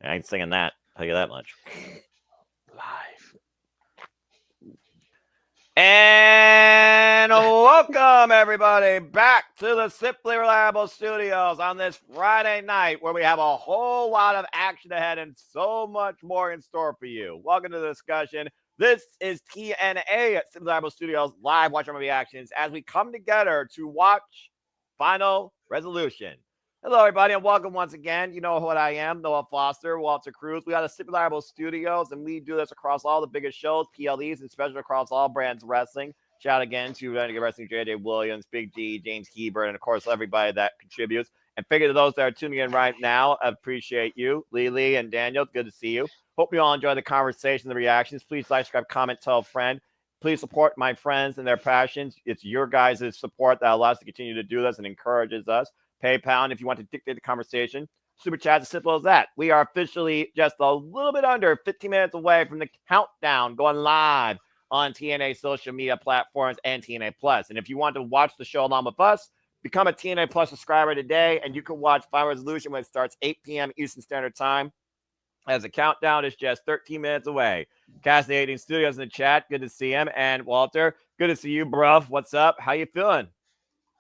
I ain't singing that. I'll tell you that much. Live. And welcome, everybody, back to the Simply Reliable Studios on this Friday night where we have a whole lot of action ahead and so much more in store for you. Welcome to the discussion. This is TNA at Simply Reliable Studios live watch reactions as we come together to watch Final Resolution. Hello, everybody, and welcome once again. You know what I am, Noah Foster, Walter Cruz. We are the Simply Reliable Studios, and we do this across all the biggest shows, PLEs, and especially across all brands of wrestling. Shout again to Renegade Wrestling, JJ Williams, Big G, James Hebert, and of course, everybody that contributes. And figure to those that are tuning in right now, I appreciate you. Lily and Daniel, good to see you. Hope you all enjoy the conversation, the reactions. Please like, subscribe, comment, tell a friend. Please support my friends and their passions. It's your guys' support that allows us to continue to do this and encourages us. PayPal, and if you want to dictate the conversation, Super Chat, as simple as that. We are officially just a little bit under 15 minutes away from the countdown going live on TNA social media platforms and TNA Plus. And if you want to watch the show along with us, become a TNA Plus subscriber today, and you can watch Final Resolution when it starts 8 p.m. Eastern Standard Time, as the countdown is just 13 minutes away. Casting Studios in the chat, good to see him. And Walter, good to see you, bruv. What's up? How you feeling?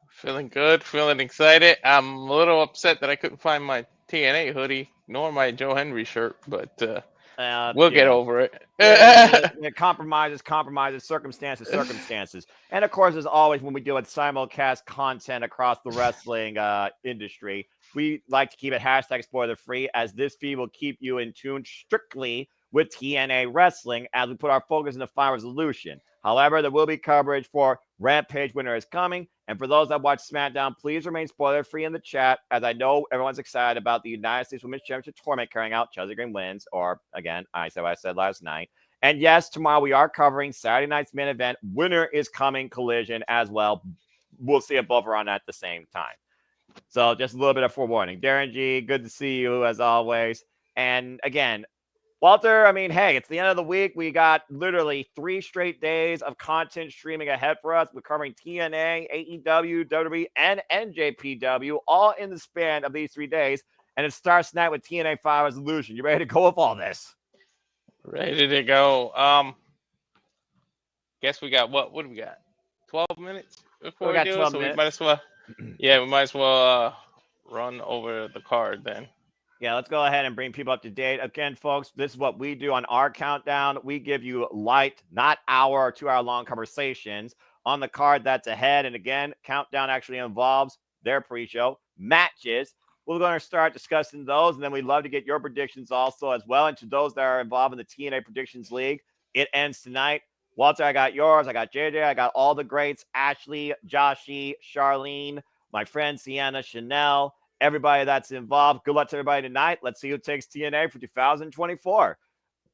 Feeling good, feeling excited. I'm a little upset that I couldn't find my TNA hoodie nor my Joe Hendry shirt, but we'll get over it. Compromises, circumstances. And of course, as always, when we do it simulcast content across the wrestling industry, we like to keep it hashtag spoiler free, as this feed will keep you in tune strictly with TNA wrestling as we put our focus in the Final Resolution. However, there will be coverage for Rampage Winter is Coming. And for those that watch SmackDown, please remain spoiler-free in the chat, as I know everyone's excited about the United States Women's Championship Tournament carrying out. Chelsea Green wins, or again, I said what I said last night. And yes, tomorrow we are covering Saturday night's main event, Winter is Coming Collision as well. We'll see it both around at the same time. So just a little bit of forewarning. Darren G, good to see you as always. And again, Walter, I mean, hey, it's the end of the week. We got literally 3 straight days of content streaming ahead for us. We're covering TNA, AEW, WWE, and NJPW all in the span of these 3 days. And it starts tonight with TNA Final Resolution. You ready to go with all this? Ready to go. Guess we got what do we got? 12 minutes before we got do 12 it, so minutes. we might as well run over the card then. Yeah, let's go ahead and bring people up to date. Again, folks, this is what we do on our countdown. We give you light, not hour or 2 hour long conversations on the card that's ahead. And again, countdown actually involves their pre-show matches. We're going to start discussing those, and then we'd love to get your predictions also as well. And to those that are involved in the TNA Predictions League, it ends tonight. Walter, I got yours. I got JJ. I got all the greats. Ashley, Joshi, Charlene, my friend Sienna, Chanel, everybody that's involved. Good luck to everybody tonight. Let's see who takes TNA for 2024.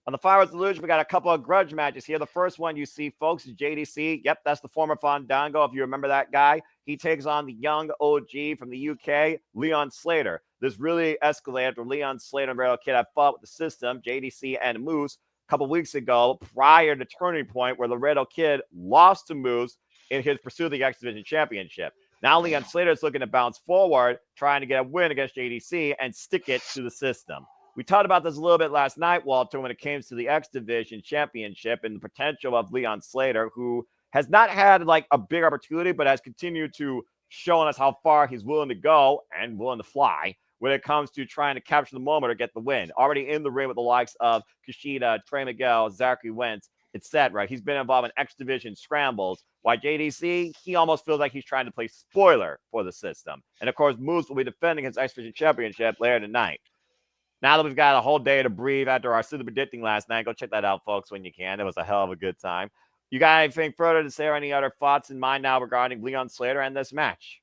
On the Final Resolution, we got a couple of grudge matches here. The first one you see, folks, is JDC. Yep, that's the former Fandango, if you remember that guy. He takes on the young OG from the UK, Leon Slater. This really escalated after Leon Slater and Red Kid had fought with the system, JDC and Moose, a couple weeks ago prior to Turning Point, where Laredo Kid lost to Moose in his pursuit of the X Division Championship. Now Leon Slater is looking to bounce forward, trying to get a win against JDC and stick it to the system. We talked about this a little bit last night, Walter, when it came to the X Division Championship and the potential of Leon Slater, who has not had like a big opportunity, but has continued to show us how far he's willing to go and willing to fly when it comes to trying to capture the moment or get the win. Already in the ring with the likes of Kushida, Trey Miguel, Zachary Wentz, etc. He's been involved in X Division scrambles. Why JDC? He almost feels like he's trying to play spoiler for the system. And of course, Moose will be defending his X Division Championship later tonight. Now that we've got a whole day to breathe after our Super Predicting last night, go check that out, folks, when you can. It was a hell of a good time. You got anything further to say or any other thoughts in mind now regarding Leon Slater and this match?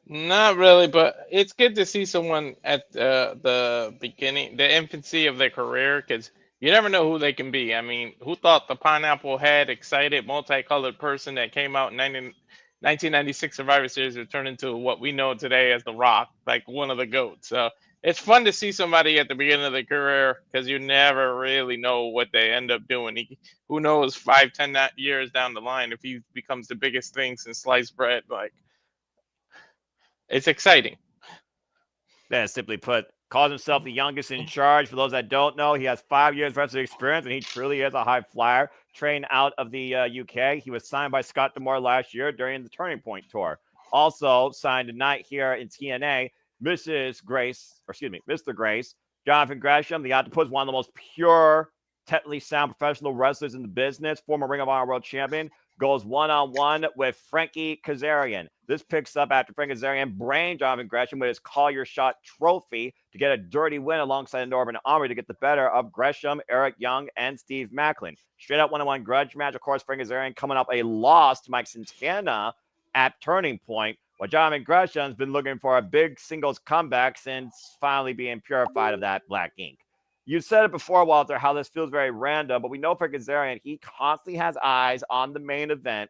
Not really, but it's good to see someone at the beginning, the infancy of their career, because you never know who they can be. I mean, who thought the Pineapple Head, excited, multicolored person that came out in 1996 Survivor Series would turn into what we know today as The Rock, like one of the GOATs. So it's fun to see somebody at the beginning of their career, because you never really know what they end up doing. Who knows, 5-10 years down the line, if he becomes the biggest thing since sliced bread. Like, it's exciting. Yeah, simply put, Calls himself the youngest in charge. For those that don't know, he has 5 years wrestling experience, and he truly is a high flyer. Trained out of the UK. He was signed by Scott D'Amore last year during the Turning Point tour. Also signed tonight here in TNA, Mr. Grace, Jonathan Gresham, the Octopus, one of the most pure, technically sound professional wrestlers in the business, former Ring of Honor World Champion, goes one-on-one with Frankie Kazarian. This picks up after Frankie Kazarian brained Jonathan Gresham with his Call Your Shot trophy to get a dirty win alongside Northern Army to get the better of Gresham, Eric Young, and Steve Maclin. Straight up one-on-one grudge match. Of course, Frankie Kazarian coming up a loss to Mike Santana at Turning Point, while Jonathan Gresham's been looking for a big singles comeback since finally being purified of that black ink. You said it before, Walter, how this feels very random, but we know for Kazarian, he constantly has eyes on the main event,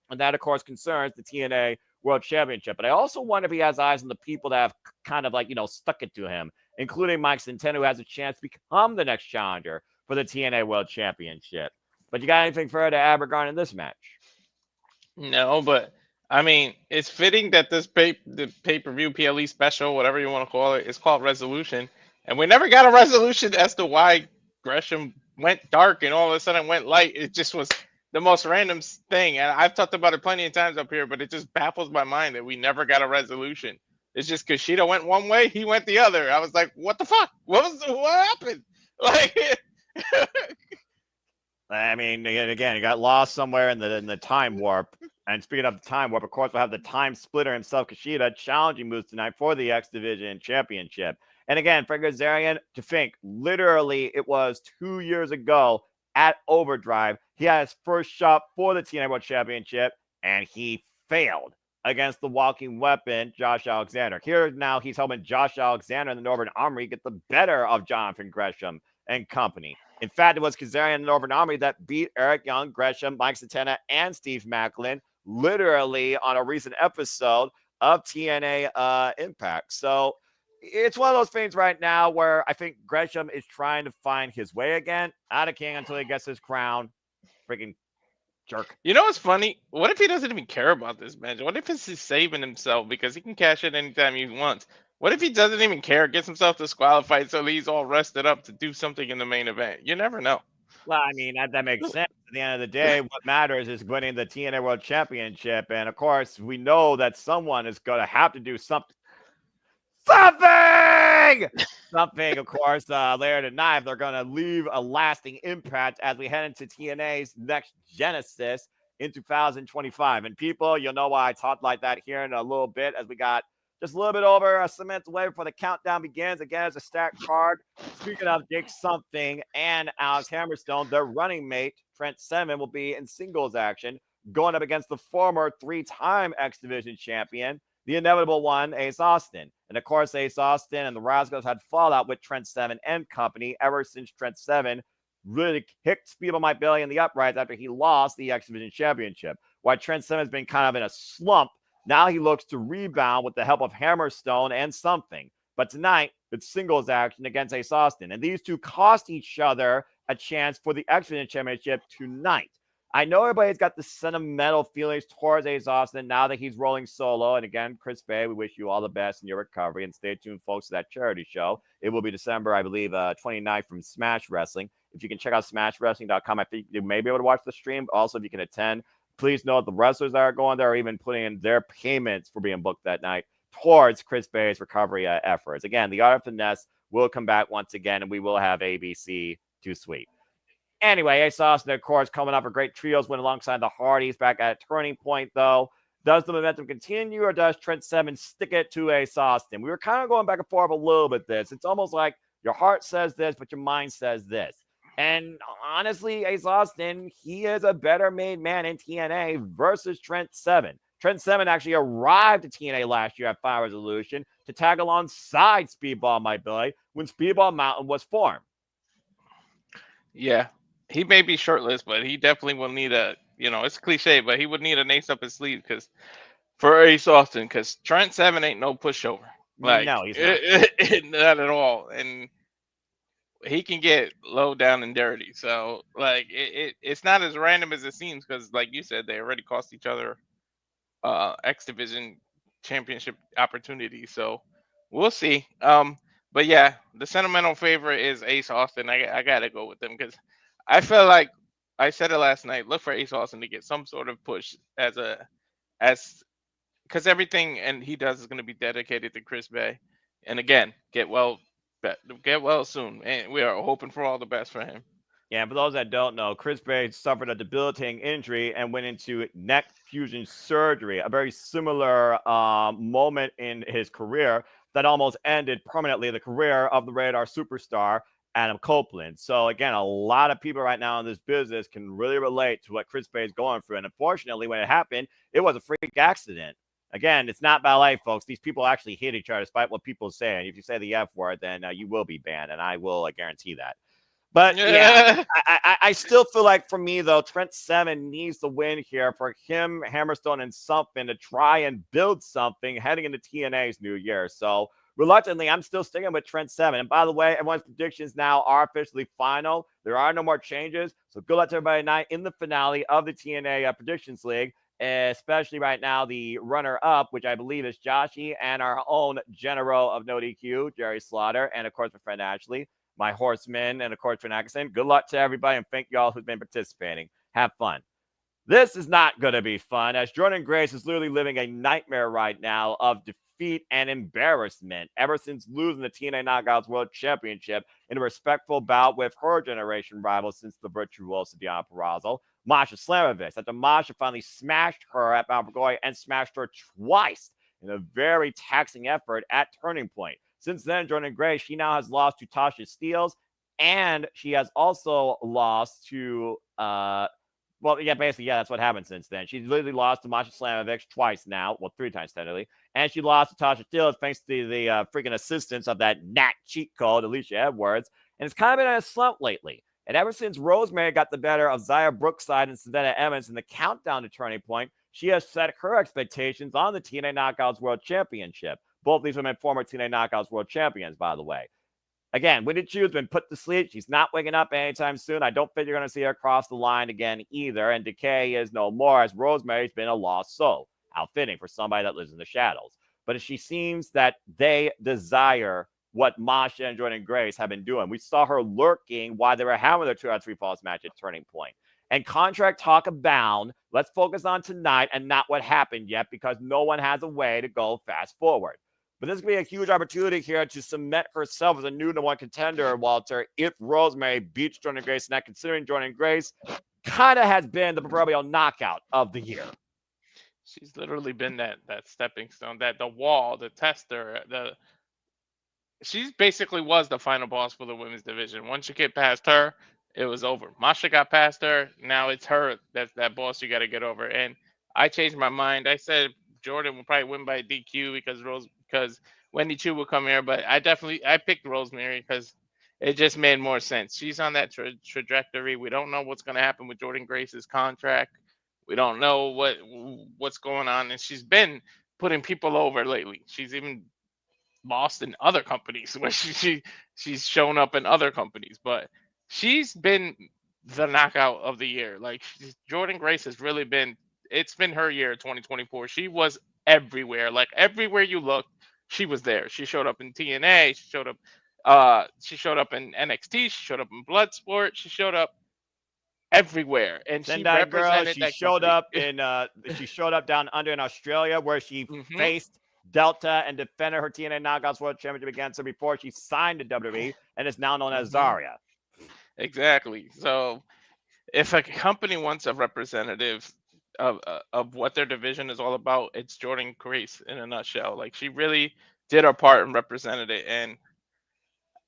and that, of course, concerns the TNA World Championship. But I also wonder if he has eyes on the people that have kind of stuck it to him, including Mike Santana, who has a chance to become the next challenger for the TNA World Championship. But you got anything further to add regarding this match? No, but I mean, it's fitting that the pay-per-view PLE special, whatever you want to call it, is called Resolution. And we never got a resolution as to why Gresham went dark and all of a sudden went light. It just was the most random thing. And I've talked about it plenty of times up here, but it just baffles my mind that we never got a resolution. It's just Kushida went one way, he went the other. I was like, what the fuck? What happened? Like, I mean, again, he got lost somewhere in the time warp. And speaking of the time warp, of course, we'll have the time splitter himself, Kushida, challenging moves tonight for the X Division Championship. And again, for Kazarian, to think, literally, it was 2 years ago at Overdrive. He had his first shot for the TNA World Championship, and he failed against the walking weapon, Josh Alexander. Here now, he's helping Josh Alexander and the Northern Army get the better of Jonathan Gresham and company. In fact, it was Kazarian and the Northern Army that beat Eric Young, Gresham, Mike Santana, and Steve Maclin, literally on a recent episode of TNA Impact. So it's one of those things right now where I think Gresham is trying to find his way again. Out of king until he gets his crown. Freaking jerk. you know what's funny? What if he doesn't even care about this match? What if he's saving himself because he can cash it anytime he wants? What if he doesn't even care, gets himself disqualified so he's all rested up to do something in the main event? You never know. Well, I mean, that makes sense. At the end of the day, what matters is winning the TNA World Championship. And of course, we know that someone is going to have to do something. Something, of course, later tonight. They're going to leave a lasting impact as we head into TNA's next Genesis in 2025. And people, you'll know why I talked like that here in a little bit, as we got just a little bit over a cement away before the countdown begins. Again, it's a stacked card. Speaking of Jake Something and Alex Hammerstone, their running mate, Trent Seven, will be in singles action, going up against the former 3-time X Division champion, the inevitable one, Ace Austin. And of course, Ace Austin and the Rascals had fallout with Trent Seven and company ever since Trent Seven really kicked Speedball Mike Bailey in the uprights after he lost the X Division championship. While Trent Seven has been kind of in a slump, now he looks to rebound with the help of Hammerstone and Something. But tonight, it's singles action against Ace Austin. And these two cost each other a chance for the X Division championship tonight. I know everybody's got the sentimental feelings towards Ace Austin now that he's rolling solo. And again, Chris Bay, we wish you all the best in your recovery. And stay tuned, folks, to that charity show. It will be December, I believe, 29th from Smash Wrestling. If you can check out smashwrestling.com, I think you may be able to watch the stream. But also, if you can attend, please note the wrestlers that are going there are even putting in their payments for being booked that night towards Chris Bay's recovery efforts. Again, the Art of Finesse will come back once again, and we will have ABC Too Sweet. Anyway, Ace Austin, of course, coming up a great trios win alongside the Hardys back at a Turning Point, though. Does the momentum continue, or does Trent Seven stick it to Ace Austin? We were kind of going back and forth a little bit this. It's almost like your heart says this, but your mind says this. And honestly, Ace Austin, he is a better made man in TNA versus Trent Seven. Trent Seven actually arrived at TNA last year at Fire Resolution to tag alongside Speedball My Billy when Speedball Mountain was formed. Yeah, he may be shirtless, but he definitely will need it's cliche, but he would need an ace up his sleeve for Ace Austin, because Trent Seven ain't no pushover. Like, no, he's not. Not at all. And he can get low down and dirty. So, like, it's not as random as it seems, because, like you said, they already cost each other X Division championship opportunities. So we'll see. But yeah, the sentimental favorite is Ace Austin. I gotta go with him because I feel like I said it last night. Look for Ace Austin to get some sort of push as because everything and he does is going to be dedicated to Chris Bay. And again, get well soon. And we are hoping for all the best for him. Yeah, for those that don't know, Chris Bay suffered a debilitating injury and went into neck fusion surgery, a very similar moment in his career that almost ended permanently the career of the Radar superstar, Adam Copeland. So, again, a lot of people right now in this business can really relate to what Chris Bay is going through. And unfortunately, when it happened, it was a freak accident. Again, it's not ballet, folks. These people actually hit each other despite what people say. And if you say the F word, then you will be banned. And I will guarantee that. But yeah, I still feel like for me, though, Trent Seven needs to win here for him, Hammerstone, and something to try and build something heading into TNA's new year. So reluctantly, I'm still sticking with Trent Seven. And by the way, everyone's predictions now are officially final. There are no more changes. So good luck to everybody tonight in the finale of the TNA Predictions League, especially right now the runner-up, which I believe is Joshy and our own general of No DQ, Jerry Slaughter, and of course my friend Ashley, my horsemen, and of course, Trent Atkinson. Good luck to everybody, and thank y'all who's been participating. Have fun. This is not going to be fun, as Jordynne Grace is literally living a nightmare right now of defeat and embarrassment ever since losing the TNA Knockouts World Championship in a respectful bout with her generation rival since the virtuosa Deonna Purrazzo, Masha Slamovich, after Masha finally smashed her at Mount Vergoy and smashed her twice in a very taxing effort at Turning Point. Since then, Jordynne Grace, she now has lost to Tasha Steelz, and she has also lost to, basically, that's what happened since then. She's literally lost to Masha Slamovich twice now, well, 3 times technically, and she lost to Tasha Steelz thanks to the freaking assistance of that Nat cheat code, Alicia Edwards, and it's kind of been in a slump lately. And ever since Rosemary got the better of Zaya Brookside and Savannah Evans in the countdown to Turning Point, she has set her expectations on the TNA Knockouts World Championship. Both these women former TNA Knockouts World Champions, by the way. Again, Winnie Chu's been put to sleep. She's not waking up anytime soon. I don't think you're going to see her cross the line again either. And Decay is no more, as Rosemary's been a lost soul. How fitting for somebody that lives in the shadows. But she seems that they desire what Masha and Jordynne Grace have been doing. We saw her lurking while they were having their 2 out of 3 falls match at Turning Point. And contract talk abound. Let's focus on tonight and not what happened yet, because no one has a way to go fast forward. But this could be a huge opportunity here to cement herself as a new #1 contender, Walter, if Rosemary beats Jordynne Grace. Now, considering Jordynne Grace kind of has been the proverbial knockout of the year. She's literally been that stepping stone, the wall, the tester. She basically was the final boss for the women's division. Once you get past her, it was over. Masha got past her. Now it's her that's that boss you got to get over. And I changed my mind. I said Jordynne will probably win by DQ because Wendy Chu will come here, but I picked Rosemary because it just made more sense. She's on that trajectory. We don't know what's going to happen with Jordynne Grace's contract. We don't know what's going on, and she's been putting people over lately. She's even lost in other companies where she's shown up in other companies, but she's been the knockout of the year. Like Jordynne Grace has really been. It's been her year, 2024. She was everywhere. Like everywhere you look, she was there. She showed up in TNA. She showed up in NXT. She showed up in Bloodsport. She showed up everywhere, and Sendai she represented. Girl, she showed up in she showed up down under in Australia, where she faced Delta and defended her TNA Knockouts World Championship against her before she signed to WWE, and is now known as Zarya. Exactly. So, if a company wants a representative of what their division is all about, it's Jordynne Grace in a nutshell. Like she really did her part and represented it, and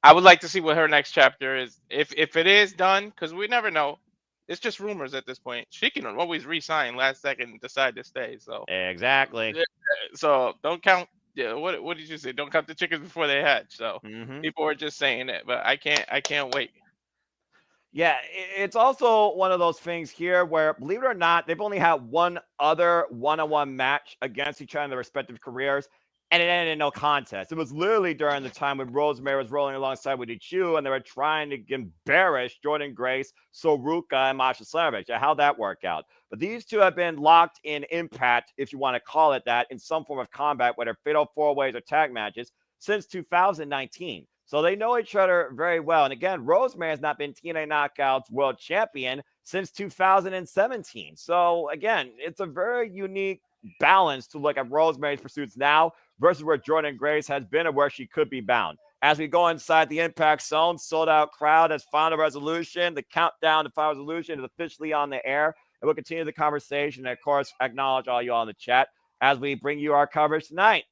I would like to see what her next chapter is. If it is done, because we never know. It's just rumors at this point. She can always re-sign last second and decide to stay. So exactly. So don't count. Yeah, what did you say? Don't count the chickens before they hatch. So people are just saying it, but I can't wait. Yeah, it's also one of those things here where, believe it or not, they've only had one other one-on-one match against each other in their respective careers, and it ended in no contest. It was literally during the time when Rosemary was rolling alongside with Ichu, and they were trying to embarrass Jordynne Grace, Soruka, and Masha Slamovich. How'd that work out? But these two have been locked in Impact, if you want to call it that, in some form of combat, whether fatal 4-ways or tag matches, since 2019. So they know each other very well. And again, Rosemary has not been TNA Knockouts world champion since 2017. So again, it's a very unique balance to look at Rosemary's pursuits now versus where Jordynne Grace has been and where she could be bound. As we go inside the Impact Zone, sold out crowd has Final Resolution. The countdown to Final Resolution is officially on the air. And we'll continue the conversation and, of course, acknowledge all you all in the chat as we bring you our coverage tonight.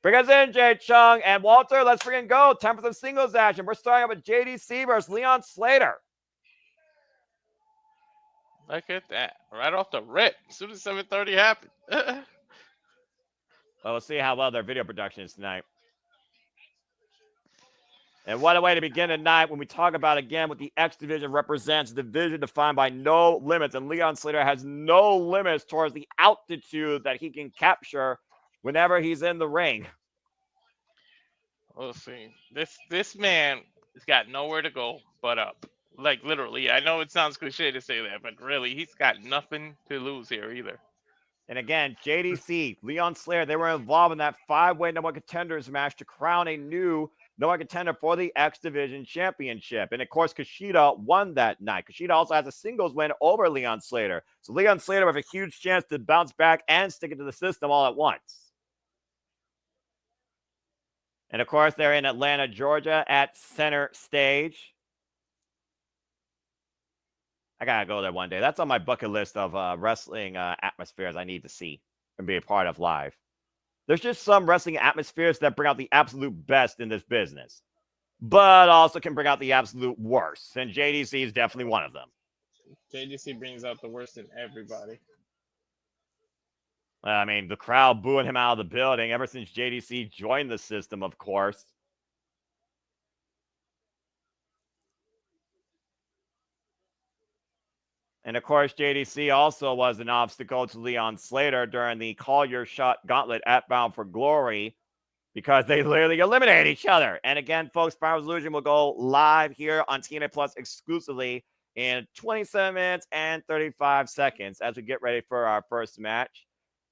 Bring us in, Jay Chung and Walter. Let's freaking go. Time for some singles action. We're starting up with JDC versus Leon Slater. Look at that. Right off the rip. As soon as 7:30 happened. Well, we'll see how well their video production is tonight. And what a way to begin tonight when we talk about, again, what the X Division represents, a division defined by no limits. And Leon Slater has no limits towards the altitude that he can capture whenever he's in the ring. We'll see. This man has got nowhere to go but up. Like, literally. I know it sounds cliche to say that, but really, he's got nothing to lose here either. And again, JDC, Leon Slater, they were involved in that 5-way number 1 contenders match to crown a new number 1 contender for the X Division Championship. And of course, Kushida won that night. Kushida also has a singles win over Leon Slater. So Leon Slater with a huge chance to bounce back and stick it to the system all at once. And of course, they're in Atlanta, Georgia at Center Stage. I got to go there one day. That's on my bucket list of wrestling atmospheres I need to see and be a part of live. There's just some wrestling atmospheres that bring out the absolute best in this business, but also can bring out the absolute worst. And JDC is definitely one of them. JDC brings out the worst in everybody. I mean, the crowd booing him out of the building ever since JDC joined the system, of course. And of course, JDC also was an obstacle to Leon Slater during the Call Your Shot Gauntlet at Bound for Glory because they literally eliminated each other. And again, folks, Final Resolution will go live here on TNA Plus exclusively in 27 minutes and 35 seconds as we get ready for our first match.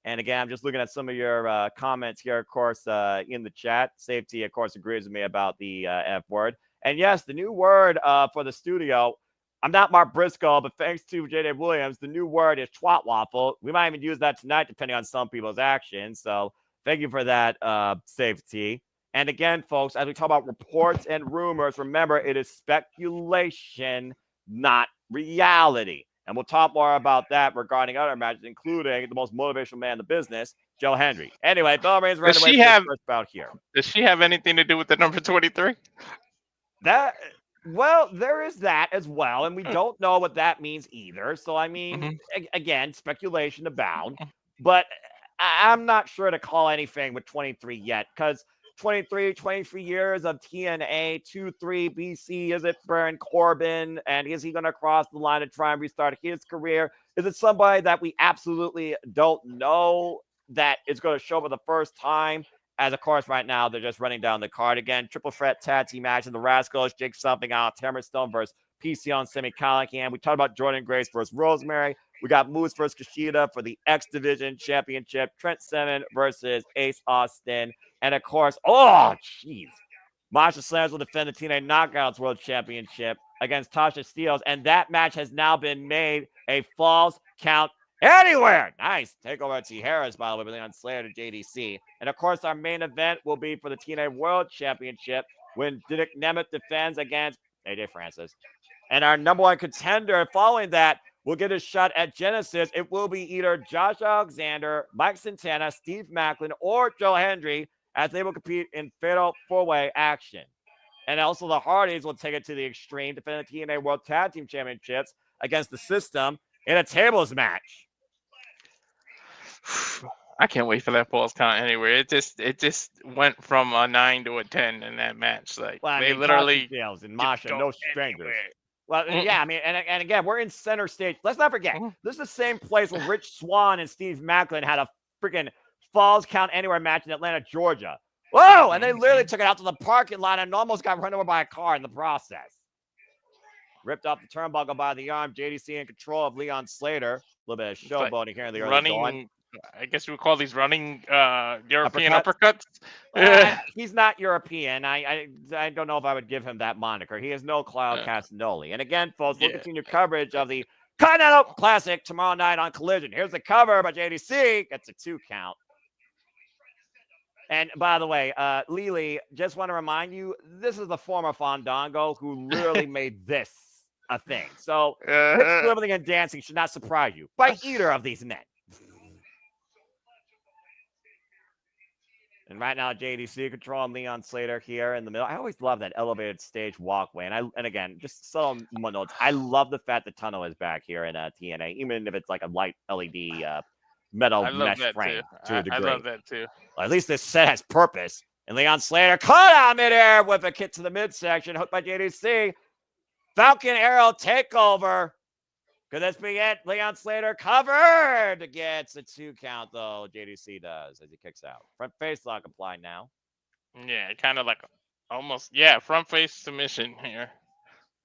And again, I'm just looking at some of your comments here, of course, in the chat. Safety, of course, agrees with me about the F word. And yes, the new word for the studio, I'm not Mark Briscoe, but thanks to J.D. Williams, the new word is twat waffle. We might even use that tonight, depending on some people's actions. So thank you for that, Safety. And again, folks, as we talk about reports and rumors, remember, it is speculation, not reality. And we'll talk more about that regarding other matches, including the most motivational man in the business, Joe Hendry. Anyway, Bell Reigns ran away from the first bout here. Does she have anything to do with the number 23? Well, there is that as well, and we don't know what that means either. So, I mean, again, speculation abound. But I'm not sure to call anything with 23 yet, because 23 years of TNA, 2-3 BC, is it Baron Corbin? And is he going to cross the line and try and restart his career? Is it somebody that we absolutely don't know that is going to show for the first time? As, of course, right now, they're just running down the card again. Triple threat tag team match in the Rascals. Jake Something out. Hammerstone versus PC on Semi Callahan. We talked about Jordynne Grace versus Rosemary. We got Moose versus Kushida for the X Division Championship. Trent Seven versus Ace Austin. And, of course, Masha Slams will defend the TNA Knockouts World Championship against Tasha Steelz. And that match has now been made a Falls Count Anywhere. Nice. Takeover at Harris, by the way, with Leon Slater to JDC. And, of course, our main event will be for the TNA World Championship when Nemeth defends against AJ Francis. And our number 1 contender following that will get a shot at Genesis. It will be either Josh Alexander, Mike Santana, Steve Maclin, or Joe Hendry as they will compete in fatal 4-way action. And also the Hardys will take it to the extreme, defend the TNA World Tag Team Championships against the System in a tables match. I can't wait for that Falls Count Anywhere. It just went from a 9 to a 10 in that match. Like, well, they literally Steelz and Masha, no strangers. Well, yeah, I mean, and again, we're in Center Stage. Let's not forget, this is the same place where Rich Swann and Steve Maclin had a freaking Falls Count Anywhere match in Atlanta, Georgia. Whoa! And they literally took it out to the parking lot and almost got run over by a car in the process. Ripped off the turnbuckle by the arm. JDC in control of Leon Slater. A little bit of showboating here in the early going. I guess you would call these running European Uppercuts? uppercuts. He's not European. I don't know if I would give him that moniker. He is no Claudio Castagnoli. And again, folks, we'll continue coverage of the Continental Classic tomorrow night on Collision. Here's the cover by JDC. Gets a 2 count. And by the way, Lily, just want to remind you, this is the former Fandango who literally made this a thing. So scribbling and dancing should not surprise you by either of these men. And right now, JDC controlling Leon Slater here in the middle. I always love that elevated stage walkway. And again, just so notes, I love the fact the tunnel is back here in TNA, even if it's like a light LED metal mesh frame to a degree. I love that too. Well, at least this set has purpose. And Leon Slater caught out midair with a kick to the midsection, hooked by JDC. Falcon Arrow takeover. Could this be it? Leon Slater covered. Gets a 2 count, though. JDC does as he kicks out. Front face lock applied now. Yeah, kind of like almost, front face submission here.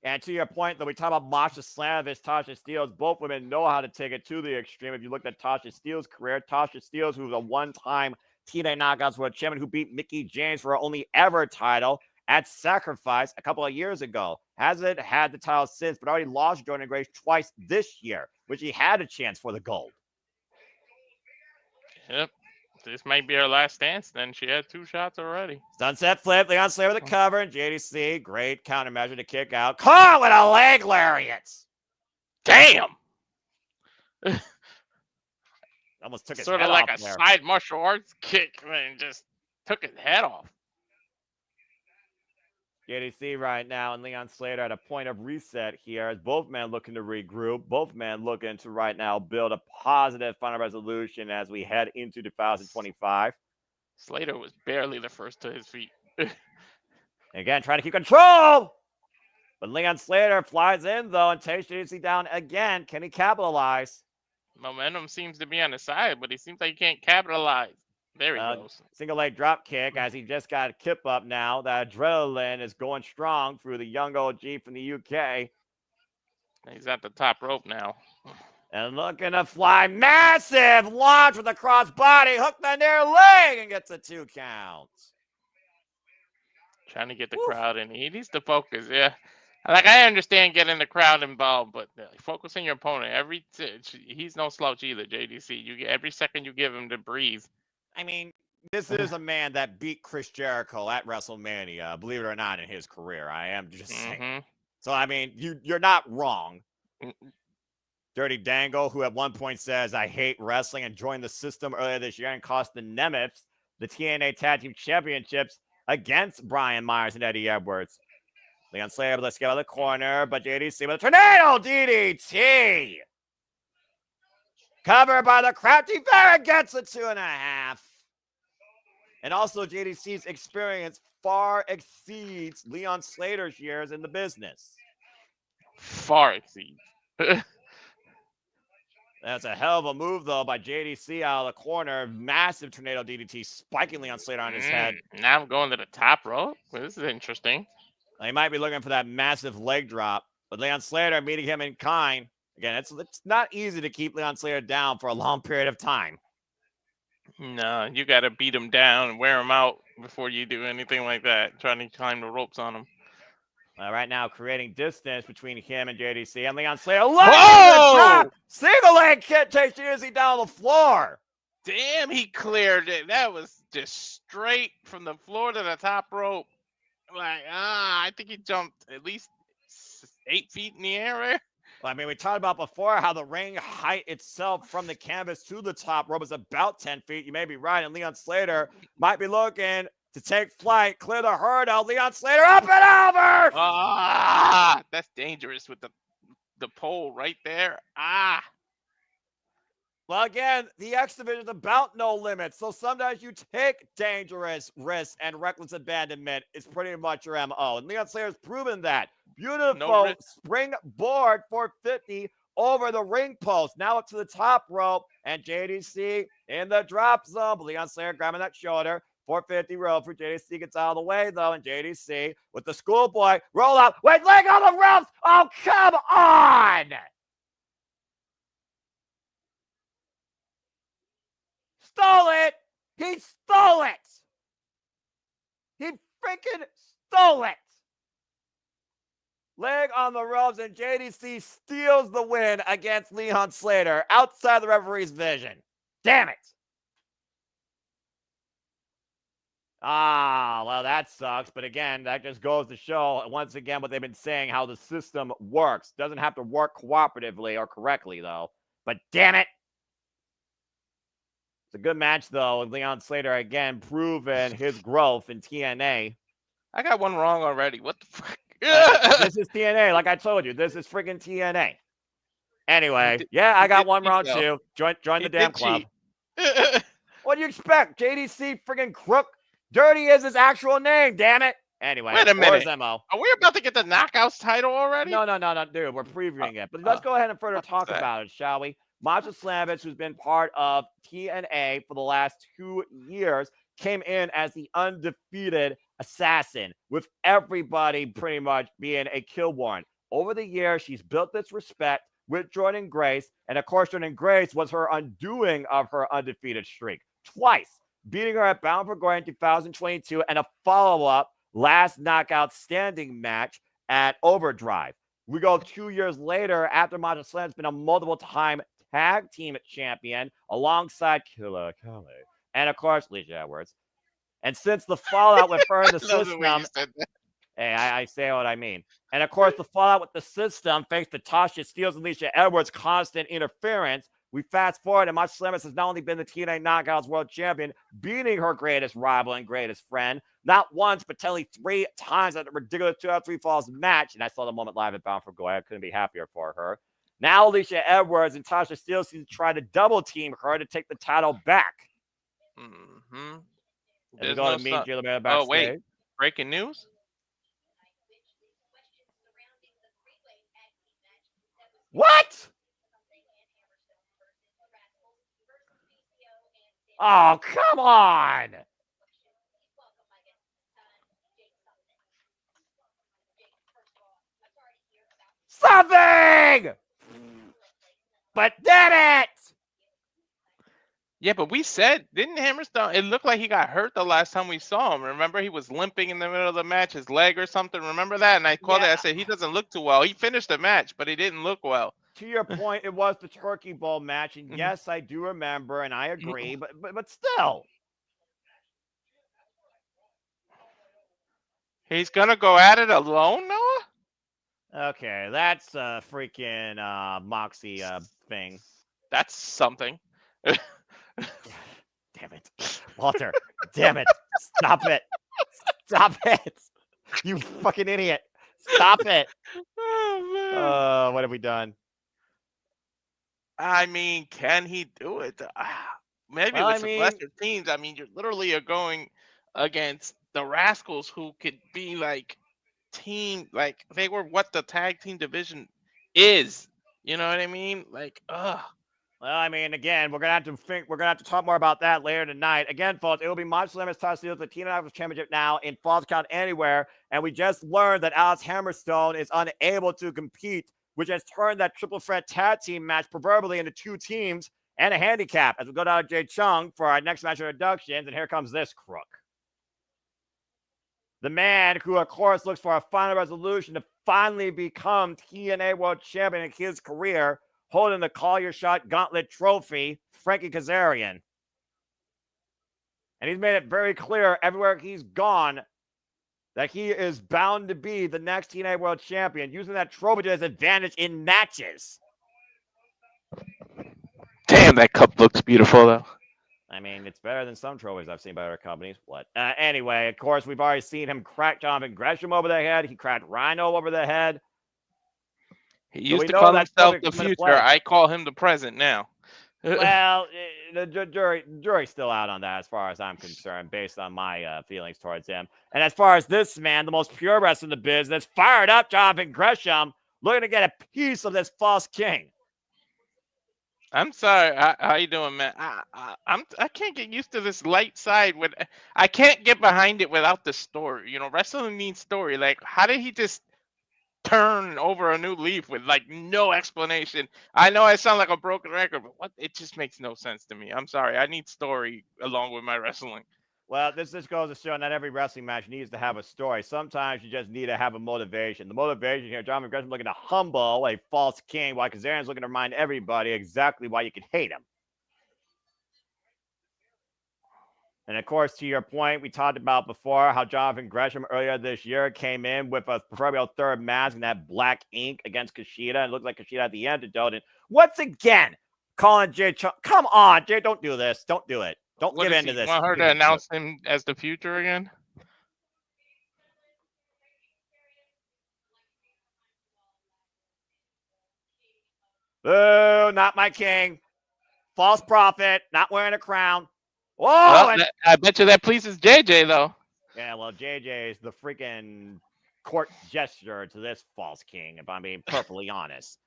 And to your point, though, we talk about Masha Slamovich, Tasha Steelz. Both women know how to take it to the extreme. If you look at Tasha Steelz' career, Tasha Steelz, who's a one-time TNA Knockouts World Champion, who beat Mickie James for her only ever title at Sacrifice a couple of years ago. Hasn't had the title since, but already lost Jordynne Grace twice this year, which he had a chance for the gold. Yep. This might be her last dance. Then she had 2 shots already. Sunset flip. Leon Slater with the cover. And JDC, great countermeasure to kick out. Caught with a leg lariat. Damn. Almost took his sort head of like off a there. side martial arts kick and just took his head off. JDC right now and Leon Slater at a point of reset here as both men looking to regroup. Both men looking to right now build a positive final resolution as we head into 2025. Slater was barely the first to his feet. Again, trying to keep control. But Leon Slater flies in, though, and takes JDC down again. Can he capitalize? Momentum seems to be on his side, but he seems like he can't capitalize. There he goes. Single leg drop kick as he just got a kip up now. The adrenaline is going strong through the young OG from the UK. He's at the top rope now. And looking to fly. Massive launch with a cross body. Hook the near leg and gets a 2 count. Trying to get the crowd in. He needs to focus. Yeah. Like, I understand getting the crowd involved, but focus on your opponent. He's no slouch either, JDC. You get every second you give him to breathe. I mean, this is a man that beat Chris Jericho at WrestleMania, believe it or not, in his career. I am just saying. So, I mean, you're not wrong. Dirty Dango, who at one point says, I hate wrestling, and joined the system earlier this year and cost the Nemeth the TNA Tag Team Championships against Brian Myers and Eddie Edwards. Leon Slater, let's get out of the corner, but JDC with a tornado DDT. Covered by the crafty Barrett gets a 2.5. And also JDC's experience far exceeds Leon Slater's years in the business. Far exceeds. That's a hell of a move, though, by JDC out of the corner. Massive tornado DDT spiking Leon Slater on his head. Now I'm going to the top rope. This is interesting. He might be looking for that massive leg drop, but Leon Slater meeting him in kind. Again, it's not easy to keep Leon Slater down for a long period of time. No, you got to beat him down and wear him out before you do anything like that, trying to climb the ropes on him. Right now, creating distance between him and JDC. And Leon Slater, drop! Single leg kick takes JDC down the floor. Damn, he cleared it. That was just straight from the floor to the top rope. Like, I think he jumped at least 8 feet in the air there. Well, I mean, we talked about before how the ring height itself from the canvas to the top rope is about 10 feet. You may be right, and Leon Slater might be looking to take flight, clear the herd out. Leon Slater up and over! That's dangerous with the pole right there. Well, again, the X Division is about no limits. So sometimes you take dangerous risks, and reckless abandonment is pretty much your MO. And Leon Slater's proven that. Beautiful springboard 450 over the ring post. Now up to the top rope, and JDC in the drop zone. But Leon Slater grabbing that shoulder. 450 rope for JDC gets out of the way, though, and JDC with the schoolboy roll out. Wait, leg on the ropes! Oh, come on! stole it. He stole it. He freaking stole it. Leg on the ropes, and JDC steals the win against Leon Slater outside the referee's vision. Damn it. Well, that sucks. But again, that just goes to show, once again, what they've been saying, how the system works. Doesn't have to work cooperatively or correctly, though. But damn it. It's a good match, though, with Leon Slater, again, proving his growth in TNA. I got one wrong already. What the fuck? This is TNA, like I told you. This is freaking TNA. Anyway, yeah, I got one wrong, too. Join the damn club. What do you expect? JDC freaking Crook. Dirty is his actual name, damn it. Anyway, wait a minute. MO. Are we about to get the Knockouts title already? No, dude. We're previewing it. But let's go ahead and further talk about it, shall we? Masha Slamovich, who's been part of TNA for the last 2 years, came in as the undefeated assassin, with everybody pretty much being a kill warrant. Over the years, she's built this respect with Jordynne Grace, and of course, Jordynne Grace was her undoing of her undefeated streak. Twice, beating her at Bound for Glory in 2022, and a follow-up last knockout standing match at Overdrive. We go 2 years later, after Masha Slamovich's been a multiple-time tag team champion alongside Killer Kelly and, of course, Alicia Edwards. And since the fallout with her in the system, hey, I say what I mean. And, of course, the fallout with the system, thanks to Tasha, Steelz, and Alicia Edwards' constant interference, we fast forward, and Masha Slamovich has not only been the TNA Knockouts World Champion, beating her greatest rival and greatest friend, not once, but telling 3 times at the ridiculous 2 out of 3 falls match. And I saw the moment live at Bound for Glory. I couldn't be happier for her. Now Alicia Edwards and Tasha Steelz seem to try to double team her to take the title back. Mm-hmm. We're going to meet Jayla backstage. Oh, wait. Breaking news? What? Oh, come on. Something! But damn it! Yeah, but we said, didn't Hammerstone, it looked like he got hurt the last time we saw him. Remember, he was limping in the middle of the match, his leg or something. Remember that? And I called it, I said, he doesn't look too well. He finished the match, but he didn't look well. To your point, it was the Turkey Bowl match. And yes, I do remember, and I agree, but still. He's going to go at it alone, Noah? Okay, that's a freaking Moxie thing. That's something. Damn it. Walter, damn it. Stop it. Stop it. You fucking idiot. Stop it. Oh, man. What have we done? I mean, can he do it? Maybe with some lesser teams. I mean, you're literally going against the Rascals, who could be like team, like they were what the tag team division is. You know what I mean? Like, Well, I mean, again, we're gonna have to talk more about that later tonight. Again, folks, it will be Masha Slamovich, Tasha Steelz, the TNA Championship now in Falls Count Anywhere, and we just learned that Alex Hammerstone is unable to compete, which has turned that triple threat tag team match proverbially into 2 teams and a handicap. As we go down to Jay Chung for our next match introductions, and here comes this crook. The man who, of course, looks for a final resolution to finally become TNA World Champion in his career, holding the Call Your Shot Gauntlet Trophy, Frankie Kazarian. And he's made it very clear everywhere he's gone that he is bound to be the next TNA World Champion, using that trophy to his advantage in matches. damn, that cup looks beautiful, though. I mean, it's better than some trophies I've seen by other companies. What? Anyway, of course, we've already seen him crack Jonathan Gresham over the head. He cracked Rhino over the head. He used to call himself the future. I call him the present now. Well, the jury's still out on that as far as I'm concerned, based on my feelings towards him. And as far as this man, the most pure wrestler in the business, fired up Jonathan Gresham, looking to get a piece of this false king. I'm sorry. How you doing, man? I can't get used to this light side. I can't get behind it without the story. You know, wrestling means story. Like, how did he just turn over a new leaf with like no explanation. I know I sound like a broken record, but what? It just makes no sense to me. I'm sorry. I need story along with my wrestling. Well, this goes to show not every wrestling match needs to have a story. Sometimes you just need to have a motivation. The motivation here, John Gresham looking to humble a false king, while Kazarian's looking to remind everybody exactly why you can hate him. And of course, to your point, we talked about before how Jonathan Gresham earlier this year came in with a proverbial third mask and that black ink against Kushida. And it looked like Kushida had the antidote. And once again, calling Jay, come on, Jay, don't do this. Don't do it. Don't give in to this. Want her to announce him as the future again? Boo, not my king. False prophet, not wearing a crown. Whoa! Well, I bet you that pleases JJ, though. Yeah, well, JJ is the freaking court gesture to this false king, if I'm being perfectly honest.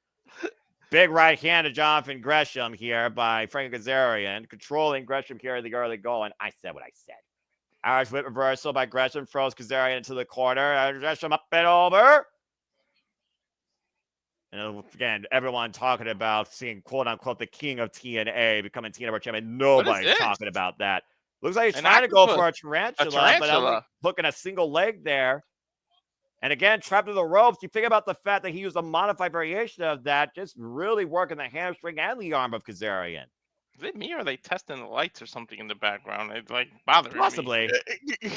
Big right hand to Jonathan Gresham here by Frankie Kazarian, controlling Gresham here in the early goal, and I said what I said. Irish whip reversal by Gresham, throws Kazarian into the corner. Gresham up and over. And again, everyone talking about seeing quote-unquote the king of TNA becoming TNA World Champion. Nobody's talking about that. Looks like he's trying to go for a tarantula, but I'm looking at a single leg there. And again, trapped to the ropes. You think about the fact that he used a modified variation of that, just really working the hamstring and the arm of Kazarian. Is it me or are they testing the lights or something in the background? It's like bothering Possibly. me.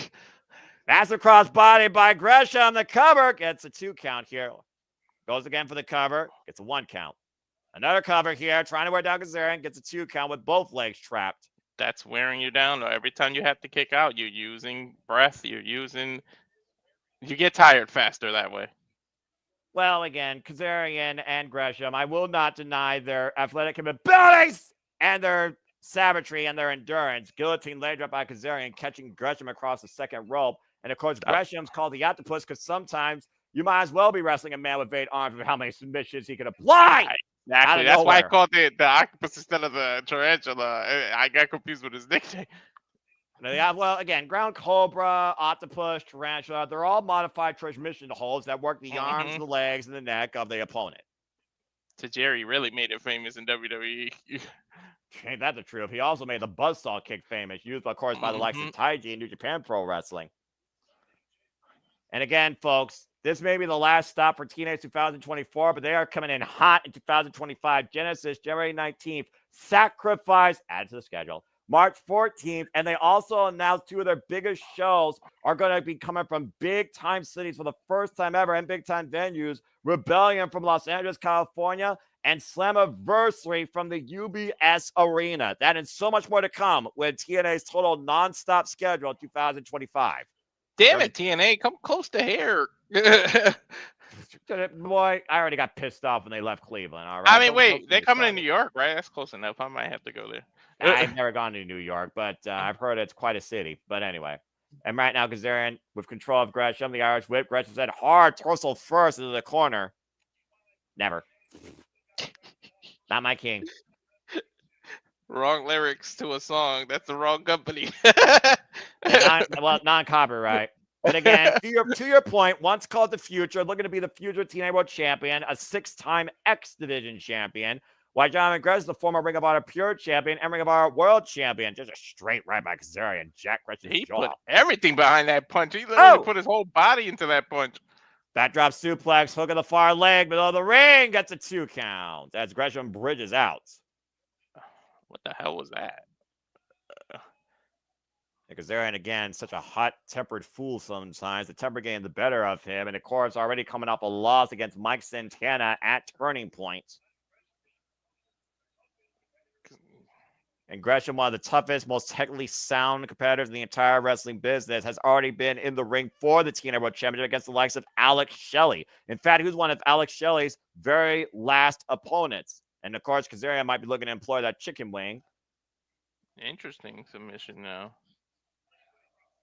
Massive crossbody by Gresham. The cover gets a 2 count here. Goes again for the cover. Gets a 1 count. Another cover here. Trying to wear down Kazarian. Gets a 2 count with both legs trapped. That's wearing you down. Every time you have to kick out, you're using breath. You get tired faster that way. Well, again, Kazarian and Gresham, I will not deny their athletic capabilities and their savagery and their endurance. Guillotine leg drop by Kazarian, catching Gresham across the second rope. And of course, Gresham's called the octopus because sometimes you might as well be wrestling a man with 8 arms with how many submissions he can apply. Exactly. That's why I called it the octopus instead of the tarantula. I got confused with his nickname. Yeah, well, again, ground cobra, octopus, tarantula, they're all modified transmission holds that work the arms, the legs, and the neck of the opponent. Tajiri really made it famous in WWE. Ain't that the truth? He also made the buzzsaw kick famous, used, of course, by the likes of Taiji and New Japan Pro Wrestling. And again, folks, this may be the last stop for TNA 2024, but they are coming in hot in 2025. Genesis, January 19th. Sacrifice, added to the schedule. March 14th, and they also announced 2 of their biggest shows are going to be coming from big-time cities for the first time ever and big-time venues. Rebellion from Los Angeles, California, and Slamiversary from the UBS Arena. That and so much more to come with TNA's total non-stop schedule in 2025. Damn it, TNA, come close to here. Boy, I already got pissed off when they left Cleveland. All right. I mean, wait, they're coming to New York, right? That's close enough. I might have to go there. I've never gone to New York, but I've heard it's quite a city. But anyway, and right now, Kazarian with control of Gresham, the Irish whip. Gresham said hard torso first into the corner. Never. Not my king. Wrong lyrics to a song. That's the wrong company. Non-copyright. But again, to your point, once called the future, looking to be the future TNA World Champion, a 6-time X Division champion. While Jonathan Gresham is the former Ring of Honor Pure Champion and Ring of Honor World Champion. Just a straight right by Kazarian. Jack Gresham's jaw. Put everything behind that punch. He literally put his whole body into that punch. Backdrop suplex, hook of the far leg, middle of the ring, gets a 2 count as Gresham bridges out. What the hell was that? Kazarian, again, such a hot-tempered fool sometimes. The temper getting the better of him. And, of course, already coming off a loss against Mike Santana at Turning Point. And Gresham, one of the toughest, most technically sound competitors in the entire wrestling business, has already been in the ring for the TNA World Championship against the likes of Alex Shelley. In fact, he was one of Alex Shelley's very last opponents. And, of course, Kazarian might be looking to employ that chicken wing. Interesting submission now.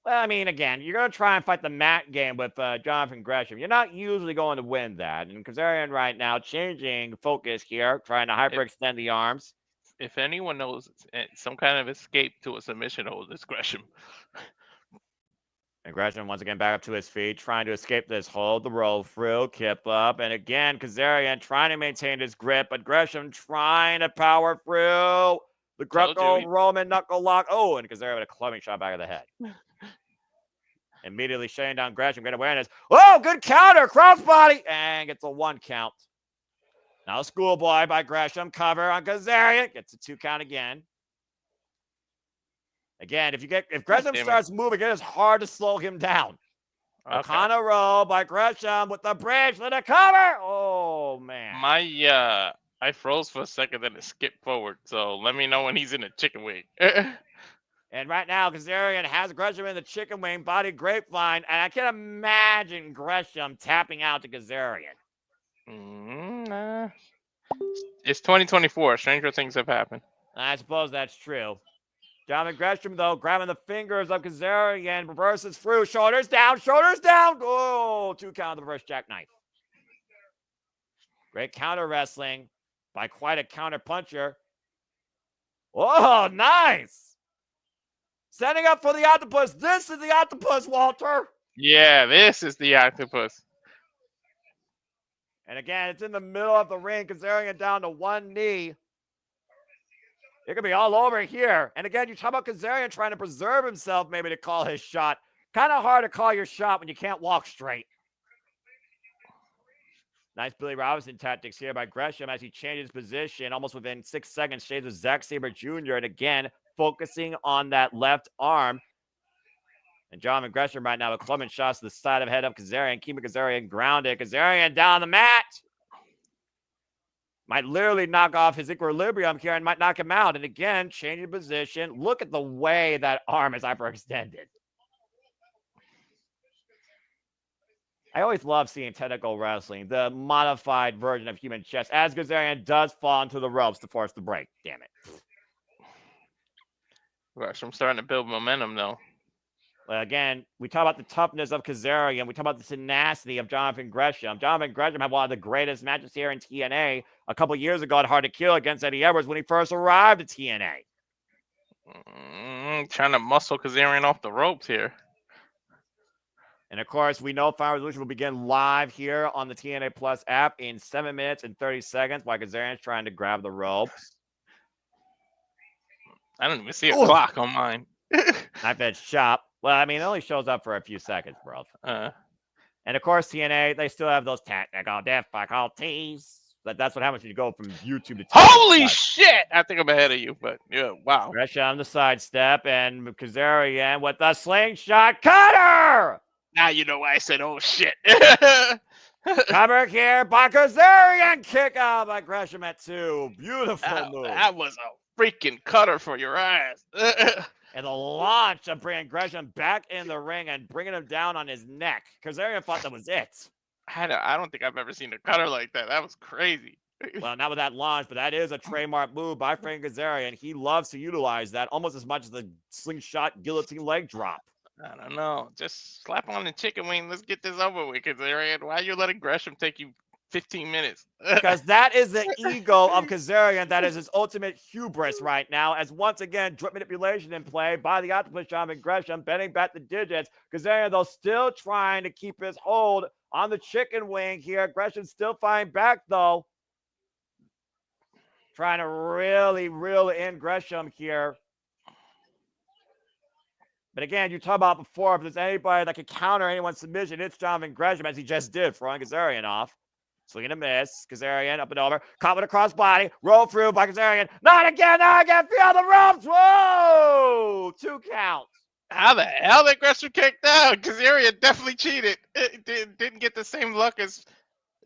Well, I mean, again, you're going to try and fight the mat game with Jonathan Gresham. You're not usually going to win that. And Kazarian right now changing focus here, trying to hyperextend the arms. If anyone knows some kind of escape to a submission hold, it's Gresham. And Gresham once again back up to his feet, trying to escape this hold. The roll through, kip up. And again, Kazarian trying to maintain his grip, but Gresham trying to power through. The Greco-Roman knuckle lock. Oh, and Kazarian with a clubbing shot back of the head. Immediately shutting down Gresham. Great awareness. Oh, good counter. Crossbody. And gets a 1 count. Now schoolboy by Gresham. Cover on Kazarian. Gets a 2 count again. Again, if Gresham starts moving, it is hard to slow him down. Okay. O'Connor roll by Gresham with the bridge for the cover. Oh, man. I froze for a second, then it skipped forward. So let me know when he's in a chicken wing. And right now, Kazarian has Gresham in the chicken wing, body grapevine. And I can imagine Gresham tapping out to Kazarian. It's 2024. Stranger things have happened. I suppose that's true. Jonathan Gresham, though, grabbing the fingers of Kazarian, reverses through, shoulders down, oh, 2 count of the reverse jackknife. Great counter wrestling by quite a counter puncher. Oh, nice. Setting up for the octopus. This is the octopus, Walter. Yeah, this is the octopus. And again, it's in the middle of the ring. Kazarian down to 1 knee. It could be all over here. And again, you talk about Kazarian trying to preserve himself, maybe to call his shot. Kind of hard to call your shot when you can't walk straight. Nice Billy Robinson tactics here by Gresham as he changes position. Almost within 6 seconds, shades with Zack Sabre Jr. And again, focusing on that left arm. And Jonathan Gresham right now with clubbing shots to the side of head of Kazarian, keeping Kazarian grounded. Kazarian down the mat. Might literally knock off his equilibrium here and might knock him out. And again, changing position. Look at the way that arm is hyperextended. I always love seeing technical wrestling, the modified version of human chess, as Kazarian does fall into the ropes to force the break. Damn it. Gosh, I'm starting to build momentum, though. Well, again, we talk about the toughness of Kazarian. We talk about the tenacity of Jonathan Gresham. Jonathan Gresham had one of the greatest matches here in TNA a couple years ago at Hard to Kill against Eddie Edwards when he first arrived at TNA. Trying to muscle Kazarian off the ropes here. And, of course, we know Final Resolution will begin live here on the TNA Plus app in 7 minutes and 30 seconds while Kazarian's trying to grab the ropes. I don't even see a clock on mine. Knife edge chop. Well, I mean, it only shows up for a few seconds, bro. And, of course, TNA, they still have those technical difficulties. That's what happens when you go from YouTube to TNA. Holy shit! I think I'm ahead of you, but yeah, wow. Gresham on the sidestep, and Kazarian with the slingshot cutter! Now you know why I said, oh, shit. Cover here by Kazarian. Kick out by Gresham at 2. Beautiful move. That was a freaking cutter for your ass. And the launch of bringing Gresham back in the ring and bringing him down on his neck. Kazarian thought that was it. I don't think I've ever seen a cutter like that. That was crazy. Well, not with that launch, but that is a trademark move by Frankie Kazarian. He loves to utilize that almost as much as the slingshot guillotine leg drop. I don't know. Just slap on the chicken wing. Let's get this over with, Kazarian. Why are you letting Gresham take you 15 minutes? Because that is the ego of Kazarian. That is his ultimate hubris right now. As once again, drip manipulation in play by the octopus Jonathan Gresham, bending back the digits. Kazarian, though, still trying to keep his hold on the chicken wing here. Gresham still fighting back, though. Trying to really reel in Gresham here. But again, you talked about before, if there's anybody that could counter anyone's submission, it's Jonathan Gresham, as he just did, throwing Kazarian off. Swing and a miss. Kazarian up and over. Caught with a crossbody. Roll through by Kazarian. Not again. Feel the ropes. Whoa! 2 counts. How the hell did Gresham kick down? Kazarian definitely cheated. It didn't get the same luck as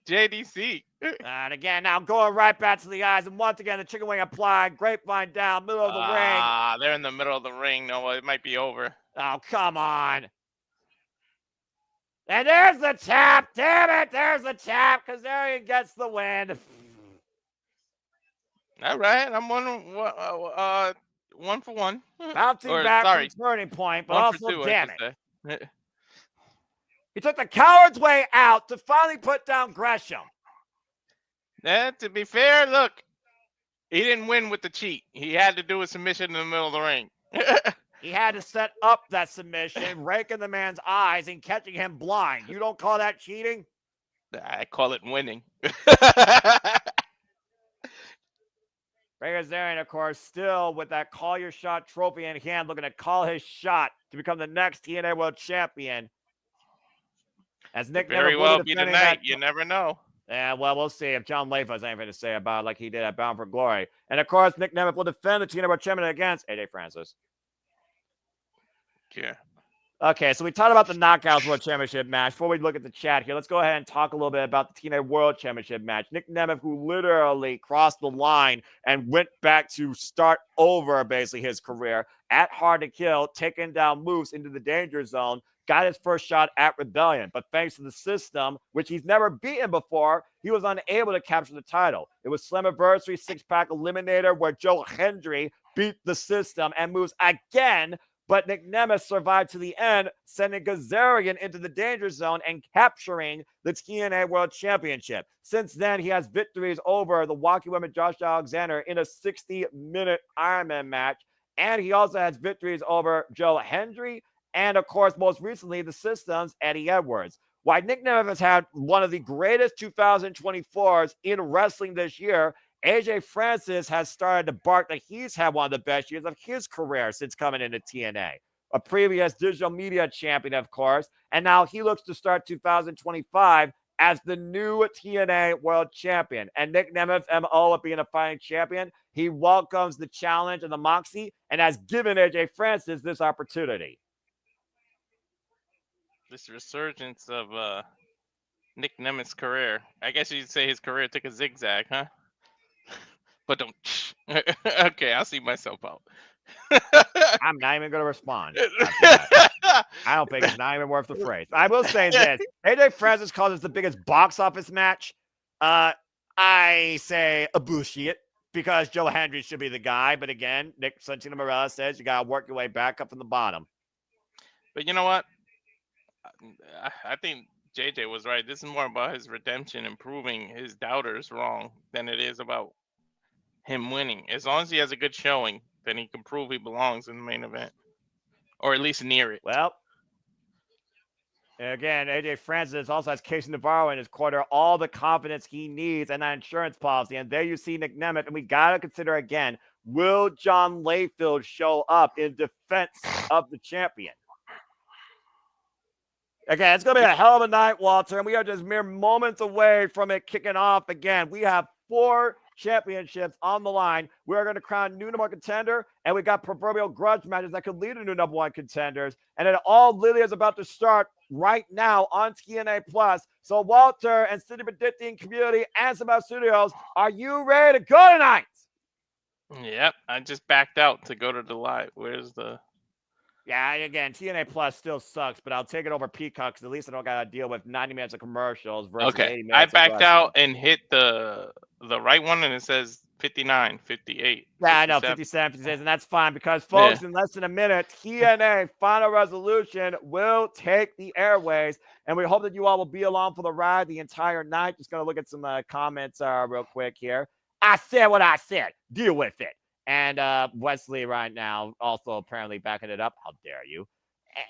JDC. And again, now going right back to the eyes. And once again, the chicken wing applied. Grapevine down, middle of the ring. They're in the middle of the ring. No, it might be over. Oh, come on. And there's the tap. Damn it. There's the tap. Kazarian gets the win. All right. I'm 1 for 1. Bouncing back from turning point, but also, 2, damn it. He took the coward's way out to finally put down Gresham. To be fair, look, he didn't win with the cheat. He had to do a submission in the middle of the ring. He had to set up that submission, raking the man's eyes and catching him blind. You don't call that cheating? I call it winning. Kazarian, of course, still with that call your shot trophy in hand, looking to call his shot to become the next TNA World Champion. As Nick Very Nemeth well will be be defending tonight. that. You never know. Yeah, well, we'll see if John Leif has anything to say about it like he did at Bound for Glory. And, of course, Nick Nemeth will defend the TNA World Champion against AJ Francis. Yeah. Okay, so we talked about the Knockouts World Championship match. Before we look at the chat here, let's go ahead and talk a little bit about the TNA World Championship match. Nick Nemeth, who literally crossed the line and went back to start over, basically, his career at Hard to Kill, taking down moves into the danger zone, got his first shot at Rebellion. But thanks to the system, which he's never beaten before, he was unable to capture the title. It was Slammiversary 6-pack Eliminator where Joe Hendry beat the system and moves again. But Nick Nemeth survived to the end, sending Kazarian into the danger zone and capturing the TNA World Championship. Since then, he has victories over the Walking Women Josh Alexander in a 60-minute Ironman match. And he also has victories over Joe Hendry and, of course, most recently, the System's Eddie Edwards. While Nick Nemeth has had one of the greatest 2024s in wrestling this year, AJ Francis has started to bark that he's had one of the best years of his career since coming into TNA. A previous digital media champion, of course, and now he looks to start 2025 as the new TNA World Champion. And Nick Nemeth's MO of being a fighting champion, he welcomes the challenge and the moxie and has given AJ Francis this opportunity. This resurgence of Nick Nemeth's career. I guess you'd say his career took a zigzag, huh? But don't. Okay, I'll see myself out. I'm not even going to respond. I don't think it's not even worth the phrase. I will say this. AJ Francis calls this the biggest box office match. I say a bullshit because Joe Hendry should be the guy. But again, Nick Santana Morella says you got to work your way back up from the bottom. But you know what? I think JJ was right. This is more about his redemption and proving his doubters wrong than it is about him winning. As long as he has a good showing, then he can prove he belongs in the main event, or at least near it. Well, again, AJ Francis also has Casey Navarro in his corner, all the confidence he needs and that insurance policy. And there you see Nick Nemeth. And we got to consider again, will John Layfield show up in defense of the champion? Again, it's going to be a hell of a night, Walter, and we are just mere moments away from it kicking off again. We have 4 championships on the line. We are going to crown new number 1 contender, and we got proverbial grudge matches that could lead to new number 1 contenders. And it all literally is about to start right now on TNA Plus. So, Walter and City Predicting Community and Sabah Studios, are you ready to go tonight? Yep, I just backed out to go to the live. Where's the... Yeah, again, TNA Plus still sucks, but I'll take it over Peacock because at least I don't got to deal with 90 minutes of commercials versus 80 minutes I of backed wrestling. out and hit the right one, and it says 59, 58. Yeah, I know, 57, 56, and that's fine because, folks, in less than a minute, TNA Final Resolution will take the airways, and we hope that you all will be along for the ride the entire night. Just going to look at some comments real quick here. I said what I said. Deal with it. And Wesley right now also apparently backing it up. How dare you?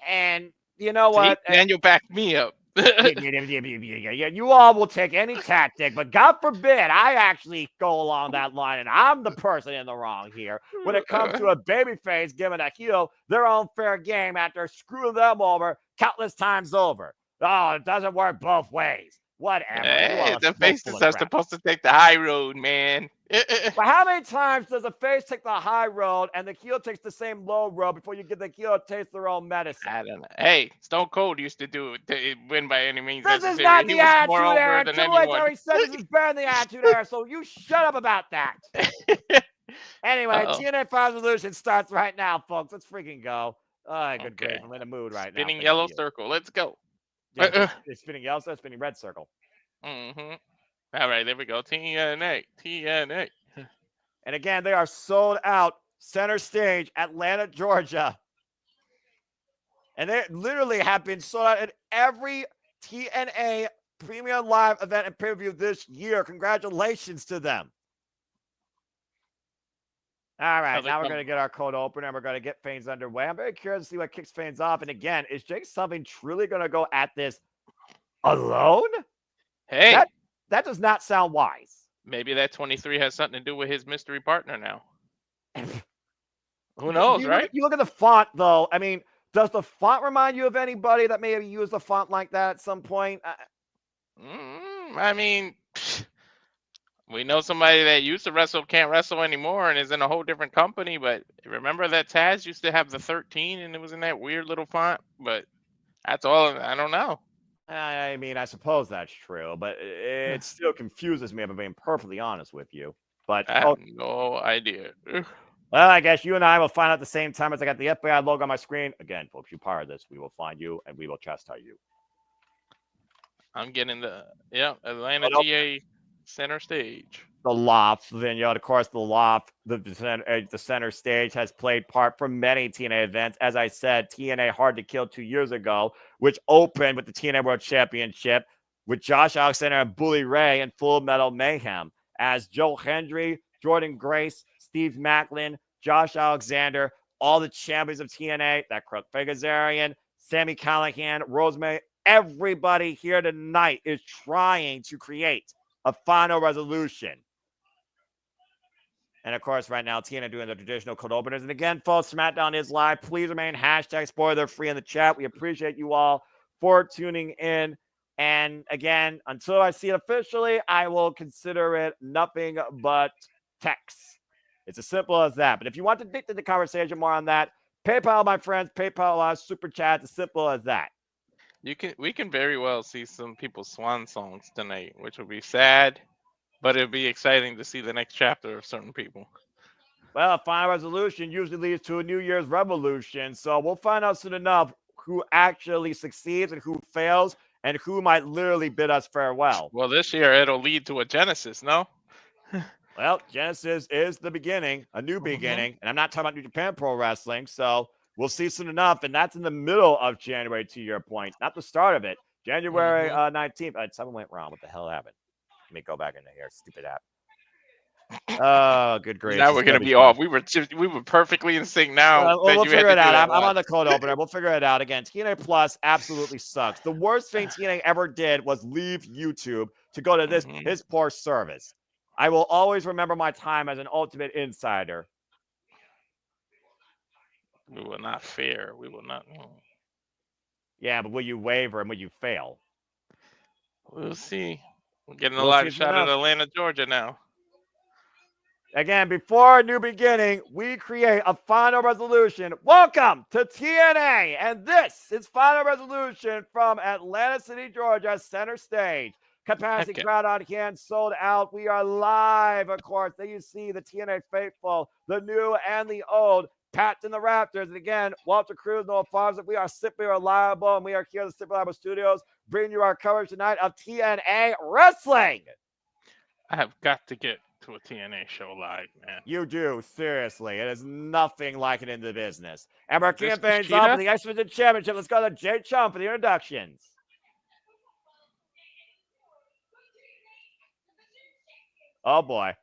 And you know what? Daniel backed me up. Yeah, you all will take any tactic, but God forbid I actually go along that line and I'm the person in the wrong here when it comes to a babyface giving a heel their own fair game after screwing them over countless times over. Oh, it doesn't work both ways. Whatever. Hey, the faces are supposed to take the high road, man. But how many times does a face take the high road and the heel takes the same low road before you give the heel a taste their own medicine? I don't know. Hey, Stone Cold used to do it to win by any means This necessary. is not He the was Attitude more over Era. than Triple H anyone. already said this is better than the Attitude Era, so you shut up about that. Anyway, TNA Final Resolution starts right now, folks. Let's freaking go. Oh, good grief. I'm in a mood right now. Spinning yellow circle. Let's go. Yeah, it's spinning yellow circle, spinning red circle. Mm-hmm. All right, there we go. TNA. And again, they are sold out center stage, Atlanta, Georgia. And they literally have been sold out at every TNA Premium Live event and pay-per-view this year. Congratulations to them. All right, Other now we're com- going to get our cold opener and we're going to get things underway. I'm very curious to see what kicks things off. And again, is Jake Something truly going to go at this alone? Hey, That does not sound wise. maybe that 23 has something to do with his mystery partner now. Who knows, right? You look at the font, though. I mean, does the font remind you of anybody that may have used a font like that at some point? I mean, we know somebody that used to wrestle can't wrestle anymore and is in a whole different company. But remember that Taz used to have the 13 and it was in that weird little font. But that's all. I don't know. I mean, I suppose that's true, but it still confuses me if I'm being perfectly honest with you. But I have no idea. well, I guess you and I will find out at the same time as I got the FBI logo on my screen. Again, folks, you part of this. We will find you and we will chastise you. I'm getting the Atlanta GA center stage. The Loft vineyard, of course, the Loft, the center stage has played part for many TNA events. As I said, TNA Hard to Kill 2 years ago, which opened with the TNA World Championship with Josh Alexander and Bully Ray in Full Metal Mayhem as Joe Hendry, Jordynne Grace, Steve Maclin, Josh Alexander, all the champions of TNA, that crook Kazarian, Sami Callihan, Rosemary, everybody here tonight is trying to create a final resolution. And of course, right now, TNA doing the traditional cold openers. And again, folks, SmackDown is live. Please remain #spoiler-free in the chat. We appreciate you all for tuning in. And again, until I see it officially, I will consider it nothing but text. It's as simple as that. But if you want to dig into the conversation more on that, PayPal, my friends, PayPal, super chat. As simple as that. We can very well see some people's swan songs tonight, which will be sad, but it'll be exciting to see the next chapter of certain people. Well, a final resolution usually leads to a New Year's revolution, so we'll find out soon enough who actually succeeds and who fails and who might literally bid us farewell. Well, this year it'll lead to a Genesis, no? Well, Genesis is the beginning, a new beginning, and I'm not talking about New Japan Pro Wrestling, so we'll see soon enough, and that's in the middle of January, to your point, not the start of it. January 19th. Something went wrong. What the hell happened? Let me go back into here. Stupid app. Oh, good grief. Now we're gonna be off. We were perfectly in sync now. We'll figure it out. I'm on the cold opener. We'll figure it out. Again, TNA Plus absolutely sucks. The worst thing TNA ever did was leave YouTube to go to this his poor service. I will always remember my time as an Ultimate Insider. We will not fear. We will not. Yeah, but will you waver and will you fail? We'll see. We're getting a live shot at Atlanta, Georgia now. Again, before a new beginning, we create a final resolution. Welcome to TNA, and this is final resolution from Atlanta City, Georgia, center stage. Capacity crowd on hand, sold out. We are live, of course. There you see the TNA faithful, the new and the old, packed in the Raptors. And again, Walter Cruz, Noah Farms. We are Simply Reliable, and we are here at the Simply Reliable Studios, bringing you our coverage tonight of TNA Wrestling. I have got to get to a TNA show live, man. You do, seriously. It is nothing like it in the business. And we're kicking things off with the X Division Championship. Let's go to Jay Chum for the introductions. Oh, boy.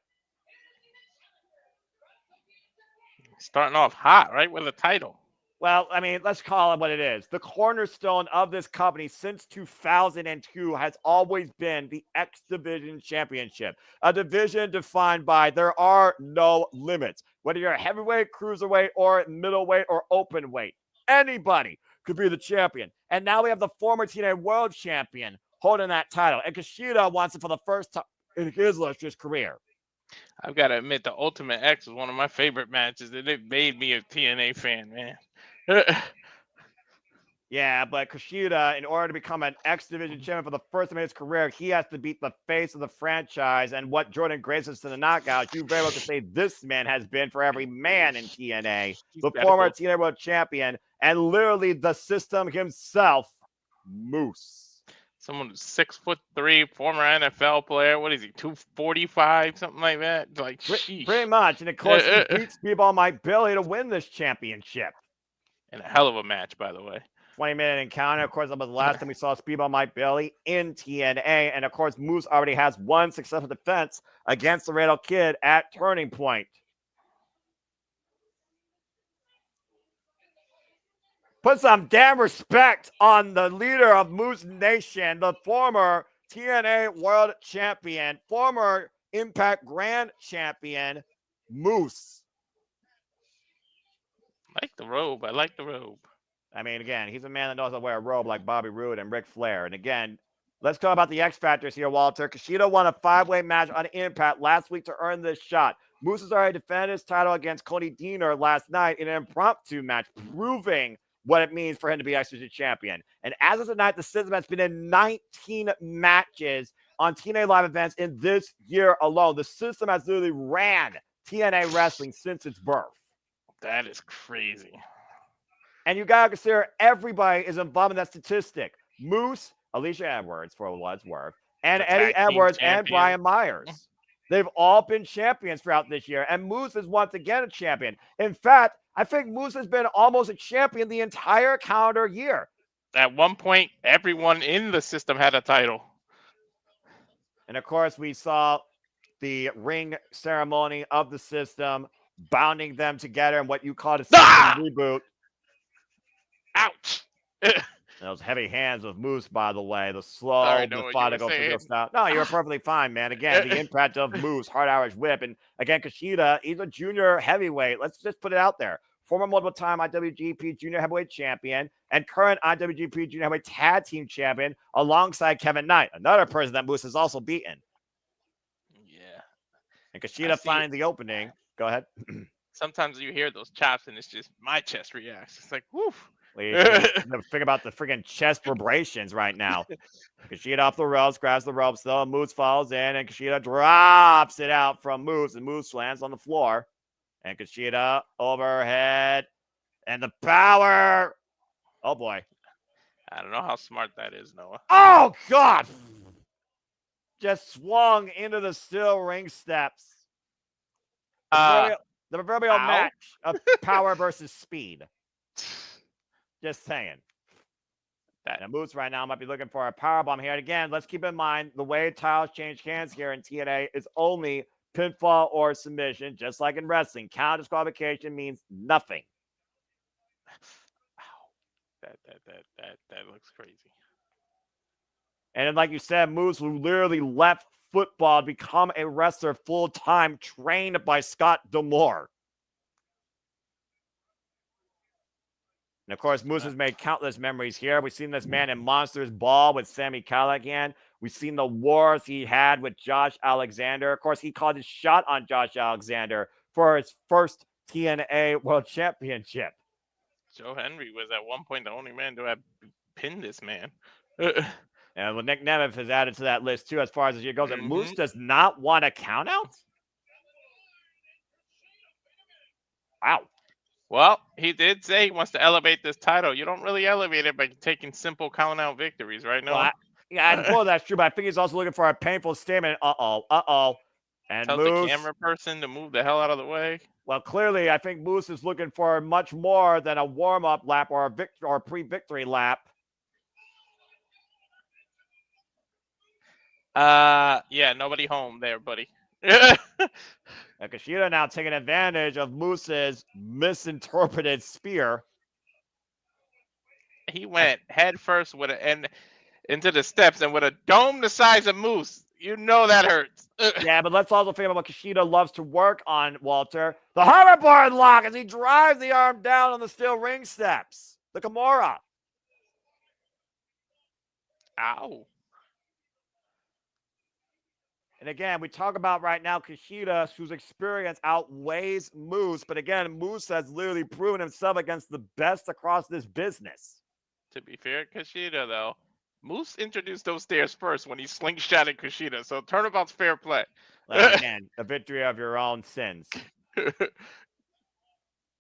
Starting off hot, right, with a title. Well, I mean, let's call it what it is. The cornerstone of this company since 2002 has always been the X Division Championship, a division defined by there are no limits. Whether you're a heavyweight, cruiserweight, or middleweight, or open weight, anybody could be the champion. And now we have the former TNA World Champion holding that title. And Kushida wants it for the first time in his illustrious career. I've got to admit, the Ultimate X was one of my favorite matches, and it made me a TNA fan, man. Yeah, but Kushida, in order to become an X Division champion for the first time in his career, he has to beat the face of the franchise. And what Jordynne Grace is to the knockout, you very well could say this man has been for every man in TNA. The former TNA World Champion, and literally the system himself, Moose. Someone 6'3", former NFL player. What is he, 245, something like that? Like, pretty much. And of course, he beats Speedball Mike Billy to win this championship. And a hell of a match, by the way. 20-minute encounter. Of course, that was the last time we saw Speedball Mike Billy in TNA. And of course, Moose already has one successful defense against the Laredo Kid at Turning Point. Put some damn respect on the leader of Moose Nation, the former TNA World Champion, former Impact Grand Champion, Moose. I like the robe. I like the robe. I mean, again, he's a man that knows how to wear a robe like Bobby Roode and Ric Flair. And again, let's talk about the X Factors here, Walter. Kushida won a 5-way match on Impact last week to earn this shot. Moose has already defended his title against Cody Deaner last night in an impromptu match, proving what it means for him to be X Division champion. And as of tonight, the system has been in 19 matches on TNA live events in this year alone. The system has literally ran TNA wrestling since its birth. That is crazy. And you got to consider everybody is involved in that statistic. Moose, Alicia Edwards, for what it's worth, and Eddie Edwards and Brian Myers. They've all been champions throughout this year. And Moose is once again a champion. In fact, I think Moose has been almost a champion the entire calendar year. At one point, everyone in the system had a title. And of course, we saw the ring ceremony of the system, bounding them together in what you call a system reboot. Ouch! Those heavy hands of Moose, by the way, the slow, methodical style. No, you were perfectly fine, man. Again, the impact of Moose, hard Irish whip. And again, Kushida, he's a junior heavyweight. Let's just put it out there. Former multiple-time IWGP Junior Heavyweight Champion and current IWGP Junior Heavyweight Tag Team Champion alongside Kevin Knight, another person that Moose has also beaten. Yeah. And Kushida finding the opening. Go ahead. Sometimes you hear those chops and it's just my chest reacts. It's like, woof. Think about the freaking chest vibrations right now. Kushida off the ropes, grabs the ropes, though. Moose falls in, and Kushida drops it out from Moose, and Moose lands on the floor. And Kushida overhead, and the power. Oh, boy. I don't know how smart that is, Noah. Oh, God. Just swung into the steel ring steps. The proverbial match of power versus speed. Just saying. That Moose right now might be looking for a powerbomb here. And again, let's keep in mind the way titles change hands here in TNA is only pinfall or submission, just like in wrestling. Count disqualification means nothing. That looks crazy. And then, like you said, Moose literally left football to become a wrestler full-time, trained by Scott D'Amore. And, of course, Moose has made countless memories here. We've seen this man in Monsters Ball with Sami Callihan. We've seen the wars he had with Josh Alexander. Of course, he called his shot on Josh Alexander for his first TNA World Championship. Joe Hendry was at one point the only man to have pinned this man. And Nick Nemeth has added to that list, too, as far as the year goes. And Moose does not want a count-out? Wow. Well, he did say he wants to elevate this title. You don't really elevate it by taking simple count-out victories, right? No. Well, I suppose that's true, but I think he's also looking for a painful statement. And tells Moose, the camera person to move the hell out of the way. Well, clearly, I think Moose is looking for much more than a warm-up lap or a pre-victory lap. Yeah, nobody home there, buddy. And Kushida now taking advantage of Moose's misinterpreted spear. He went head first into the steps, and with a dome the size of Moose, you know that hurts. Yeah, but let's also think about what Kushida loves to work on, Walter. The hoverboard lock as he drives the arm down on the steel ring steps. The Kimura. Ow. And again, we talk about right now Kushida, whose experience outweighs Moose. But again, Moose has literally proven himself against the best across this business. To be fair, Kushida, though, Moose introduced those stairs first when he slingshotted Kushida. So turnabout's fair play. Well, again, a victory of your own sins.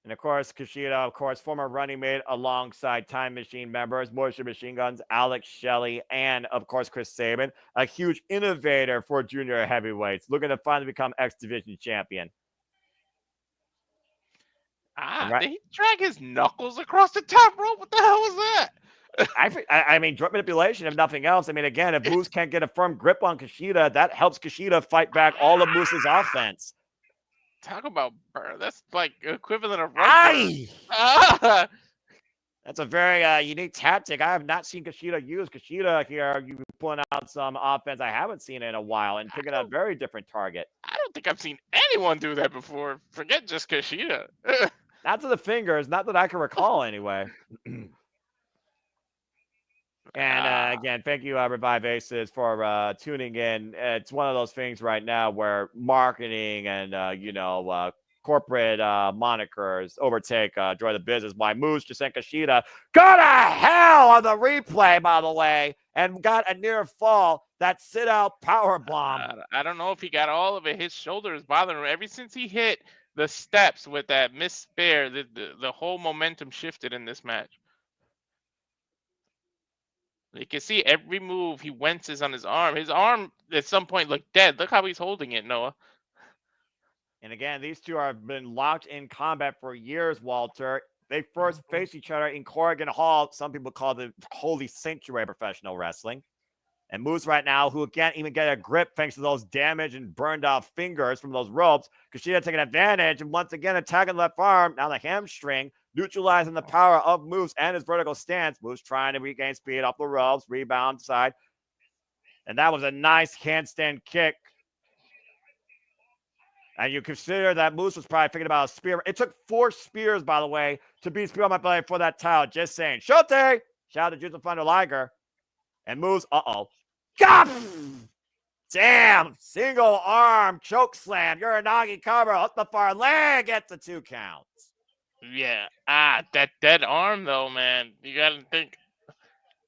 And, of course, Kushida, of course, former running mate alongside Time Machine members, Moisture Machine Guns, Alex Shelley, and, of course, Chris Sabin, a huge innovator for junior heavyweights, looking to finally become X Division champion. Did he drag his knuckles across the top rope? What the hell was that? I mean, joint manipulation, if nothing else. I mean, again, if Moose can't get a firm grip on Kushida, that helps Kushida fight back all of Moose's offense. Talk about burn. That's like equivalent of Aye! That's a very unique tactic. I have not seen Kushida use. Kushida here, you pulling out some offense I haven't seen in a while and picking a very different target. I don't think I've seen anyone do that before. Forget just Kushida. Not to the fingers, not that I can recall anyway. And again, thank you, Revive Aces, for tuning in. It's one of those things right now where marketing and corporate monikers overtake Joy the Business. Why Moose just sent Kushida go to hell on the replay, by the way, and got a near fall. That sit out power bomb. I don't know if he got all of it. His shoulder is bothering him. Ever since he hit the steps with that missed spare, the whole momentum shifted in this match. You can see every move he winces on his arm. His arm at some point looked dead. Look how he's holding it, Noah. And again, these two have been locked in combat for years, Walter. They first faced each other in Corrigan Hall. Some people call it the holy sanctuary of professional wrestling. And Moose right now, who can't even get a grip thanks to those damaged and burned out fingers from those ropes. Kushida taking advantage and once again attacking left arm. Now the hamstring, neutralizing the power of Moose and his vertical stance. Moose trying to regain speed off the ropes, rebound side. And that was a nice handstand kick. And you consider that Moose was probably thinking about a spear. It took 4 spears, by the way, to beat Spear on my belly for that title. Just saying. Shote! Shout out to Jutsu Thunder Liger. And Moose, God! Damn! Single arm choke slam. Uranagi cover. Up the far leg. Gets the 2 counts. Yeah. That dead arm, though, man. You got to think.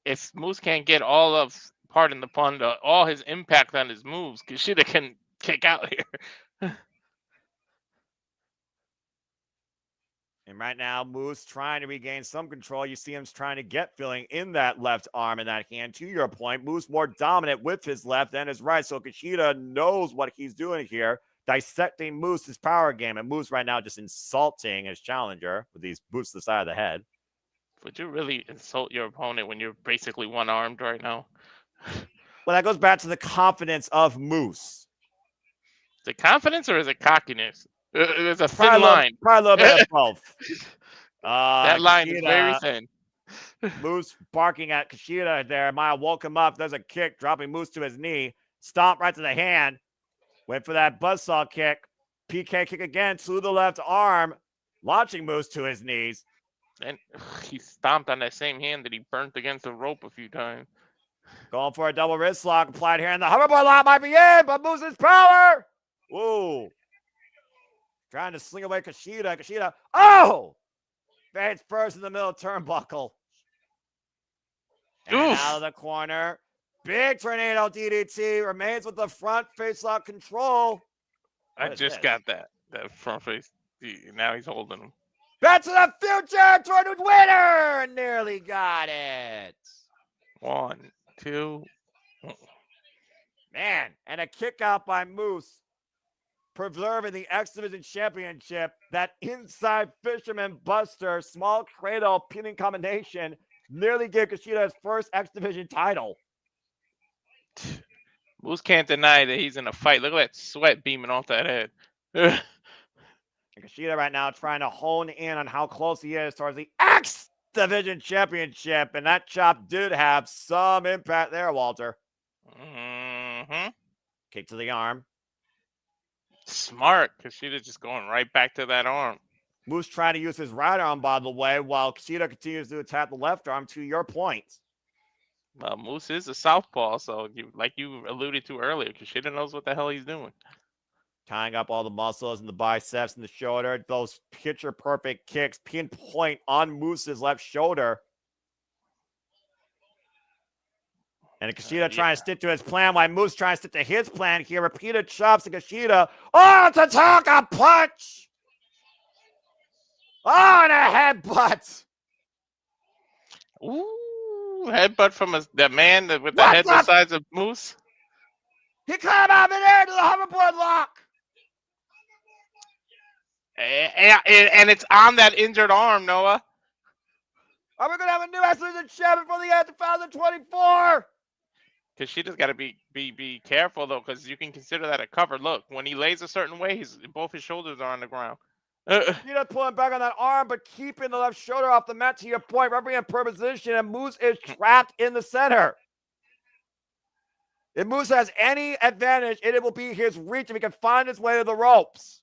If Moose can't get all of, pardon the pun, all his impact on his moves, Kushida can kick out here. And right now, Moose trying to regain some control. You see him trying to get feeling in that left arm and that hand. To your point, Moose more dominant with his left than his right. So Kushida knows what he's doing here, dissecting Moose's power game. And Moose right now just insulting his challenger with these boots to the side of the head. Would you really insult your opponent when you're basically one-armed right now? Well, that goes back to the confidence of Moose. Is it confidence or is it cockiness? There's a thin line. Probably a little bit of both. That line is very thin. Moose barking at Kushida there. Maya woke him up. There's a kick, dropping Moose to his knee. Stomp right to the hand. Went for that buzzsaw kick. PK kick again to the left arm. Launching Moose to his knees. And he stomped on that same hand that he burnt against the rope a few times. Going for a double wrist lock applied here. And the hoverboard lock might be in, but Moose's power. Whoa. Trying to sling away Kushida. Kushida. Oh! Fades first in the middle turnbuckle. And out of the corner. Big tornado DDT. Remains with the front face lock control. I just got that front face. Now he's holding him. Back to the future. Jordan winner. Nearly got it. 1, 2. Man. And a kick out by Moose. Preserving the X Division Championship. That inside Fisherman Buster, small cradle pinning combination nearly gave Kushida his first X Division title. Moose can't deny that he's in a fight. Look at that sweat beaming off that head. And Kushida right now trying to hone in on how close he is towards the X Division Championship. And that chop did have some impact there, Walter. Mm-hmm. Kick to the arm. Smart. Kushida's just going right back to that arm. Moose trying to use his right arm, by the way, while Kushida continues to attack the left arm, to your point. Well, Moose is a southpaw, so like you alluded to earlier, Kushida knows what the hell he's doing. Tying up all the muscles and the biceps and the shoulder. Those picture-perfect kicks pinpoint on Moose's left shoulder. And Kushida trying to stick to his plan while Moose trying to stick to his plan here. Repeated chops to Kushida. Oh, it's a Taka punch! Oh, and a headbutt! Ooh, headbutt from the man with the head the size of Moose. He climbed out midair to the hoverboard lock! And it's on that injured arm, Noah. Are we going to have a new X Division champion for the year 2024? Kushida's got to be careful, though, because you can consider that a cover. Look, when he lays a certain way, both his shoulders are on the ground. Kushida pulling back on that arm, but keeping the left shoulder off the mat to your point. Referee in per position, and Moose is trapped in the center. If Moose has any advantage, it will be his reach if he can find his way to the ropes.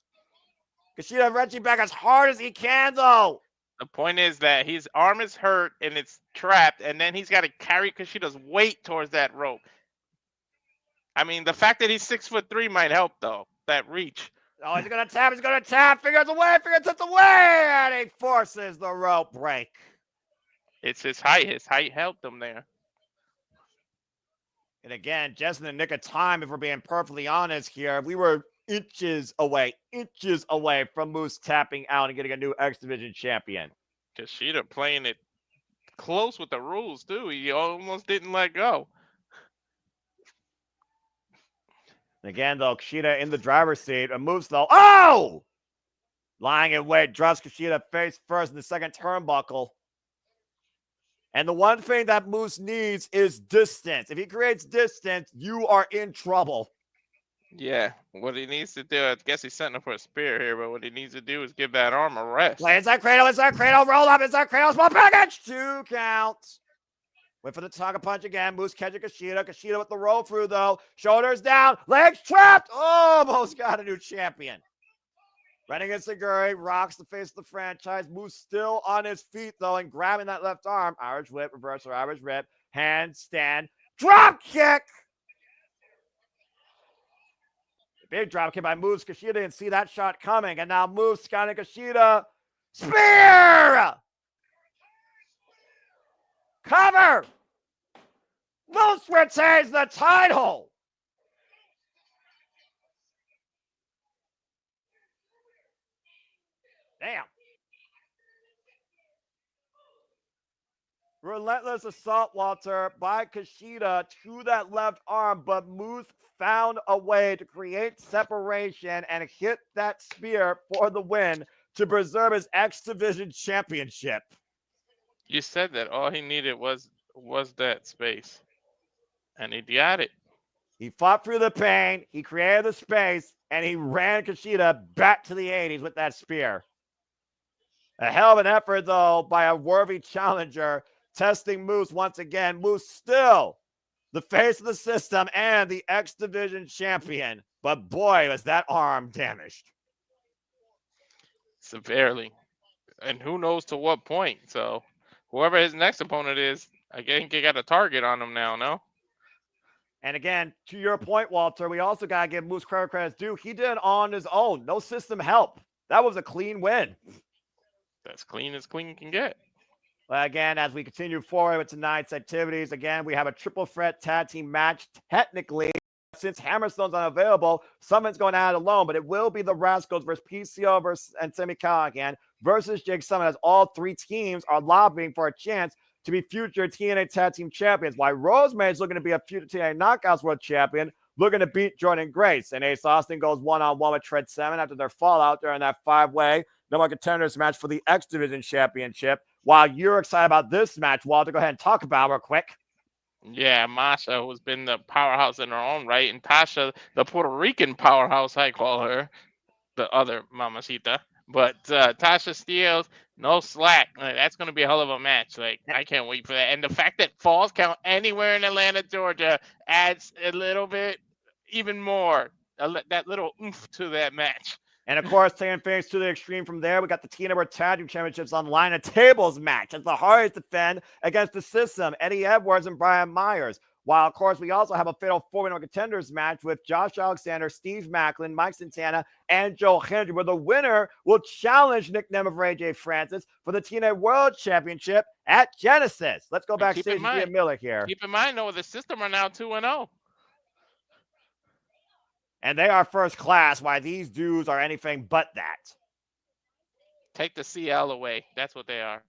Kushida wrenching back as hard as he can, though. The point is that his arm is hurt and it's trapped, and then he's got to carry Kushida's weight towards that rope. I mean, the fact that he's 6'3" might help, though. That reach. Oh, he's going to tap. He's going to tap. Fingers away. Fingertips away. And he forces the rope break. It's his height. His height helped him there. And again, just in the nick of time, if we're being perfectly honest here, we were inches away from Moose tapping out and getting a new X Division champion. Kushida playing it close with the rules, too. He almost didn't let go. Again, though, Kushida in the driver's seat. A Moose, though. Oh! Lying in wait, drops Kushida face first in the second turnbuckle. And the one thing that Moose needs is distance. If he creates distance, you are in trouble. Yeah, what he needs to do, I guess he's setting up for a spear here, but what he needs to do is give that arm a rest. Play inside cradle, roll up, inside cradle, small package, 2 counts. Wait for the Tonga punch again. Moose catching Kushida. Kushida with the roll through, though. Shoulders down, legs trapped. Almost got a new champion. Running against Seguri, rocks the face of the franchise. Moose still on his feet, though, and grabbing that left arm. Irish whip, reversal, Irish whip, handstand, drop kick. Big drop kick by Moose. Kushida didn't see that shot coming, and now Moose scanning Kushida. Spear! Cover! Moose retains the title! Damn. Relentless assault, Walter, by Kushida to that left arm, but Moose found a way to create separation and hit that spear for the win to preserve his X Division championship. You said that all he needed was that space, and he got it. He fought through the pain, he created the space, and he ran Kushida back to the 80s with that spear. A hell of an effort, though, by a worthy challenger, testing Moose once again. Moose still the face of the system and the X Division champion. But boy, was that arm damaged. Severely. And who knows to what point. So whoever his next opponent is, I think he got a target on him now, no? And again, to your point, Walter, we also got to give Moose credit due. He did it on his own. No system help. That was a clean win. That's clean as clean can get. Well, again, as we continue forward with tonight's activities, again, we have a triple threat tag team match. Technically, since Hammerstone's unavailable, someone's going out alone, but it will be the Rascals versus PCO and Semi Callaghan versus Jake Summon, as all 3 teams are lobbying for a chance to be future TNA tag team champions. While Rosemary is looking to be a future TNA Knockouts world champion, looking to beat Jordynne Grace. And Ace Austin goes one-on-one with Tread 7 after their fallout during that 5-way No More Contenders match for the X Division Championship. While you're excited about this match, Walter, go ahead and talk about it real quick. Yeah, Masha, who's been the powerhouse in her own right, and Tasha, the Puerto Rican powerhouse, I call her, the other mamacita. But Tasha Steelz, no slack. That's going to be a hell of a match. Like, I can't wait for that. And the fact that falls count anywhere in Atlanta, Georgia, adds a little bit, even more, that little oomph to that match. And of course, taking things to the extreme from there, we got the TNA World Tag Team Championships on line, a tables match as the Hardys defend against the System, Eddie Edwards and Brian Myers. While, of course, we also have a fatal 4-way contenders match with Josh Alexander, Steve Maclin, Mike Santana, and Joe Hendry, where the winner will challenge Nick Nemeth of AJ Francis for the TNA World Championship at Genesis. Let's go backstage to Ian Miller here. Keep in mind, though, the System are now 2-0. And they are first class, while these dudes are anything but that. Take the CL away. That's what they are.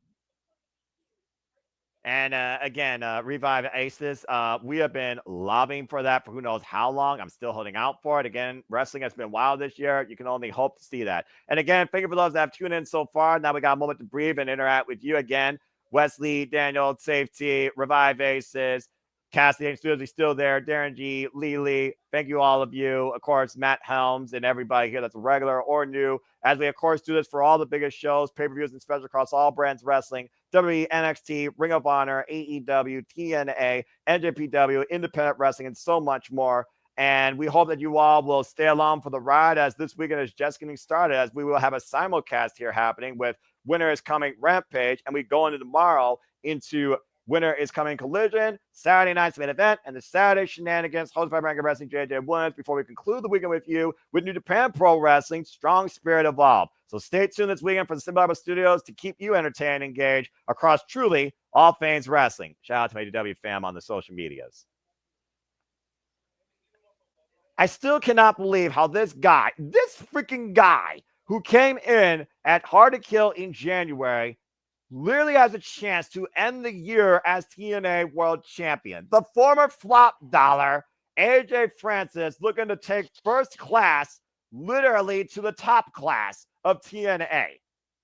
And again, Revive Aces, we have been lobbying for that for who knows how long. I'm still holding out for it. Again, wrestling has been wild this year. You can only hope to see that. And again, thank you for those that have tuned in so far. Now we got a moment to breathe and interact with you again. Wesley, Daniel, Safety, Revive Aces, Cassidy and Steelz is still there. Darren G, Lee, thank you all of you. Of course, Matt Helms and everybody here that's regular or new. As we, of course, do this for all the biggest shows, pay-per-views, and specials across all brands wrestling, WWE, NXT, Ring of Honor, AEW, TNA, NJPW, Independent Wrestling, and so much more. And we hope that you all will stay along for the ride as this weekend is just getting started, as we will have a simulcast here happening with Winter is Coming Rampage, and we go into tomorrow into Winter is Coming Collision, Saturday night's main event, and the Saturday shenanigans hosted by Ranking Wrestling JJ Williams before we conclude the weekend with you with New Japan Pro Wrestling Strong Spirit Evolved. So stay tuned this weekend for the Simple Studios to keep you entertained and engaged across truly all things wrestling. Shout out to my DW fam on the social medias. I still cannot believe how this freaking guy who came in at Hard to Kill in January literally has a chance to end the year as TNA World Champion. The former flop dollar, AJ Francis, looking to take first class literally to the top class of TNA.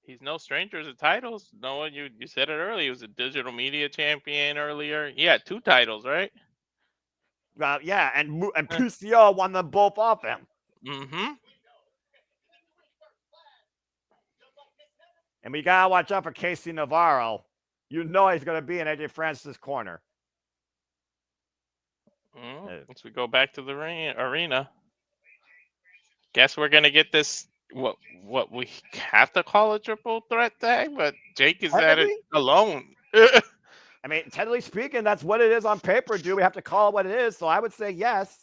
He's no stranger to titles. No, you said it earlier. He was a digital media champion earlier. He had 2 titles, right? Yeah, and PCO won them both off him. Mm-hmm. And we got to watch out for Casey Navarro. You know he's going to be in AJ Francis' corner. Once we go back to the arena, guess we're going to get this, what we have to call a triple threat tag, but Jake is at it alone. I mean, technically speaking, that's what it is on paper, dude. We have to call it what it is, so I would say yes.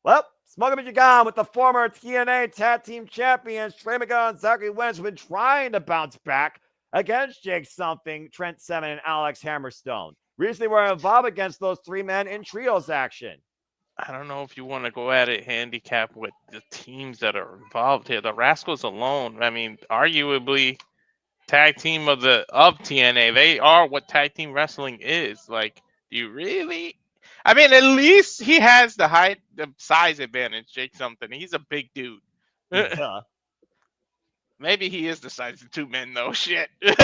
Well, Smoking Michigan with the former TNA Tag Team Champions, Trey McGowan and Zachary Wentz, have been trying to bounce back against Jake Something, Trent Seven, and Alex Hammerstone. Recently, we're involved against those 3 men in trios action. I don't know if you want to go at it handicap with the teams that are involved here. The Rascals alone, I mean, arguably tag team of TNA. They are what tag team wrestling is. Like, do you really? I mean, at least he has the size advantage, Jake Something. He's a big dude. Maybe he is the size of 2 men, though. Shit. Well,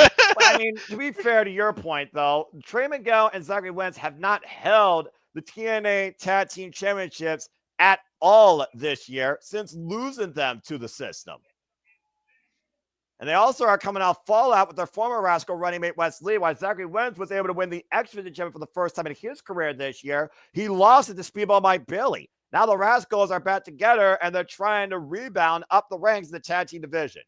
I mean, to be fair to your point, though, Trey Miguel and Zachary Wentz have not held the TNA Tag Team Championships at all this year since losing them to the system. And they also are coming off fallout with their former Rascal running mate Wes Lee, while Zachary Wentz was able to win the X-Division Championship for the first time in his career this year. He lost it to Speedball Mike Bailey. Now the Rascals are back together, and they're trying to rebound up the ranks in the tag team division.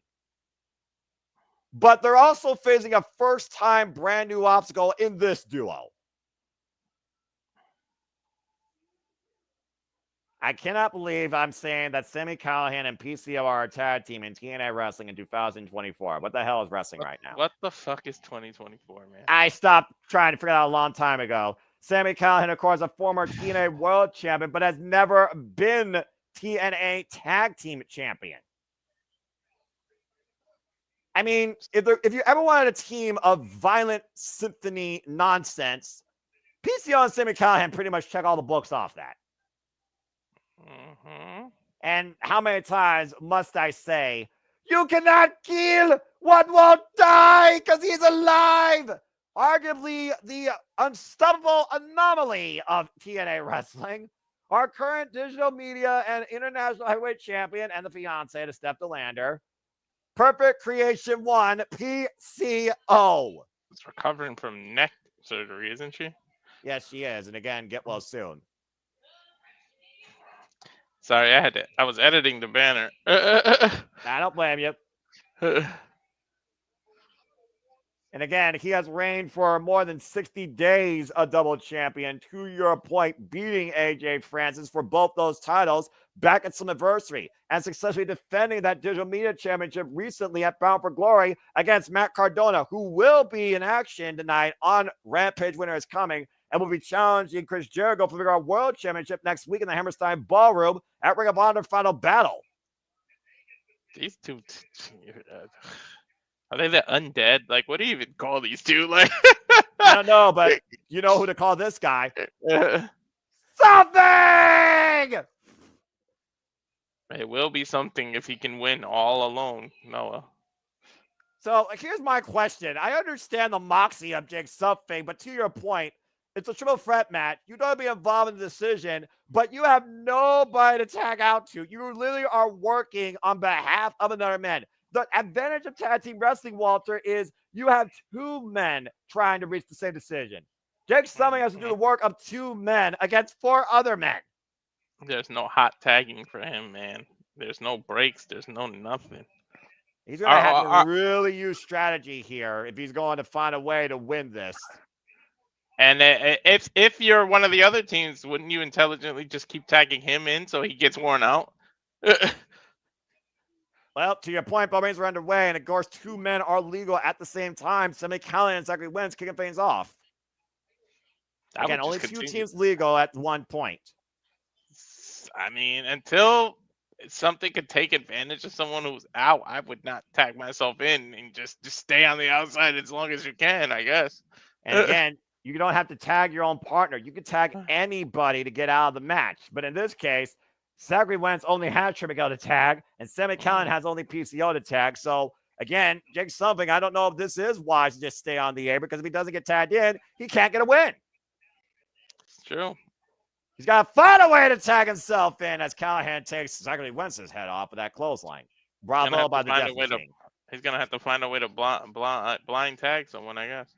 But they're also facing a first-time brand new obstacle in this duo. I cannot believe I'm saying that Sami Callihan and PCO are a tag team in TNA Wrestling in 2024. What the hell is wrestling right now? What the fuck is 2024, man? I stopped trying to figure that out a long time ago. Sami Callihan, of course, a former TNA World Champion, but has never been TNA Tag Team Champion. I mean, if you ever wanted a team of violent symphony nonsense, PCO and Sami Callihan pretty much check all the books off that. Mm-hmm. And how many times must I say, you cannot kill what won't die because he's alive? Arguably the unstoppable anomaly of TNA wrestling. Our current digital media and international heavyweight champion and the fiance to Steph DeLander. Perfect Creation 1, PCO. She's recovering from neck surgery, isn't she? Yes, she is. And again, get well soon. Sorry, I was editing the banner. I don't blame you. And again, he has reigned for more than 60 days a double champion, to your point, beating AJ Francis for both those titles back at Slammiversary and successfully defending that digital media championship recently at Bound for Glory against Matt Cardona, who will be in action tonight on Rampage. Winter is Coming, and will be challenging Chris Jericho for the World Championship next week in the Hammerstein Ballroom at Ring of Honor Final Battle. These two, are they the undead? Like, what do you even call these two? Like, I don't know, but you know who to call this guy. Something! It will be something if he can win all alone, Noah. So here's my question. I understand the moxie of Jake something, but to your point, it's a triple threat match. You don't be involved in the decision, but you have nobody to tag out to. You literally are working on behalf of another man. The advantage of tag team wrestling, Walter, is you have two men trying to reach the same decision. Jake Something has to do the work of two men against four other men. There's no hot tagging for him, man. There's no breaks. There's no nothing. He's going to have to really use strategy here if he's going to find a way to win this. And if you're one of the other teams, wouldn't you intelligently just keep tagging him in so he gets worn out? Well, to your point, both means are underway, and of course, two men are legal at the same time. So Maclin and Zachary Wentz kicking things off. Again, only two teams legal at one point. I mean, until something could take advantage of someone who's out, I would not tag myself in and just stay on the outside as long as you can, I guess. And again, you don't have to tag your own partner. You can tag anybody to get out of the match. But in this case, Zachary Wentz only has Trey Miguel to tag, and Sam McCallum has only PCO to tag. So, again, Jake Something, I don't know if this is wise to just stay on the air, because if he doesn't get tagged in, he can't get a win. It's true. He's got to find a way to tag himself in as Callahan takes Zachary Wentz's head off with that clothesline. Bravo by the Death Machine. He's going to have to find a way to blind tag someone, I guess.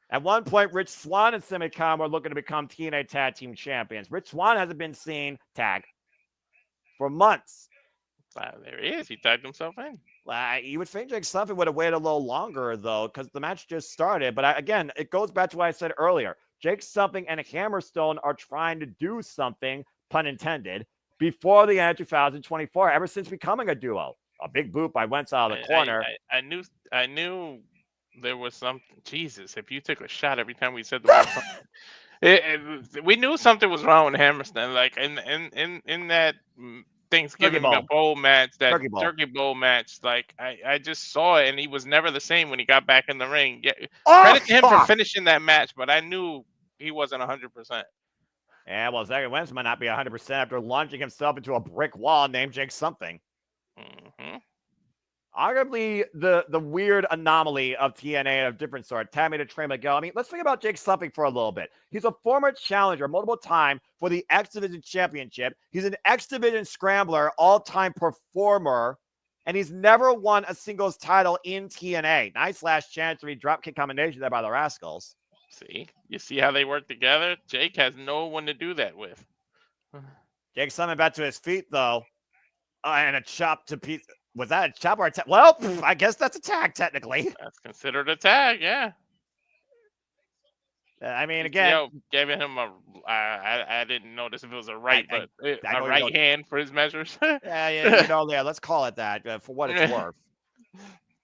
At one point, Rich Swann and Sami Callihan were looking to become TNA Tag Team Champions. Rich Swann hasn't been seen tag for months. There he is. He tagged himself in. You would think Jake Something would have waited a little longer, though, because the match just started. But again, it goes back to what I said earlier. Jake Something and Hammerstone are trying to do something, pun intended, before the end of 2024, ever since becoming a duo. A big boot by Wentz out of the corner. I knew there was something. Jesus, if you took a shot every time we said the word something. We knew something was wrong with Hammerstone. Like in that Thanksgiving bowl match, that turkey bowl match, like I just saw it, and he was never the same when he got back in the ring. Yeah, credit to him for finishing that match, but I knew he wasn't 100%. Yeah, well, Zachary Wentz might not be 100% after launching himself into a brick wall named Jake Something. Mm-hmm. Arguably the weird anomaly of TNA of different sort. Tammy to Trey Miguel. I mean, let's think about Jake Something for a little bit. He's a former challenger multiple time for the X Division Championship. He's an X Division Scrambler, all-time performer, and he's never won a singles title in TNA. Nice last chance to dropkick combination there by the Rascals. See? You see how they work together? Jake has no one to do that with. Jake Something back to his feet, though. And a chop to piece. Was that a chop or a tag? Well, I guess that's a tag, technically. That's considered a tag, yeah. I mean, again, giving him a. I didn't notice if it was a right, but a right hand for his measures. yeah. Let's call it that for what it's worth.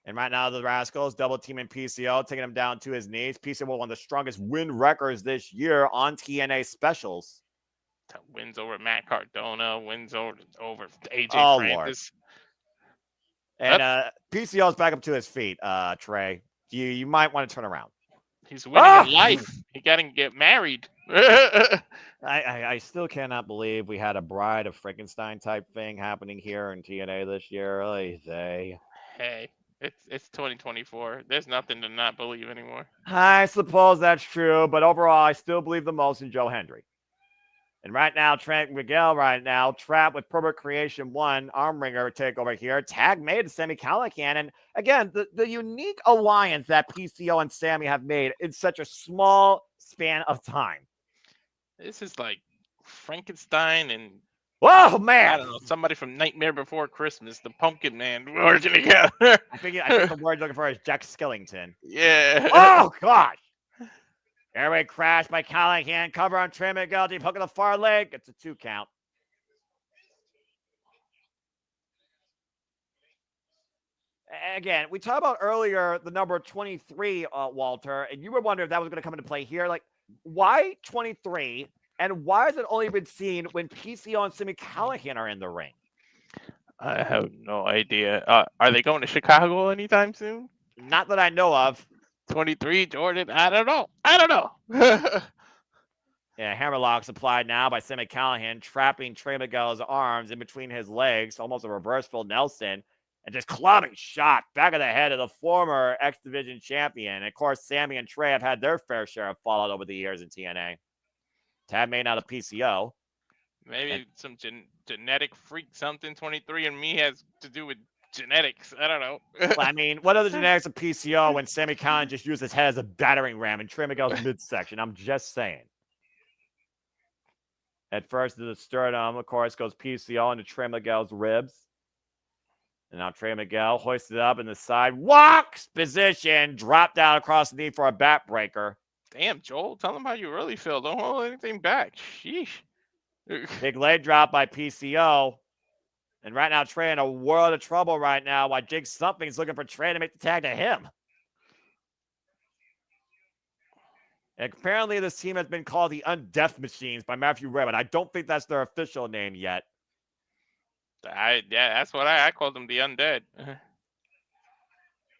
And right now, the Rascals double teaming PCO, taking him down to his knees. PCO one of the strongest win records this year on TNA specials. Wins over Matt Cardona, wins over AJ Francis. Lord. And PCO's back up to his feet, Trey. You might want to turn around. He's winning in life. He got to get married. I still cannot believe we had a Bride of Frankenstein type thing happening here in TNA this year. Hey, it's 2024. There's nothing to not believe anymore. I suppose that's true, but overall, I still believe the most in Joe Hendry. And right now, Trent Miguel trapped with Pervert Creation 1, Armringer takeover here. Tag made to Sami Callihan. And again, the unique alliance that PCO and Sammy have made in such a small span of time. This is like Frankenstein and... Whoa, man! I don't know, somebody from Nightmare Before Christmas, the Pumpkin Man, working together. I think the word looking for is Jack Skellington. Yeah. Oh, gosh! Airway crash by Callihan. Cover on Trey Miguel. Deep hook on the far leg. It's a 2 count. Again, we talked about earlier the number 23, Walter, and you were wondering if that was going to come into play here. Like, why 23? And why has it only been seen when PCO and Sami Callihan are in the ring? I have no idea. Are they going to Chicago anytime soon? Not that I know of. 23, Jordynne. I don't know. Yeah, hammerlocks applied now by Sami Callihan, trapping Trey Miguel's arms in between his legs, almost a reverse full Nelson. And just clubbing shot back of the head of the former X Division champion. And of course, Sammy and Trey have had their fair share of fallout over the years in TNA. Tad made out a PCO. Maybe some genetic freak something 23 and me has to do with genetics. I don't know. Well, I mean, what are the genetics of PCO when Sammy Khan just used his head as a battering ram in Trey Miguel's midsection? I'm just saying. At first, to the sternum, of course, goes PCO into Trey Miguel's ribs. And now Trey Miguel hoisted up in the side walks position, drop down across the knee for a backbreaker. Damn, Joel, tell them how you really feel. Don't hold anything back. Sheesh. Big leg drop by PCO. And right now, Trey in a world of trouble right now while Jake Something's looking for Trey to make the tag to him. And apparently, this team has been called the Undeath Machines by Matthew Redmond. I don't think that's their official name yet. Yeah, that's what I called them, the Undead.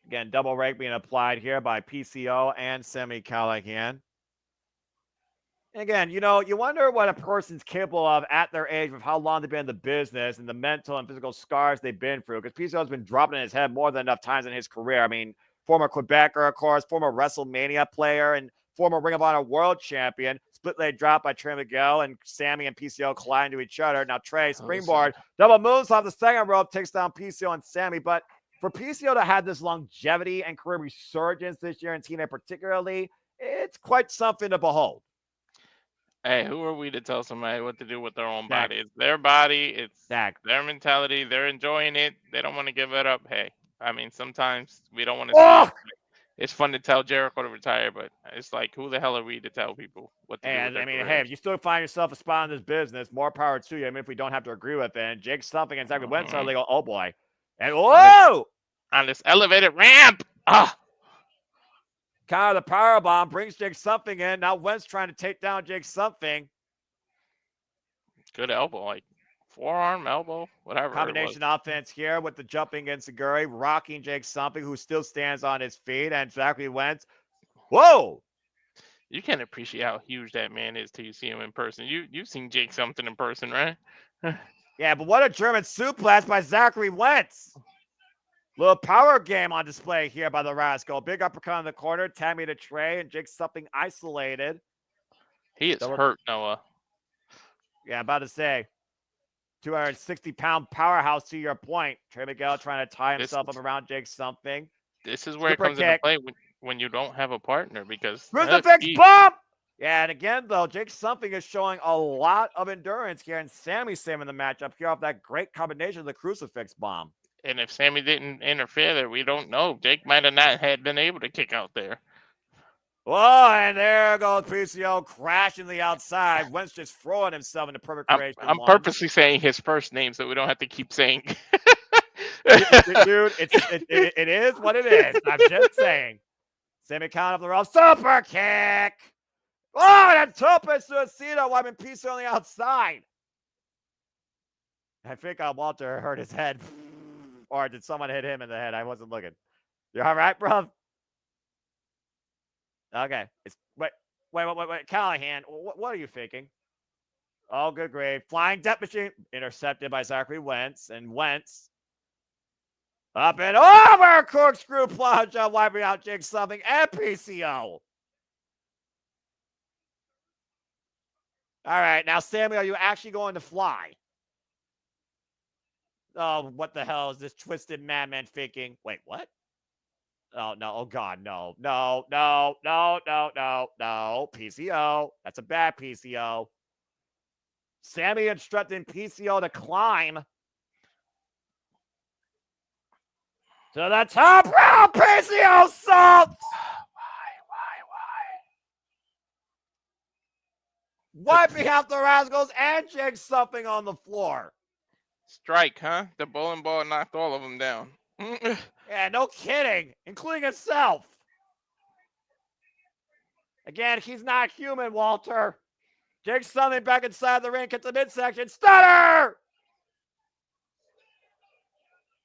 Again, double rake being applied here by PCO and Sammy Callahan. Again, you know, you wonder what a person's capable of at their age with how long they've been in the business and the mental and physical scars they've been through. Because PCO has been dropping in his head more than enough times in his career. I mean, former Quebecer, of course, former WrestleMania player, and former Ring of Honor World Champion. Split leg drop by Trey Miguel, and Sammy and PCO collide into each other. Now Trey, springboard, double moves off the second rope, takes down PCO and Sammy. But for PCO to have this longevity and career resurgence this year in TNA particularly, it's quite something to behold. Hey, who are we to tell somebody what to do with their own body? It's their body. It's their mentality. They're enjoying it. They don't want to give it up. Hey, I mean, sometimes we don't want to. It's fun to tell Jericho to retire, but it's like, who the hell are we to tell people what to do with their I mean, careers? hey, if you still find yourself a spot in this business, more power to you. I mean, if we don't have to agree with it. And Jake Something and Zachary Wentz are legal. Oh, boy. And whoa! On this elevated ramp. Ah! Kind of the power bomb brings Jake Something in. Now Wentz trying to take down Jake Something. Good elbow, like forearm, elbow, whatever. Combination offense here with the jumping Enziguri, rocking Jake Something, who still stands on his feet, and Zachary Wentz. Whoa! You can't appreciate how huge that man is till you see him in person. You've seen Jake Something in person, right? Yeah, but what a German suplex by Zachary Wentz. Little power game on display here by the Rascal. Big uppercut in the corner, Tammy to Trey, and Jake Something isolated. He is hurt, Noah. Yeah, I'm about to say. 260-pound powerhouse to your point. Trey Miguel trying to tie himself up around Jake Something. This is where it comes into play when you don't have a partner, because crucifix bump! Yeah, and again, though, Jake Something is showing a lot of endurance here, and Sammy's saving the matchup here off that great combination of the crucifix bomb. And if Sammy didn't interfere there, we don't know. Jake might have not been able to kick out there. Whoa, and there goes PCO crashing the outside. Wentz just throwing himself into perfect creation. I'm purposely saying his first name so we don't have to keep saying. Dude, it is what it is. I'm just saying. Sammy count up the rope. Super kick. Oh, and a tope suicida wiping PCO on the outside. I think Walter hurt his head. Or did someone hit him in the head? I wasn't looking. You all right, bro? Okay. Wait. Callahan, what are you thinking? Oh, good grade. Flying Death Machine intercepted by Zachary Wentz. And Wentz up and over. Corkscrew plunge on wiping out Jake Something and PCO. All right. Now, Sammy, are you actually going to fly? Oh, what the hell is this twisted madman thinking? Wait, what? Oh, no. Oh, God, no. No. PCO. That's a bad PCO. Sammy instructing PCO to climb to the top rope. PCO salts. Why? Wiping out the Rascals and Jake Something on the floor. Strike, huh? The bowling ball knocked all of them down. Yeah, no kidding, including himself. Again, he's not human, Walter. Jake Something back inside the ring, gets the midsection. Stunner!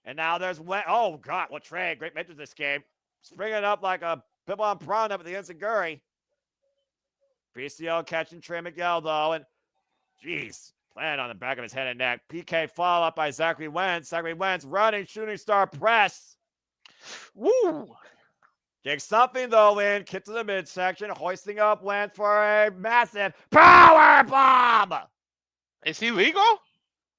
And now there's oh, God, what Trey, great mention this game. Springing up like a pimple on prawn up at the Enziguri. PCO catching Trey Miguel, though, and jeez. Land on the back of his head and neck. PK follow up by Zachary Wentz. Zachary Wentz running shooting star press. Woo! Jake something though in, kick to the midsection, hoisting up Wentz for a massive power bomb. Is he legal?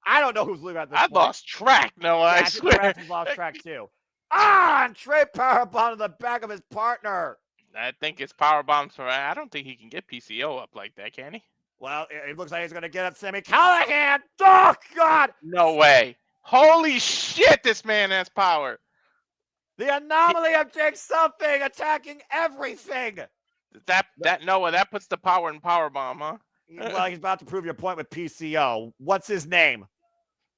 I don't know who's legal at this I point. lost track. No, I think the swear. ref has lost track too. And Trey power bomb to the back of his partner. I think it's power bombs for. I don't think he can get PCO up like that, can he? Well, it looks like he's going to get up Sammy Callahan. Oh, God. No way. Holy shit, this man has power. The anomaly of Jake something attacking everything. Noah, that puts the power in power bomb, huh? Well, he's about to prove your point with PCO. What's his name?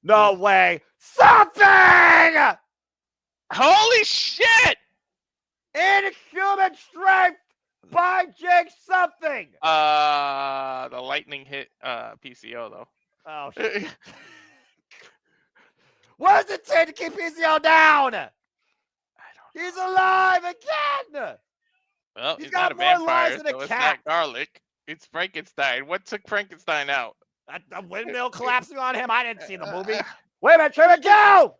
No way. Something! Holy shit! Inhuman strength by Jake something. The lightning hit PCO though. Oh shit. What does it take to keep PCO down? He's alive again. Well, he's not got a more vampire, lives than a so it's cat. not garlic. It's Frankenstein. What took Frankenstein out? The windmill collapsing on him. I didn't see the movie. Wait a minute, Trevor, go!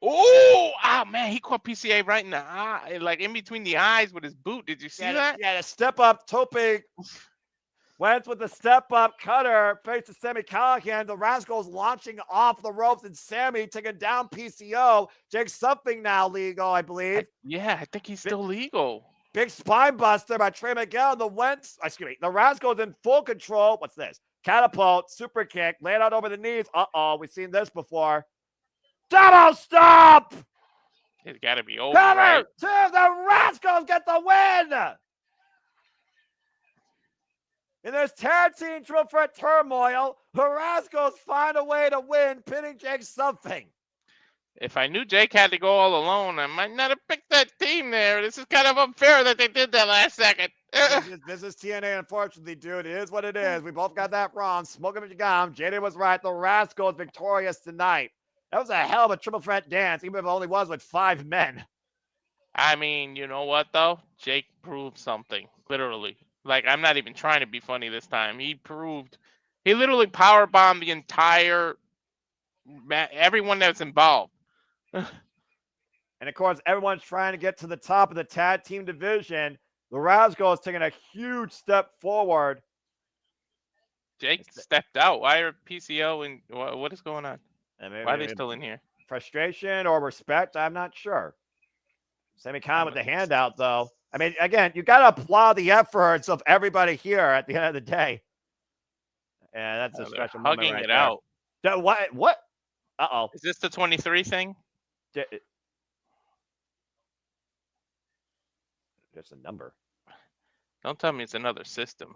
Oh man, he caught PCA right in the eye, like in between the eyes with his boot. Did you see that? Yeah, the step up, Tope Wentz with the step up cutter, face to Sammy Callahan. The Rascals launching off the ropes, and Sammy taking down PCO. Jake something now legal, I believe. I think he's still legal. Big spine buster by Trey Miguel. The Rascals in full control. What's this? Catapult, super kick, laid out over the knees. We've seen this before. Double stop! It's got to be over. Cover! Right? The Rascals get the win! In this tag team triple threat turmoil, the Rascals find a way to win, pinning Jake something. If I knew Jake had to go all alone, I might not have picked that team there. This is kind of unfair that they did that last second. This is TNA, unfortunately, dude. It is what it is. We both got that wrong. Smoke him at your gum. JD was right. The Rascals victorious tonight. That was a hell of a triple threat dance, even if it only was with 5 men. I mean, you know what, though? Jake proved something, literally. Like, I'm not even trying to be funny this time. He literally powerbombed the entire, everyone that's involved. And, of course, everyone's trying to get to the top of the tag team division. The Rascals taking a huge step forward. Jake stepped out. Why are PCO and what is going on? Why are they still in here? Frustration or respect? I'm not sure. Sammy Khan with the handout, though. I mean, again, you got to applaud the efforts of everybody here at the end of the day. And that's a special moment hugging right it there. out. What? Uh-oh. Is this the 23 thing? Just a number. Don't tell me it's another system.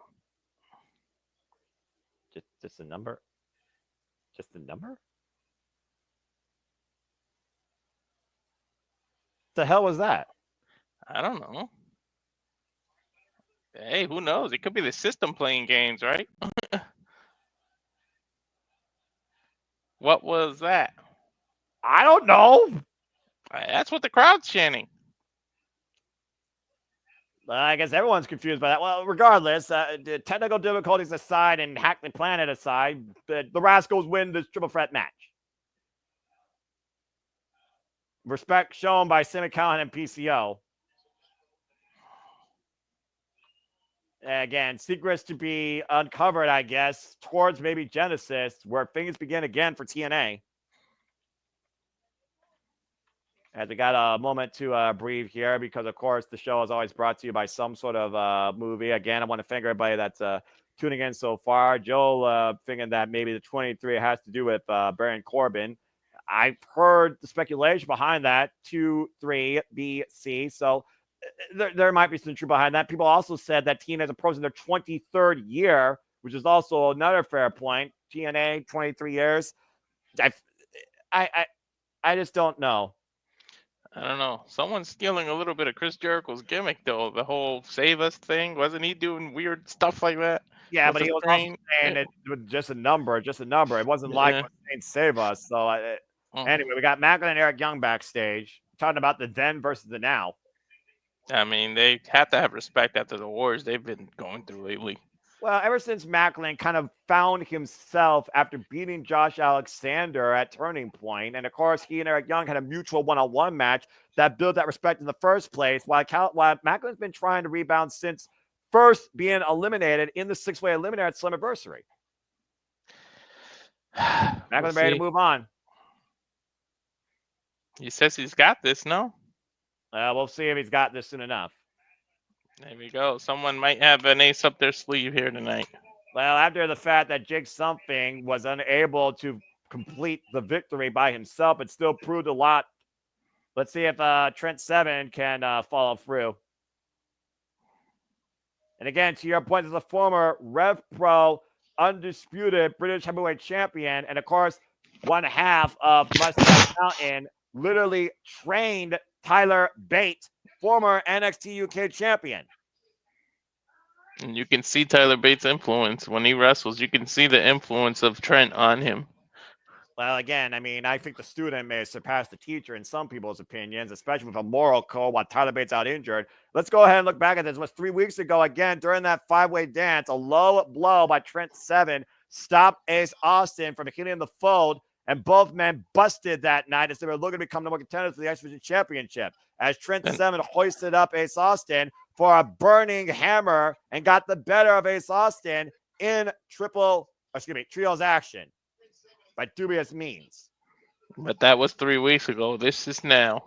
Just a number? Just a number? The hell was that? I don't know. Hey, who knows? It could be the system playing games, right? What was that? I don't know. That's what the crowd's chanting. I guess everyone's confused by that. Well, regardless, the technical difficulties aside and Hackney Planet aside, the Rascals win this triple threat match. Respect shown by Sammy Callahan and PCO. Again, secrets to be uncovered, I guess, towards maybe Genesis, where things begin again for TNA. As we got a moment to breathe here, because, of course, the show is always brought to you by some sort of movie. Again, I want to thank everybody that's tuning in so far. Joel thinking that maybe the 23 has to do with Baron Corbin. I've heard the speculation behind that, 2, 3, B, C. So there might be some truth behind that. People also said that TNA is approaching their 23rd year, which is also another fair point. TNA, 23 years. I just don't know. I don't know. Someone's stealing a little bit of Chris Jericho's gimmick, though. The whole save us thing. Wasn't he doing weird stuff like that? Yeah, but he was also saying it was just a number. It wasn't like saying save us. So anyway, we got Maclin and Eric Young backstage talking about the then versus the now. I mean, they have to have respect after the wars they've been going through lately. Well, ever since Maclin kind of found himself after beating Josh Alexander at Turning Point, and of course he and Eric Young had a mutual one-on-one match that built that respect in the first place, while Maclin's been trying to rebound since first being eliminated in the six-way eliminator at Slammiversary. Maclin's ready to move on. He says he's got this, no? We'll see if he's got this soon enough. There we go. Someone might have an ace up their sleeve here tonight. Well, after the fact that Jake Something was unable to complete the victory by himself, it still proved a lot. Let's see if Trent Seven can follow through. And again, to your point, as a former Rev Pro undisputed British heavyweight champion, and of course, one half of Mustache Mountain, literally trained Tyler Bate, former NXT UK champion. And you can see Tyler Bates' influence when he wrestles. You can see the influence of Trent on him. Well, again, I mean, I think the student may surpass the teacher in some people's opinions, especially with a moral code while Tyler Bates out injured. Let's go ahead and look back at this. It was 3 weeks ago, again, during that five-way dance, a low blow by Trent Seven stopped Ace Austin from hitting the fold, and both men busted that night as they were looking to become number one contenders for the X Division Championship. As Trent Seven hoisted up Ace Austin for a burning hammer and got the better of Ace Austin in trios action by dubious means. But that was 3 weeks ago. This is now.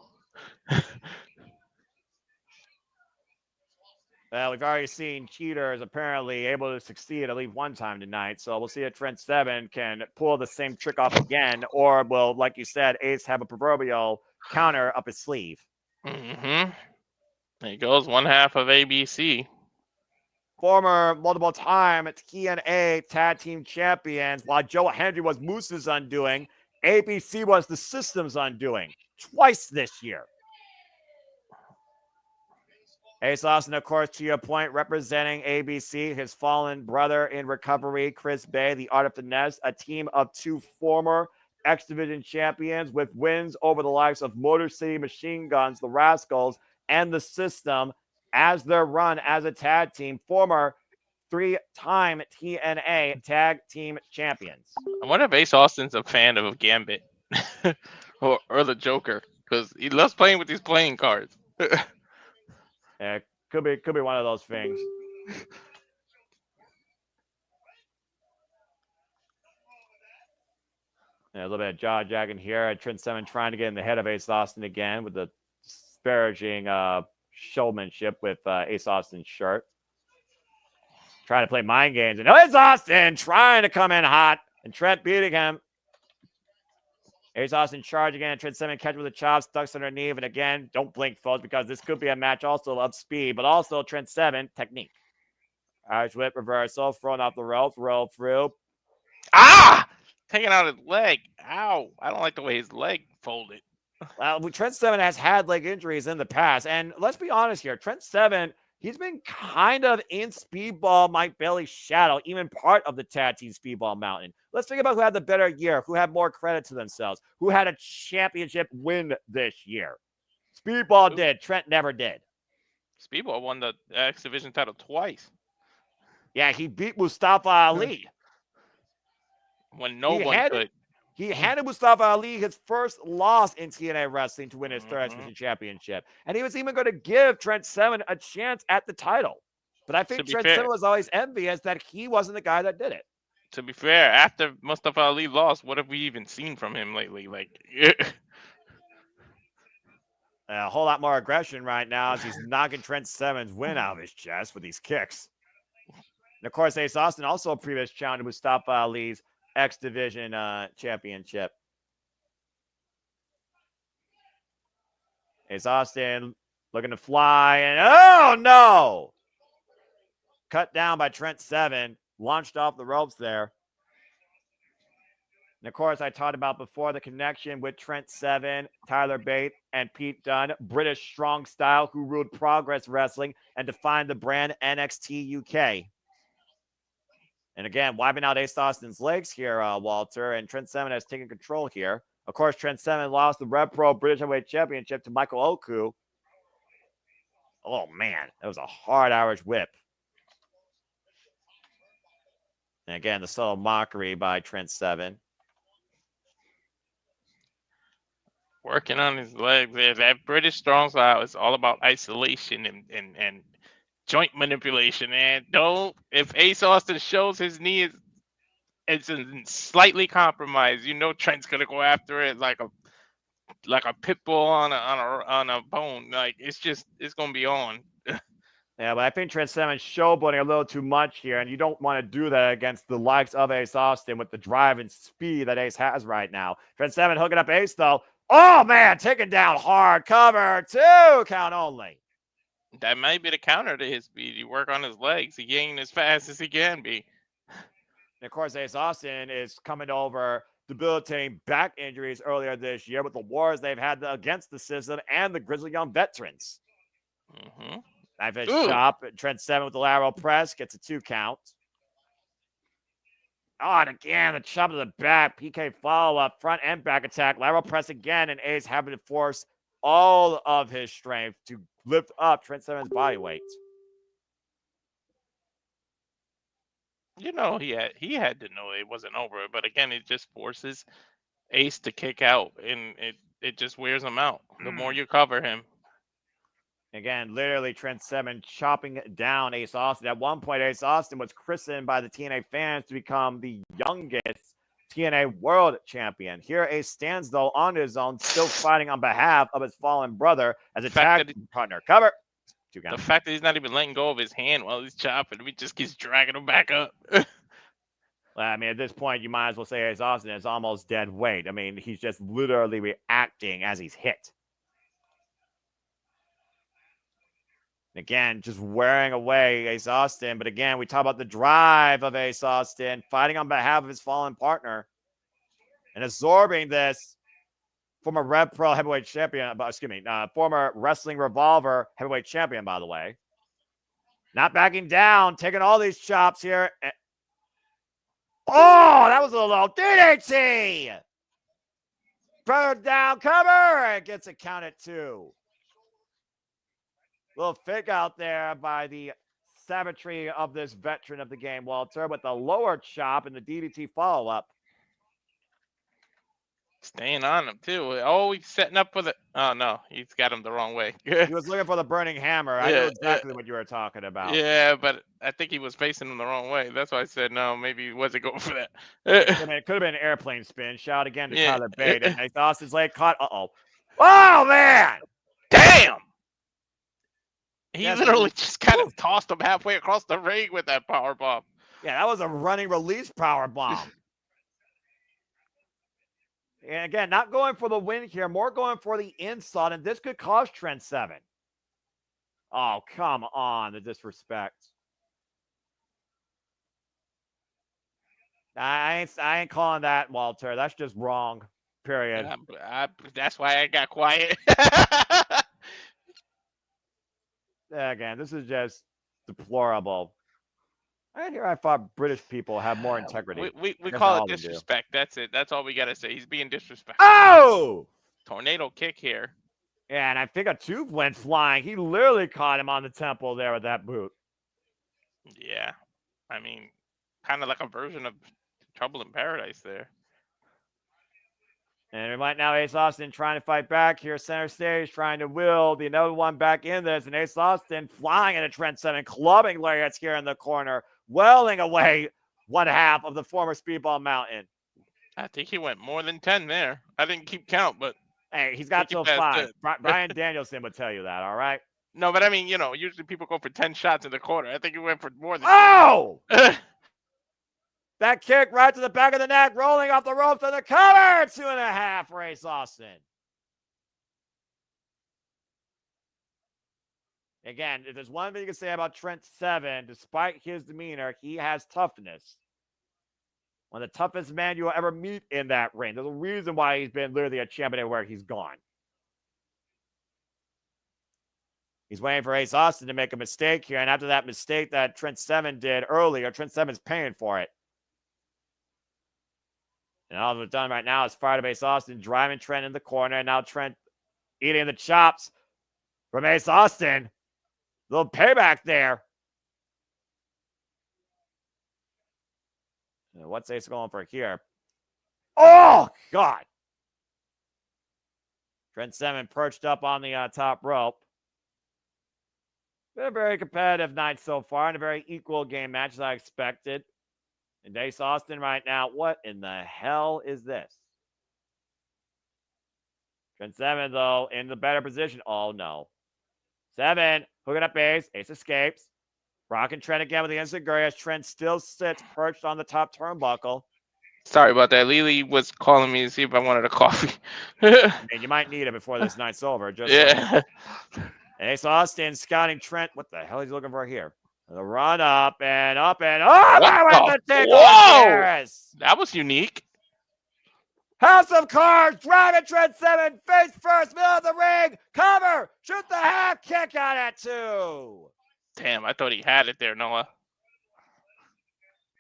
Well, we've already seen cheaters apparently able to succeed at least one time tonight. So we'll see if Trent Seven can pull the same trick off again, or will, like you said, Ace have a proverbial counter up his sleeve. Mm-hmm. There goes one half of ABC. Former multiple-time TNA Tag Team Champions, while Joe Hendry was Moose's undoing, ABC was the system's undoing. Twice this year. Ace Austin, of course, to your point, representing ABC, his fallen brother in recovery, Chris Bay, the Art of Finesse, a team of two former X Division champions with wins over the likes of Motor City Machine Guns, the Rascals, and the System as their run as a tag team, former three-time TNA Tag Team Champions. I wonder if Ace Austin's a fan of Gambit or the Joker, because he loves playing with these playing cards. Yeah, could be one of those things. Yeah, a little bit of jaw jacking here. Trent Seven trying to get in the head of Ace Austin again with the disparaging showmanship with Ace Austin's shirt. Trying to play mind games. And Ace Austin trying to come in hot. And Trent beating him. Ace Austin charge again. Trent Seven catch with the chops, ducks underneath. And again, don't blink, folks, because this could be a match also of speed, but also Trent Seven technique. Irish whip reversal, thrown off the ropes, roll through. Ah! Taking out his leg. Ow. I don't like the way his leg folded. Well, Trent Seven has had leg injuries in the past. And let's be honest here. Trent Seven, he's been kind of in Speedball Mike Bailey's shadow, even part of the tag team Speedball Mountain. Let's think about who had the better year, who had more credit to themselves, who had a championship win this year. Speedball did. Trent never did. Speedball won the X Division title twice. Yeah, he beat Mustafa Ali. When no one could. He handed Mustafa Ali his first loss in TNA wrestling to win his third X Division championship. And he was even going to give Trent Seven a chance at the title. But I think Trent Seven was always envious that he wasn't the guy that did it. To be fair, after Mustafa Ali lost, what have we even seen from him lately? Like, a whole lot more aggression right now as he's knocking Trent Seven's win out of his chest with these kicks. And of course, Ace Austin also a previous challenger Mustafa Ali's X Division championship. Ace Austin looking to fly, and oh no! Cut down by Trent Seven, launched off the ropes there. And of course, I talked about before the connection with Trent Seven, Tyler Bate, and Pete Dunne, British strong style who ruled Progress Wrestling and defined the brand NXT UK. And again, wiping out Ace Austin's legs here, Walter, and Trent Seven has taken control here. Of course, Trent Seven lost the Rev Pro British Heavyweight Championship to Michael Oku. Oh, man, that was a hard Irish whip. And again, the subtle mockery by Trent Seven. Working on his legs. That British strong style is all about isolation and joint manipulation. And if Ace Austin shows his knee is slightly compromised, Trent's gonna go after it like a pit bull on a bone. Like it's gonna be on. Yeah, but I think Trent Seven's showboating a little too much here, and you don't want to do that against the likes of Ace Austin with the drive and speed that Ace has right now. Trent Seven hooking up Ace, though. Oh, man, taken down hard. Cover 2, count only. That might be the counter to his speed. You work on his legs. He ain't as fast as he can be. And, of course, Ace Austin is coming over debilitating back injuries earlier this year with the wars they've had against the system and the Grizzly Young veterans. Mm-hmm. Knife edge chop. Trent Seven with the lateral press gets a 2 count. Oh, and again, the chop to the back. PK follow-up, front and back attack. Lateral press again, and Ace having to force all of his strength to lift up Trent Seven's body weight. He had to know it wasn't over. But again, it just forces Ace to kick out, and it just wears him out. The more you cover him. Again, literally Trent Seven chopping down Ace Austin. At one point, Ace Austin was christened by the TNA fans to become the youngest TNA World Champion. Here, Ace stands, though, on his own, still fighting on behalf of his fallen brother as a tag partner. Cover. The fact that he's not even letting go of his hand while he's chopping, he just keeps dragging him back up. Well, I mean, at this point, you might as well say Ace Austin is almost dead weight. I mean, he's just literally reacting as he's hit. Again, just wearing away Ace Austin. But again, we talk about the drive of Ace Austin, fighting on behalf of his fallen partner and absorbing this former Rev Pro heavyweight champion, former Wrestling Revolver heavyweight champion, by the way. Not backing down, taking all these chops here. Oh, that was a low DDT. Further down, cover. It gets a count at 2. Little fake out there by the savagery of this veteran of the game, Walter, with the lower chop and the DDT follow-up. Staying on him, too. Oh, he's setting up for the... Oh, no. He's got him the wrong way. He was looking for the burning hammer. I know exactly what you were talking about. Yeah, but I think he was facing him the wrong way. That's why I said, no, maybe he wasn't going for that. It could have been an airplane spin. Shout again to Tyler Bate. And Ace Austin's leg caught. Uh-oh. Oh, man! Damn! He literally just kind of tossed him halfway across the ring with that power bomb. Yeah, that was a running release power bomb. And again, not going for the win here, more going for the insult, and this could cost Trent Seven. Oh, come on, the disrespect. I ain't calling that, Walter. That's just wrong. Period. That's why I got quiet. Again, this is just deplorable. I thought British people have more integrity. We call it disrespect. That's it. That's all we got to say. He's being disrespectful. Oh! Tornado kick here. Yeah, and I think a tube went flying. He literally caught him on the temple there with that boot. Yeah. I mean, kind of like a version of Trouble in Paradise there. And right now, Ace Austin trying to fight back here, center stage, trying to will the another one back in this. And Ace Austin flying into Trent Seven, clubbing lariats here in the corner, welling away one half of the former Speedball Mountain. I think he went more than 10 there. I didn't keep count, but... Hey, he's got till 5. Brian Danielson would tell you that, all right? No, but I mean, usually people go for 10 shots in the corner. I think he went for more than 10. Oh! That kick right to the back of the neck, rolling off the rope to the cover. 2.5 for Ace Austin. Again, if there's one thing you can say about Trent Seven, despite his demeanor, he has toughness. One of the toughest men you will ever meet in that ring. There's a reason why he's been literally a champion everywhere he's gone. He's waiting for Ace Austin to make a mistake here. And after that mistake that Trent Seven did earlier, Trent Seven's paying for it. And all that's done right now is fired up Ace Austin, driving Trent in the corner. And now Trent eating the chops from Ace Austin. Little payback there. What's Ace going for here? Oh, God. Trent Seven perched up on the top rope. Been a very competitive night so far and a very equal game match as I expected. And Ace Austin right now, what in the hell is this? Trent Seven, though, in the better position. Oh, no. Seven, hooking up Ace. Ace escapes. Brock and Trent again with the instant gray as Trent still sits perched on the top turnbuckle. Sorry about that. Lily was calling me to see if I wanted a coffee. And you might need it before this night's over. Just yeah. Ace Austin scouting Trent. What the hell is he looking for here? The run up and up and up. What the take Whoa! on Harris. That was unique. House of Cards driving Trent Seven face first, middle of the ring. Cover. Shoot the half kick on it too. Damn, I thought he had it there, Noah.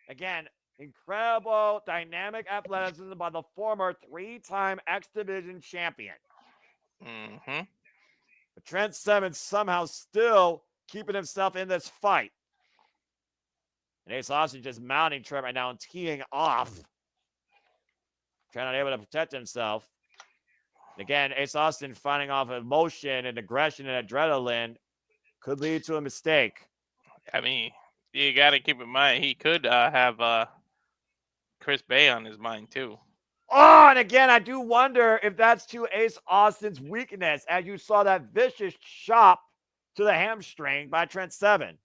Again, incredible dynamic athleticism by the former 3-time X Division champion. Mm-hmm. But Trent Seven somehow still keeping himself in this fight. And Ace Austin just mounting Trent right now and teeing off. Trent not able to protect himself. And again, Ace Austin finding off emotion and aggression and adrenaline could lead to a mistake. I mean, you got to keep in mind, he could have Chris Bay on his mind, too. Oh, and again, I do wonder if that's to Ace Austin's weakness, as you saw that vicious chop to the hamstring by Trent Seven.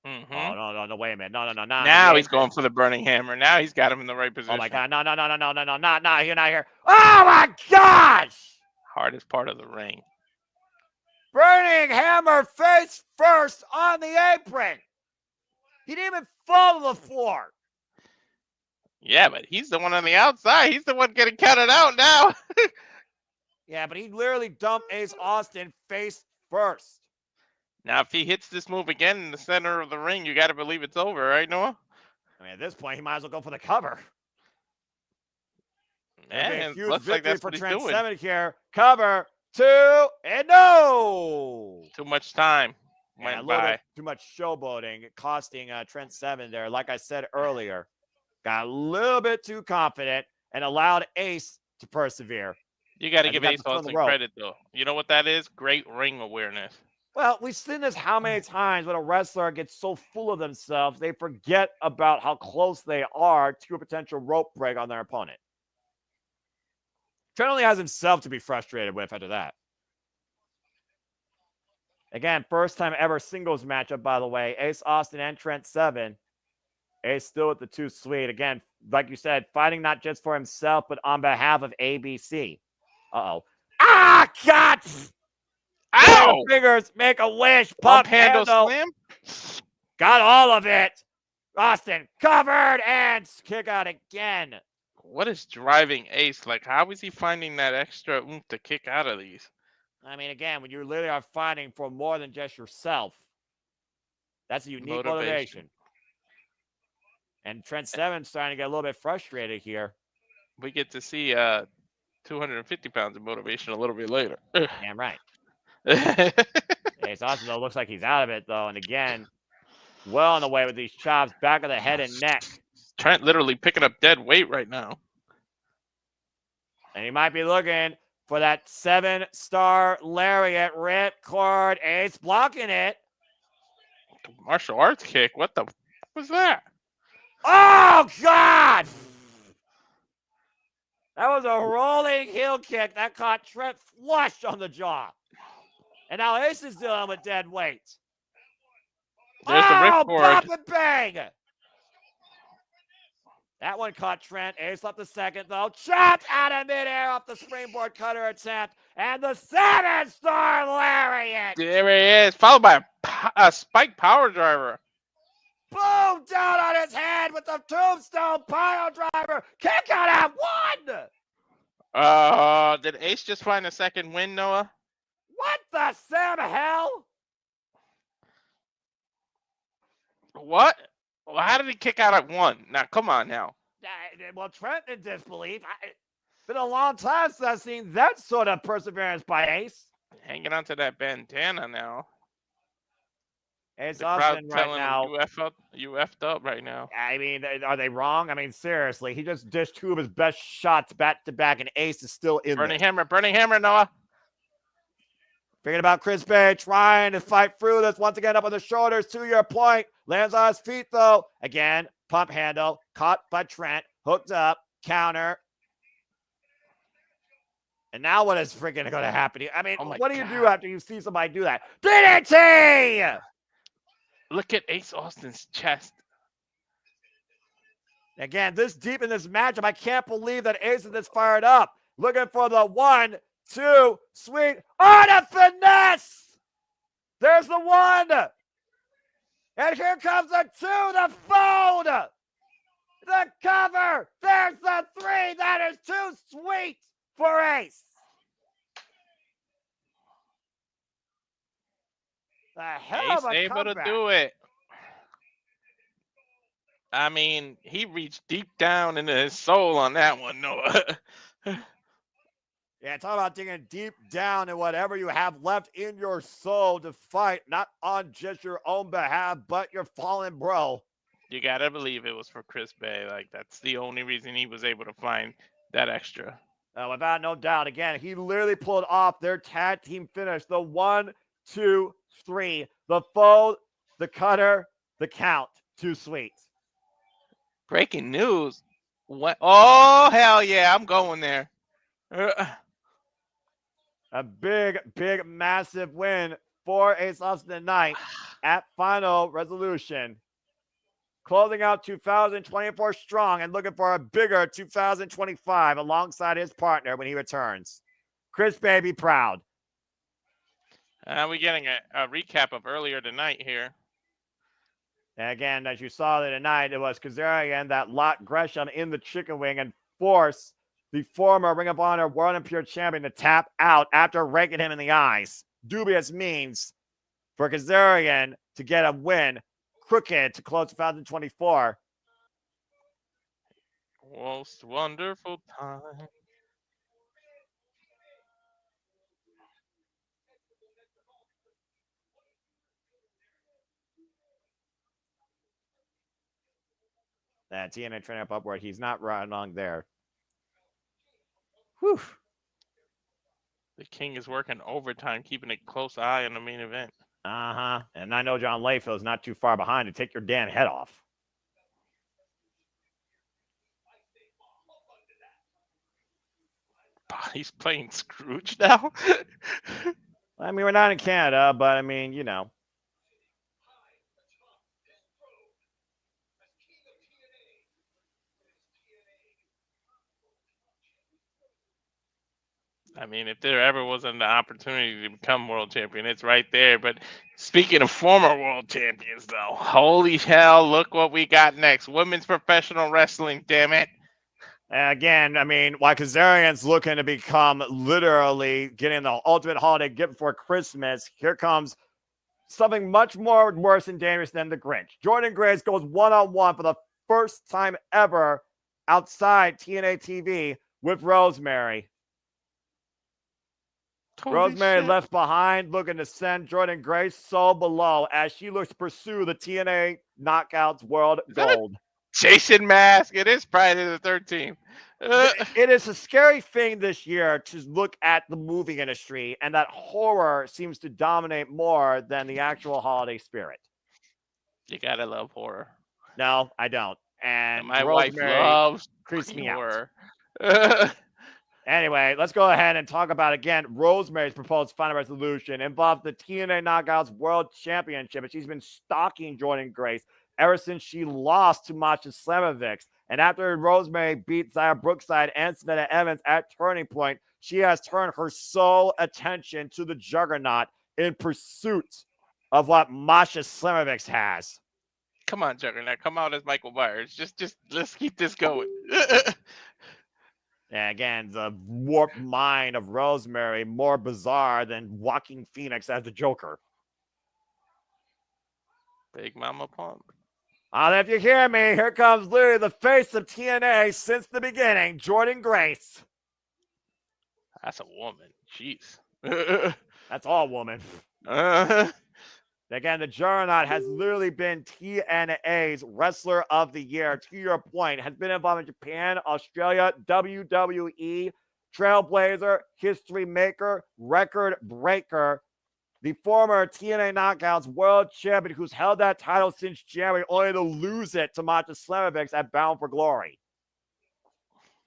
Mm-hmm. Oh, no, wait a minute. No. Now he's going for the burning hammer. Now he's got him in the right position. Oh, my God. No, not here. Oh, my gosh! Hardest part of the ring. Burning hammer face first on the apron. He didn't even fall to the floor. Yeah, but he's the one on the outside. He's the one getting counted out now. Yeah, but he literally dumped Ace Austin face first. Now, if he hits this move again in the center of the ring, you got to believe it's over, right, Noah? I mean, at this point, he might as well go for the cover. Man, a huge looks victory like that's for what he's Trent doing. Seven here. Cover, 2, and no! Too much time Yeah, went a little by. bit too much showboating, costing Trent Seven there. Like I said earlier, got a little bit too confident and allowed Ace to persevere. You got to And give he got Ace the front Austin row. credit, though. You know what that is? Great ring awareness. Well, we've seen this how many times when a wrestler gets so full of themselves, they forget about how close they are to a potential rope break on their opponent. Trent only has himself to be frustrated with after that. Again, first time ever singles matchup, by the way. Ace Austin and Trent Seven. Ace still with the 2 sweet. Again, like you said, fighting not just for himself, but on behalf of ABC. Uh-oh. Ah, God! Ow! Fingers make a wish. Pump Pump handle handle. slam? Got all of it. Austin covered and kick out again. What is driving Ace? Like, how is he finding that extra oomph to kick out of these? I mean, again, when you literally are fighting for more than just yourself, that's a unique motivation. And Trent Seven's starting to get a little bit frustrated here. We get to see 250 pounds of motivation a little bit later. Damn right. Ace Austin, though, looks like he's out of it, though. And again, well on the way with these chops, back of the head and neck. Trent literally picking up dead weight right now. And he might be looking for that 7-star lariat, ripcord. Ace blocking it. Martial arts kick. What the was that? Oh, God! That was a rolling heel kick that caught Trent flush on the jaw. And now Ace is dealing with dead weight. There's the ripcord. Pop and bang! That one caught Trent. Ace left the second, though. Chopped out of midair off the springboard cutter attempt. And the 7-star lariat. There he is. Followed by a spike power driver. Boom! Down on his head with the tombstone pile driver. Kick out at 1! Did Ace just find a second win, Noah? What the Sam hell? What? Well, how did he kick out at 1? Now, come on now. Well, Trent in disbelief. It's been a long time since I've seen that sort of perseverance by Ace. Hanging on to that bandana now. Ace The crowd Austin right telling him now. you effed up right now. I mean, are they wrong? I mean, seriously, he just dished 2 of his best shots back to back, and Ace is still in Burning there. hammer, Noah. Thinking about Chris Bay trying to fight through this. Once again, up on the shoulders. To your point. Lands on his feet, though. Again, pump handle. Caught by Trent. Hooked up. Counter. And now what is freaking going to happen? I mean, what do you do after you see somebody do that? DDT! Look at Ace Austin's chest. Again, this deep in this matchup, I can't believe that Ace is this fired up. Looking for the 1, 2, sweet. Oh, the finesse! There's the 1. And here comes the 2, the fold. The cover. There's the 3. That is too sweet for Ace. The hell of a Ace able comeback. to do it. I mean, he reached deep down into his soul on that one, Noah. Yeah, talk about digging deep down in whatever you have left in your soul to fight, not on just your own behalf, but your fallen bro. You gotta believe it was for Chris Bay. Like, that's the only reason he was able to find that extra. Without no doubt. Again, he literally pulled off their tag team finish. The 1, 2, 3. The fold, the cutter, the count. Too sweet. Breaking news. What? Oh, hell yeah. I'm going there. A big, big, massive win for Ace Austin tonight at Final Resolution. Closing out 2024 strong and looking for a bigger 2025 alongside his partner when he returns. Chris Baby proud. We're getting a recap of earlier tonight here. And again, as you saw tonight, it was Kazarian that locked Gresham in the chicken wing and forced the former Ring of Honor World and Pure Champion to tap out after raking him in the eyes. Dubious means for Kazarian to get a win. Crooked to close 2024. Most wonderful time. That TNA training up upward. He's not right along there. Whew. The King is working overtime, keeping a close eye on the main event. Uh-huh. And I know John Layfield's not too far behind to take your damn head off. He's playing Scrooge now? I mean, we're not in Canada, but I mean, you know. I mean, if there ever wasn't the opportunity to become world champion, it's right there. But speaking of former world champions, though, holy hell, look what we got next. Women's professional wrestling, damn it. Again, I mean, while Kazarian's looking to become literally getting the ultimate holiday gift for Christmas, here comes something much more worse and dangerous than the Grinch. Jordynne Grace goes one-on-one for the first time ever outside TNA TV with Rosemary. Holy Rosemary shit. left behind, looking to send Jordynne Grace so below as she looks to pursue the TNA Knockouts World Gold. Jason Mask. It is Friday the 13th. It is a scary thing this year to look at the movie industry, and that horror seems to dominate more than the actual holiday spirit. You gotta love horror. No, I don't. And my Rosemary wife loves creeps me out. horror. Anyway, let's go ahead and talk about, again, Rosemary's proposed final resolution involves the TNA Knockouts World Championship, and she's been stalking Jordynne Grace ever since she lost to Masha Slamovich. And after Rosemary beat Zaya Brookside and Savannah Evans at Turning Point, she has turned her sole attention to the Juggernaut in pursuit of what Masha Slamovich has. Come on, Juggernaut. Come out as Michael Myers. Just let's keep this going. And again, the warped mind of Rosemary, more bizarre than Joaquin Phoenix as the Joker. Big Mama Pump. If you hear me, here comes literally the face of TNA since the beginning, Jordynne Grace. That's a woman. Jeez. That's all woman. Again, the Juggernaut has literally been TNA's Wrestler of the Year. To your point, has been involved in Japan, Australia, WWE, Trailblazer, History Maker, Record Breaker, the former TNA Knockouts World Champion who's held that title since January, only to lose it to Masha Slamovich at Bound for Glory.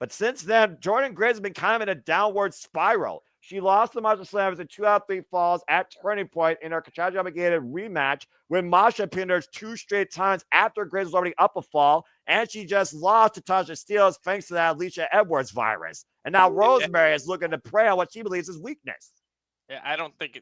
But since then, Jordynne Grace has been kind of in a downward spiral. She lost to Masha Slamovich in 2 out of 3 falls at Turning Point in her contractually obligated rematch when Masha pinned her 2 straight times after Grace was already up a fall, and she just lost to Tasha Steelz thanks to that Alicia Edwards virus. And now Rosemary is looking to prey on what she believes is weakness. Yeah, I don't think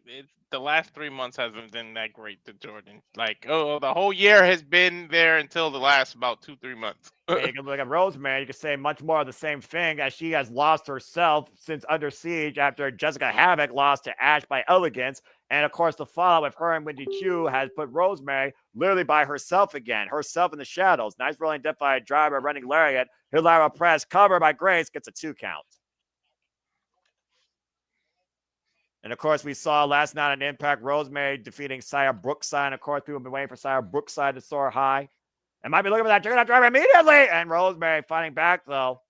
the last 3 months hasn't been that great to Jordynne. Like, the whole year has been there until the last about 2-3 months. Yeah, you can look at Rosemary. You can say much more of the same thing, as she has lost herself since Under Siege after Jessica Havoc lost to Ash by elegance. And of course, the fallout with her and Wendy Chu has put Rosemary literally by herself again, herself in the shadows. Nice rolling death-fire driver, running lariat, Hilarious press, cover by Grace, gets a 2 count. And of course, we saw last night on Impact, Rosemary defeating Saya Brookside. And of course, people have been waiting for Saya Brookside to soar high. And might be looking for that Juggernaut driver immediately. And Rosemary fighting back, though.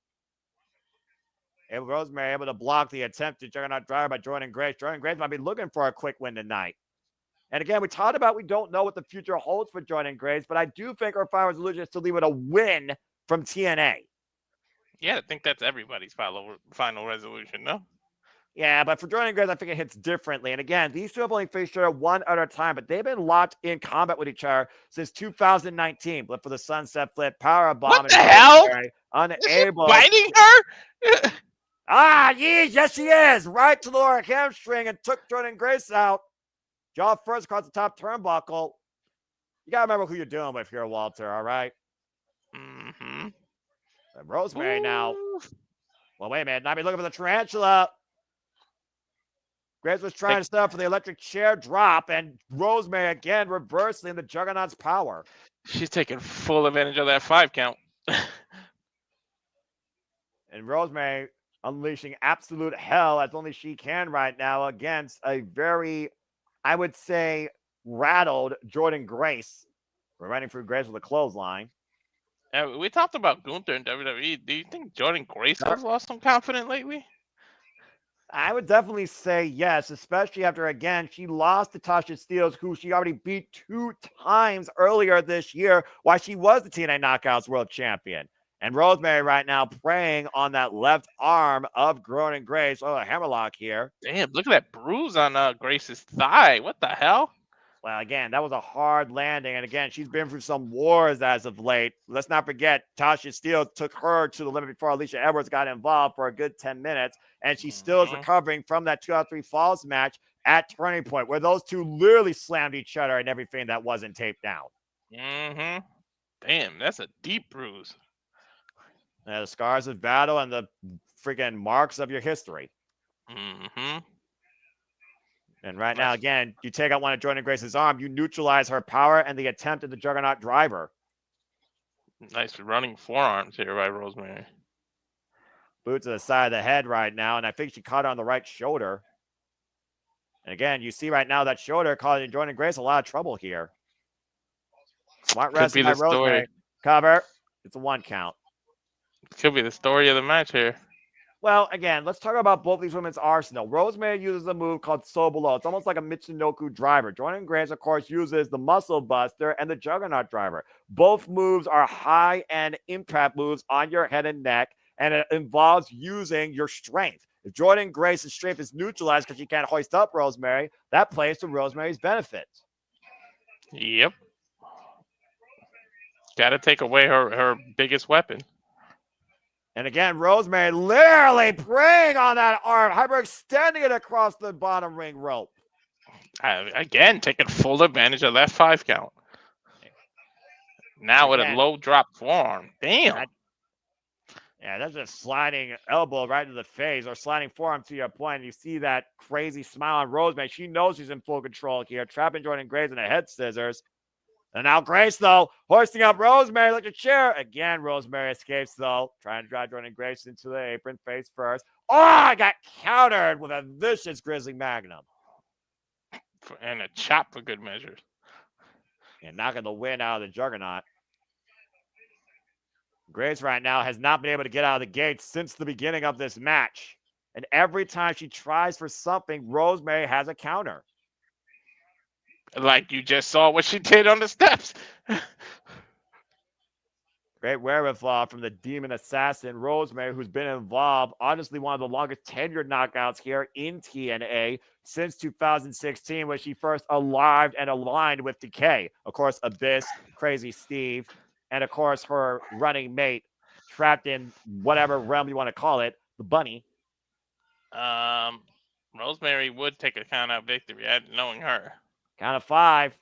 And Rosemary able to block the attempted Juggernaut driver by Jordynne Grace. Jordynne Grace might be looking for a quick win tonight. And again, we talked about we don't know what the future holds for Jordynne Grace, but I do think our final resolution is to leave with a win from TNA. Yeah, I think that's everybody's final resolution, no? Yeah, but for Jordynne Grace, I think it hits differently. And again, these two have only faced each other one other time, but they've been locked in combat with each other since 2019. But for the Sunset Flip, Power Bomb. What the hell? Unable. Biting her? Yes, she is. Right to the lower hamstring and took Jordynne Grace out. Jaw first across the top turnbuckle. You got to remember who you're dealing with here, Walter, all right? Mm-hmm. And Rosemary now. Well, wait a minute. Now be looking for the tarantula. Grace was trying to set up for the electric chair drop, and Rosemary again reversing the Juggernaut's power. She's taking full advantage of that 5 count. And Rosemary unleashing absolute hell as only she can right now against a very, I would say, rattled Jordynne Grace. We're running through Grace with a clothesline. We talked about Gunther in WWE. Do you think Jordynne Grace has lost some confidence lately? I would definitely say yes, especially after, again, she lost to Tasha Steelz, who she already beat 2 times earlier this year while she was the TNA Knockouts World Champion. And Rosemary right now preying on that left arm of Jordynne Grace. Oh, a hammerlock here. Damn, look at that bruise on Grace's thigh. What the hell? Well, again, that was a hard landing. And again, she's been through some wars as of late. Let's not forget, Tasha Steelz took her to the limit before Alicia Edwards got involved for a good 10 minutes. And she still is recovering from that 2 out of 3 falls match at Turning Point, where those two literally slammed each other and everything that wasn't taped down. Mm-hmm. Damn, that's a deep bruise. The scars of battle and the freaking marks of your history. Mm-hmm. And right now, again, you take out one of Jordynne Grace's arm, you neutralize her power and the attempt at the Juggernaut driver. Nice running forearms here by Rosemary. Boot to the side of the head right now, and I think she caught her on the right shoulder. And again, you see right now that shoulder causing Jordynne Grace a lot of trouble here. Smart wrestling by Rosemary. Cover. It's a 1 count. Could be the story of the match here. Well, again, let's talk about both these women's arsenal. Rosemary uses a move called So Below. It's almost like a Michinoku driver. Jordynne Grace, of course, uses the Muscle Buster and the Juggernaut driver. Both moves are high-end impact moves on your head and neck, and it involves using your strength. If Jordynne Grace's strength is neutralized because she can't hoist up Rosemary, that plays to Rosemary's benefit. Yep. Got to take away her biggest weapon. And again, Rosemary literally preying on that arm, hyperextending it across the bottom ring rope. Again, taking full advantage of that 5 count. Now with a low drop forearm. Damn. That's a sliding elbow right to the face, or sliding forearm to your point. You see that crazy smile on Rosemary. She knows she's in full control here, trapping Jordynne Grace in the head scissors. And now Grace, though, hoisting up Rosemary like a chair. Again, Rosemary escapes, though, trying to drive Jordynne Grace into the apron face first. Oh, I got countered with a vicious Grizzly Magnum. And a chop for good measure. And knocking the wind out of the Juggernaut. Grace right now has not been able to get out of the gates since the beginning of this match. And every time she tries for something, Rosemary has a counter. Like you just saw what she did on the steps. Great wherewithal from the Demon Assassin, Rosemary, who's been involved, honestly, one of the longest tenured knockouts here in TNA since 2016, when she first arrived and aligned with Decay. Of course, Abyss, Crazy Steve, and of course, her running mate, trapped in whatever realm you want to call it, the Bunny. Rosemary would take a count-out victory, knowing her. Count of 5.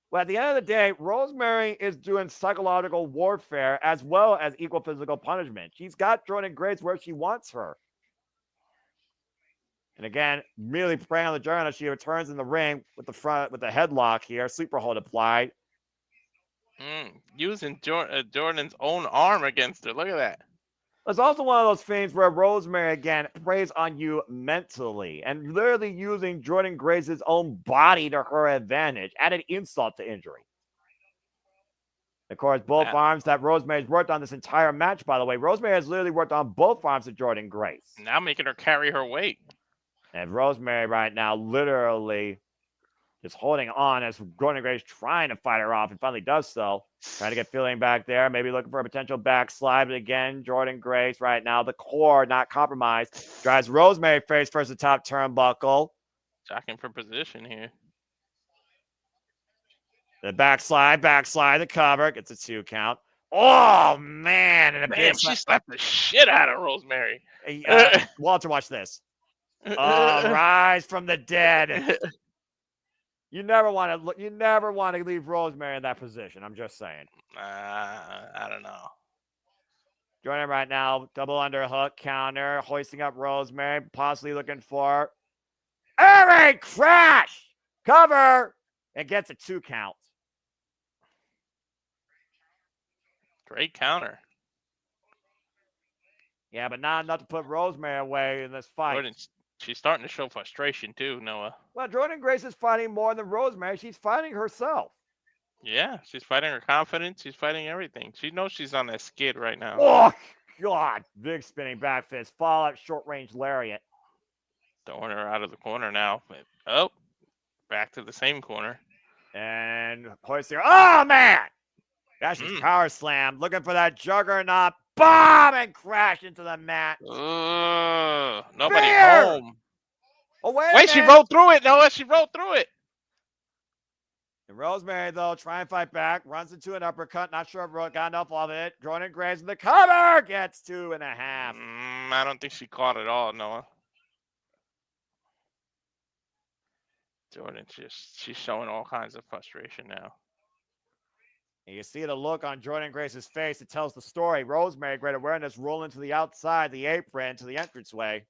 Well, at the end of the day, Rosemary is doing psychological warfare as well as equal physical punishment. She's got Jordynne Grace where she wants her. And again, really preying on the Juggernaut. She returns in the ring with the headlock here. Sleeper hold applied. Using Jordynne's own arm against her. Look at that. It's also one of those things where Rosemary, again, preys on you mentally and literally using Jordynne Grace's own body to her advantage, added insult to injury. Of course, both arms that Rosemary's worked on this entire match, by the way. Rosemary has literally worked on both arms of Jordynne Grace. Now making her carry her weight. And Rosemary right now literally is holding on as Jordynne Grace trying to fight her off and finally does so. Trying to get feeling back there, maybe looking for a potential backslide. But again, Jordynne Grace right now, the core not compromised. Drives Rosemary face first the top turnbuckle. Jockeying for position here. The backslide, the cover. Gets a 2 count. Oh, man. And Damn, she slapped the shit out of Rosemary. Walter, watch this. Rise from the dead. You never want to leave Rosemary in that position. I'm just saying. I don't know. Jordynne right now, double underhook counter, hoisting up Rosemary, possibly looking for Eric crash cover, and gets a 2 count. Great counter. Yeah, but not enough to put Rosemary away in this fight. Jordynne, she's starting to show frustration too, Noah. Well, Jordynne Grace is fighting more than Rosemary. She's fighting herself. Yeah, she's fighting her confidence. She's fighting everything. She knows she's on that skid right now. Oh, God. Big spinning back fist. Fallout short range lariat. Throwing her out of the corner now. Oh, back to the same corner. And hoisting her. Oh, man. Dashes power slam. Looking for that Juggernaut. Bomb and crash into the mat. Nobody home. Oh, wait, she rolled through it, Noah. She rolled through it. And Rosemary, though, trying to fight back. Runs into an uppercut. Not sure if got enough of it. Jordynne Grace in the cover. Gets 2.5. I don't think she caught it all, Noah. Jordynne, she's showing all kinds of frustration now. And you see the look on Jordynne Grace's face. It tells the story. Rosemary, great awareness, rolling to the outside, the apron, to the entranceway.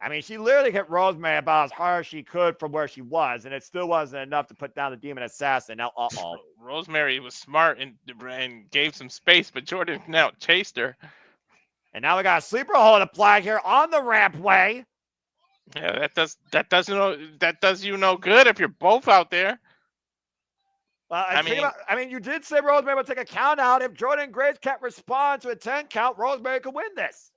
I mean, she literally hit Rosemary about as hard as she could from where she was, and it still wasn't enough to put down the Demon Assassin. Now, Rosemary was smart and gave some space, but Jordynne now chased her. And now we got a sleeper hold applied here on the rampway. Yeah, that does you no good if you're both out there. Well, I mean, you did say Rosemary would take a count out. If Jordynne Grace can't respond to a 10 count, Rosemary could win this.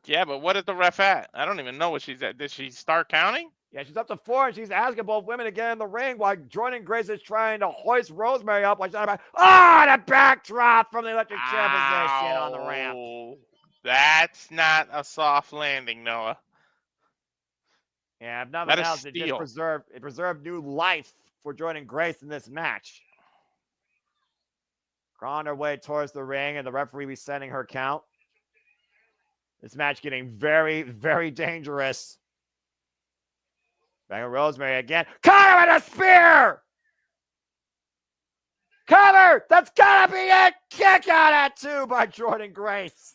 Yeah, but what is the ref at? I don't even know what she's at. Did she start counting? Yeah, she's up to 4, and she's asking both women to get in the ring while Jordynne Grace is trying to hoist Rosemary up. The backdrop from the electric chair position on the ramp. That's not a soft landing, Noah. Yeah, if nothing else, it preserved new life for Jordynne Grace in this match. Crawling her way towards the ring, and the referee resetting her count. This match getting very, very dangerous. Back at Rosemary again. Cover with a spear! Cover! That's gotta be it! Kick out at 2 by Jordynne Grace.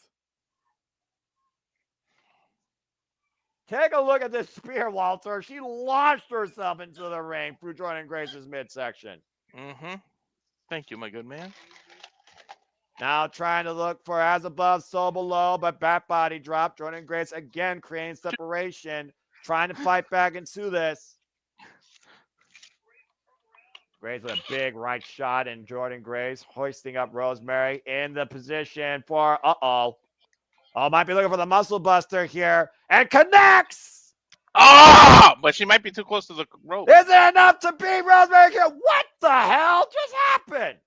Take a look at this spear, Walter. She launched herself into the ring through Jordynne Grace's midsection. Thank you, my good man. Now trying to look for as above, so below, but back body drop. Jordynne Grace again creating separation, trying to fight back into this. Graves with a big right shot, and Jordynne Graves hoisting up Rosemary in the position for, might be looking for the muscle buster here, and connects! Oh, but she might be too close to the rope. Is it enough to beat Rosemary here? What the hell just happened?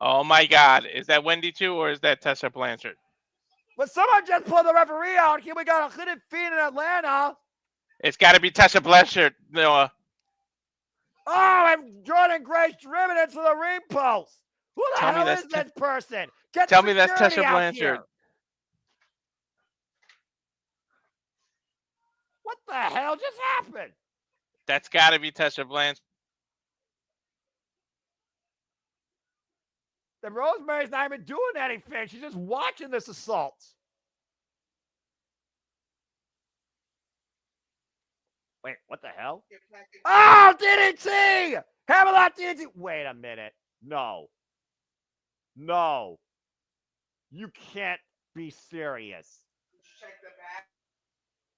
Oh my God, is that Wendy too, or is that Tasha Blanchard? But someone just pulled the referee out. Here we got a hooded fiend in Atlanta. It's got to be Tasha Blanchard, Noah. Oh, and Jordynne Graves driven into the ring post. Who the hell is this person? Tell me that's Tasha Blanchard. What the hell just happened? That's got to be Tasha Blanchard. The Rosemary's not even doing anything. She's just watching this assault. Wait, what the hell? Oh, DDT! Hammerlock DDT! Wait a minute. No. No. You can't be serious. Check the back.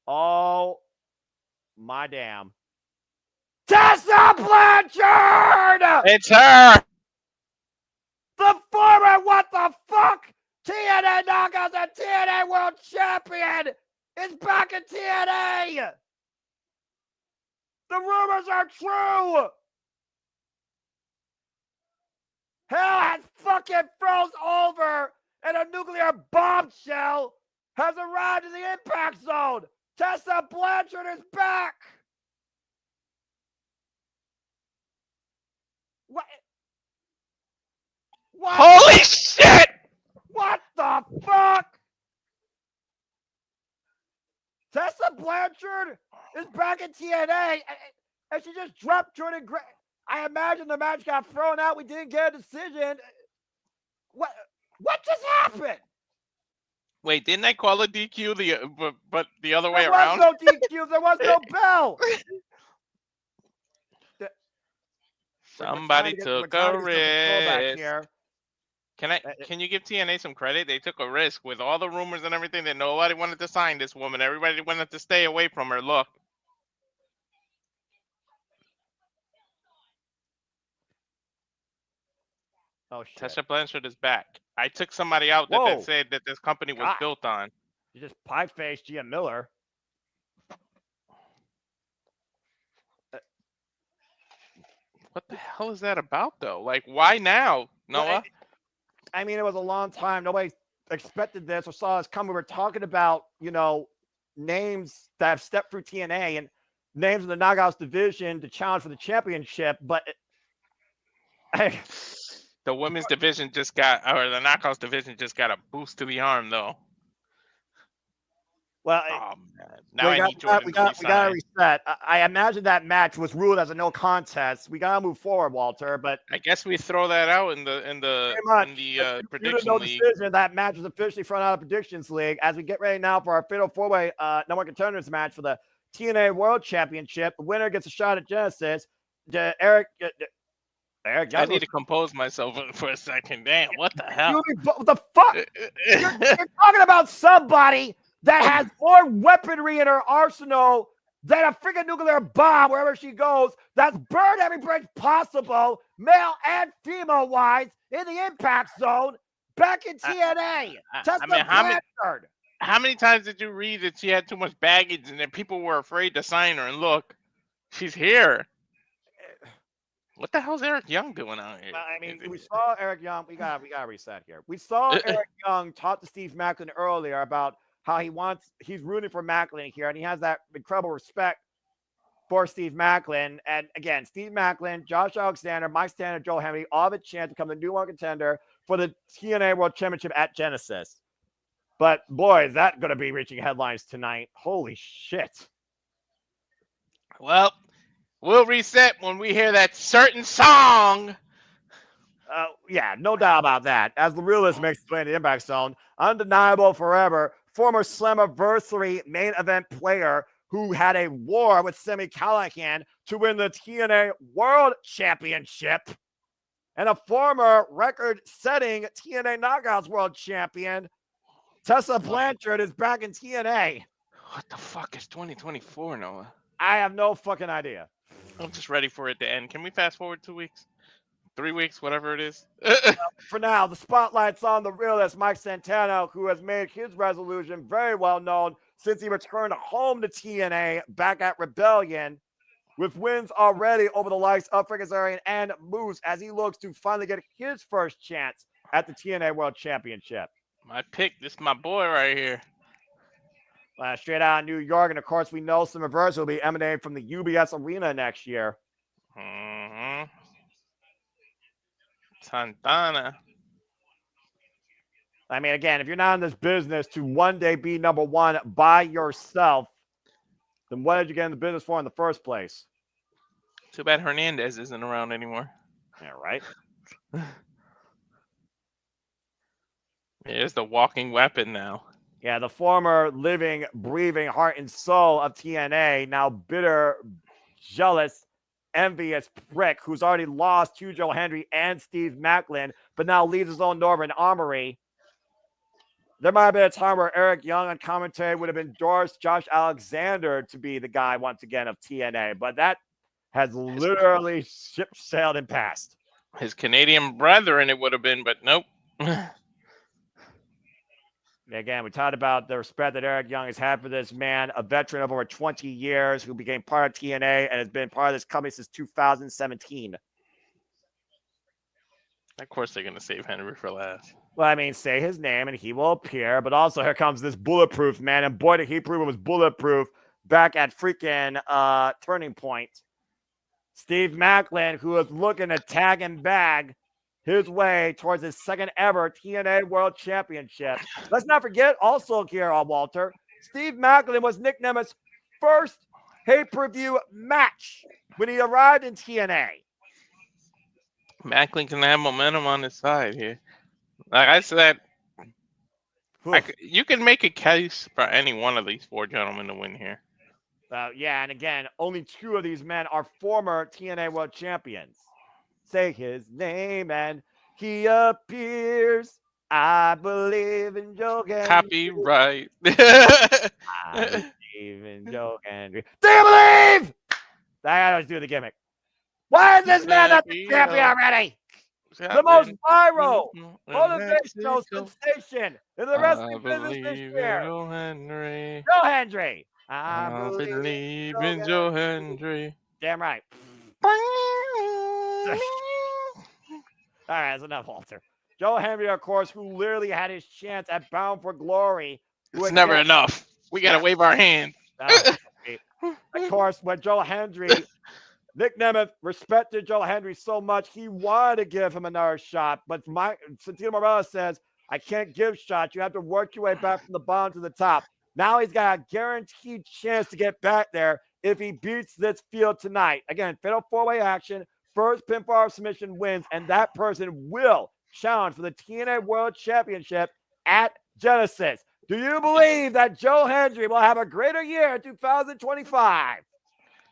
Oh, my damn. Tasha Blanchard! It's her! The former what the fuck TNA Knockouts and TNA World Champion is back in TNA! The rumors are true! Hell has fucking froze over and a nuclear bombshell has arrived in the impact zone! Tasha Blanchard is back! What? What? Holy shit! What the fuck? Tasha Blanchard is back in TNA, and she just dropped Jordynne Graves. I imagine the match got thrown out. We didn't get a decision. What just happened? Wait, didn't I call a DQ but the other way around? There was no DQ. There was no bell. Somebody took a risk. Can you give TNA some credit? They took a risk with all the rumors and everything that nobody wanted to sign this woman. Everybody wanted to stay away from her. Look. Oh shit. Tasha Blanchard is back. I took somebody out that said that this company was built on. You just pie-faced Gia Miller. What the hell is that about, though? Like, why now, Noah? I mean, it was a long time. Nobody expected this or saw us come. We were talking about, names that have stepped through TNA and names in the Knockouts division to challenge for the championship. But the women's division the Knockouts division just got a boost to the arm, though. Well, man. Now we got to reset. I imagine that match was ruled as a no contest. We gotta move forward, Walter. But I guess we throw that out in the prediction league. Decision, that match is officially thrown out of predictions league. As we get ready now for our fatal four-way number one contenders match for the TNA World Championship, the winner gets a shot at Genesis. Eric, I need to compose myself for a second. Damn, what the hell? What the fuck? You're talking about somebody that has more weaponry in her arsenal than a freaking nuclear bomb wherever she goes. That's burned every bridge possible, male and female wise, in the impact zone, back in TNA. How many times did you read that she had too much baggage and that people were afraid to sign her? And look, she's here. What the hell's Eric Young doing out here? I mean, we saw Eric Young. We gotta reset here. We saw Eric Young talk to Steve Maclin earlier about how he's rooting for Maclin here, and he has that incredible respect for Steve Maclin. And again, Steve Maclin, Josh Alexander, Mike Stanton, Joe Hendry all have a chance to become the new one contender for the TNA World Championship at Genesis. But boy, is that going to be reaching headlines tonight. Holy shit. Well, we'll reset when we hear that certain song. Yeah, no doubt about that. As the realist makes its way in the impact zone, undeniable forever, former Slammiversary main event player who had a war with Sami Callihan to win the TNA World Championship, and a former record-setting TNA Knockouts World Champion, Tasha Blanchard, is back in TNA. What the fuck is 2024, Noah? I have no fucking idea. I'm just ready for it to end. Can we fast forward 2 weeks? 3 weeks, whatever it is. For now, the spotlight's on the realist Mike Santana, who has made his resolution very well known since he returned home to TNA back at Rebellion, with wins already over the likes of Kazarian and Moose as he looks to finally get his first chance at the TNA World Championship. My pick, this is my boy right here. Straight out of New York, and of course, we know some reversal will be emanating from the UBS Arena next year. Santana. I mean, again, if you're not in this business to one day be number one by yourself, then what did you get in the business for in the first place? Too bad Hernandez isn't around anymore. Yeah, right? Here's the walking weapon now. Yeah, the former living, breathing heart and soul of TNA, now bitter, jealous, envious prick who's already lost to Joe Hendry and Steve Maclin, but now leads his own Northern Armory. There might have been a time where Eric Young on commentary would have endorsed Josh Alexander to be the guy once again of TNA, but that has literally ship sailed and passed. His Canadian brethren it would have been, but nope. Again, we talked about the respect that Eric Young has had for this man, a veteran of over 20 years who became part of TNA and has been part of this company since 2017. Of course they're going to save Hendry for last. Well, I mean, say his name and he will appear, but also here comes this bulletproof man, and boy, did he prove it was bulletproof back at freaking Turning Point. Steve Maclin, who is looking to tag and bag his way towards his second ever TNA World Championship. Let's not forget also here, Walter, Steve Maclin was Nick Nemeth's first pay-per-view match when he arrived in TNA. Maclin can have momentum on his side here. Like I said, you can make a case for any one of these four gentlemen to win here. Yeah, and again, only two of these men are former TNA World Champions. Say his name and he appears. I believe in Joe Hendry. Copyright. I believe in Joe Hendry. Do you believe? I always do the gimmick. Why is this man not the champion already? The most viral motivational sensation in the wrestling business this year. Joe Hendry. Joe Hendry. I believe in Joe Hendry. Damn right. All right, that's enough, Walter. Joe Hendry, of course, who literally had his chance at Bound for Glory. It's never enough. We got to wave our hands. Of course, when Joe Hendry, Nick Nemeth respected Joe Hendry so much, he wanted to give him another shot. But Santino Marella says, I can't give shots. You have to work your way back from the bottom to the top. Now he's got a guaranteed chance to get back there if he beats this field tonight. Again, fatal four-way action. First pinfall submission wins, and that person will challenge for the TNA World Championship at Genesis. Do you believe that Joe Hendry will have a greater year in 2025?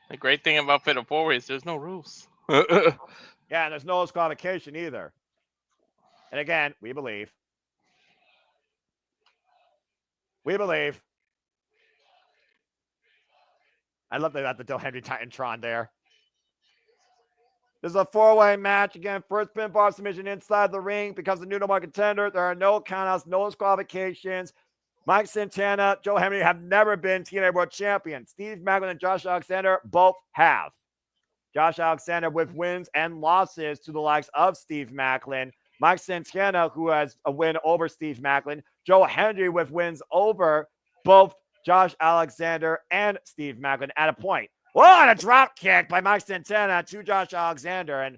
The great thing about fatal four-way is there's no rules. Yeah, and there's no disqualification either. And again, we believe. We believe. I love that they got the Joe Hendry Titantron there. This is a four-way match. Again, first pinfall submission inside the ring because the new number one contender. There are no countouts, no disqualifications. Mike Santana, Joe Hendry have never been TNA World Champions. Steve Maclin and Josh Alexander both have. Josh Alexander with wins and losses to the likes of Steve Maclin. Mike Santana, who has a win over Steve Maclin. Joe Hendry with wins over both Josh Alexander and Steve Maclin at a point. What a drop kick by Mike Santana to Josh Alexander. And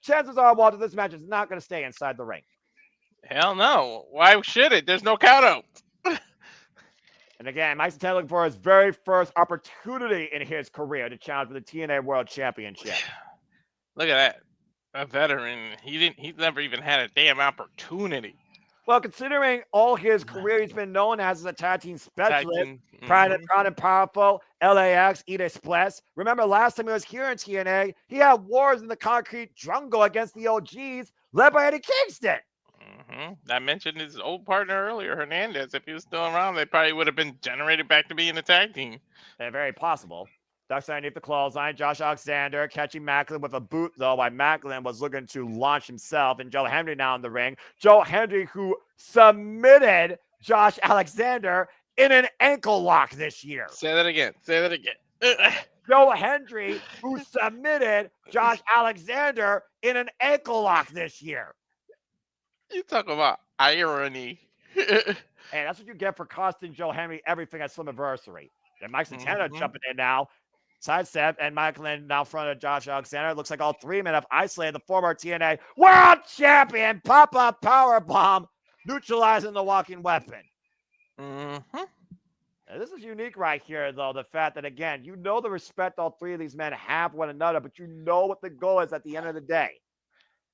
chances are, Walter, this match is not going to stay inside the ring. Hell no. Why should it? There's no count out. And again, Mike Santana looking for his very first opportunity in his career to challenge for the TNA World Championship. Look at that. A veteran. He's never even had a damn opportunity. Well, considering all his career, he's been known as a tag team specialist, Proud and Powerful, LAX, Eat Express. Remember last time he was here in TNA, he had wars in the concrete jungle against the OGs, led by Eddie Kingston. I mentioned his old partner earlier, Hernandez. If he was still around, they probably would have been generated back to be in the tag team. Very possible. Ducks underneath the clothesline. Josh Alexander catching Maclin with a boot, though, while Maclin was looking to launch himself. And Joe Hendry now in the ring. Joe Hendry, who submitted Josh Alexander in an ankle lock this year. Say that again. Say that again. Joe Hendry, who submitted Josh Alexander in an ankle lock this year. You talk about irony. Hey, that's what you get for costing Joe Hendry everything at Slammiversary. And Mike Santana jumping in now. Sidestep, and Maclin now front of Josh Alexander. Looks like all three men have isolated the former TNA World Champion. Pop-up powerbomb, neutralizing the walking weapon. Mm-hmm. Now, this is unique right here, though. The fact that, again, you know the respect all three of these men have one another, but you know what the goal is at the end of the day.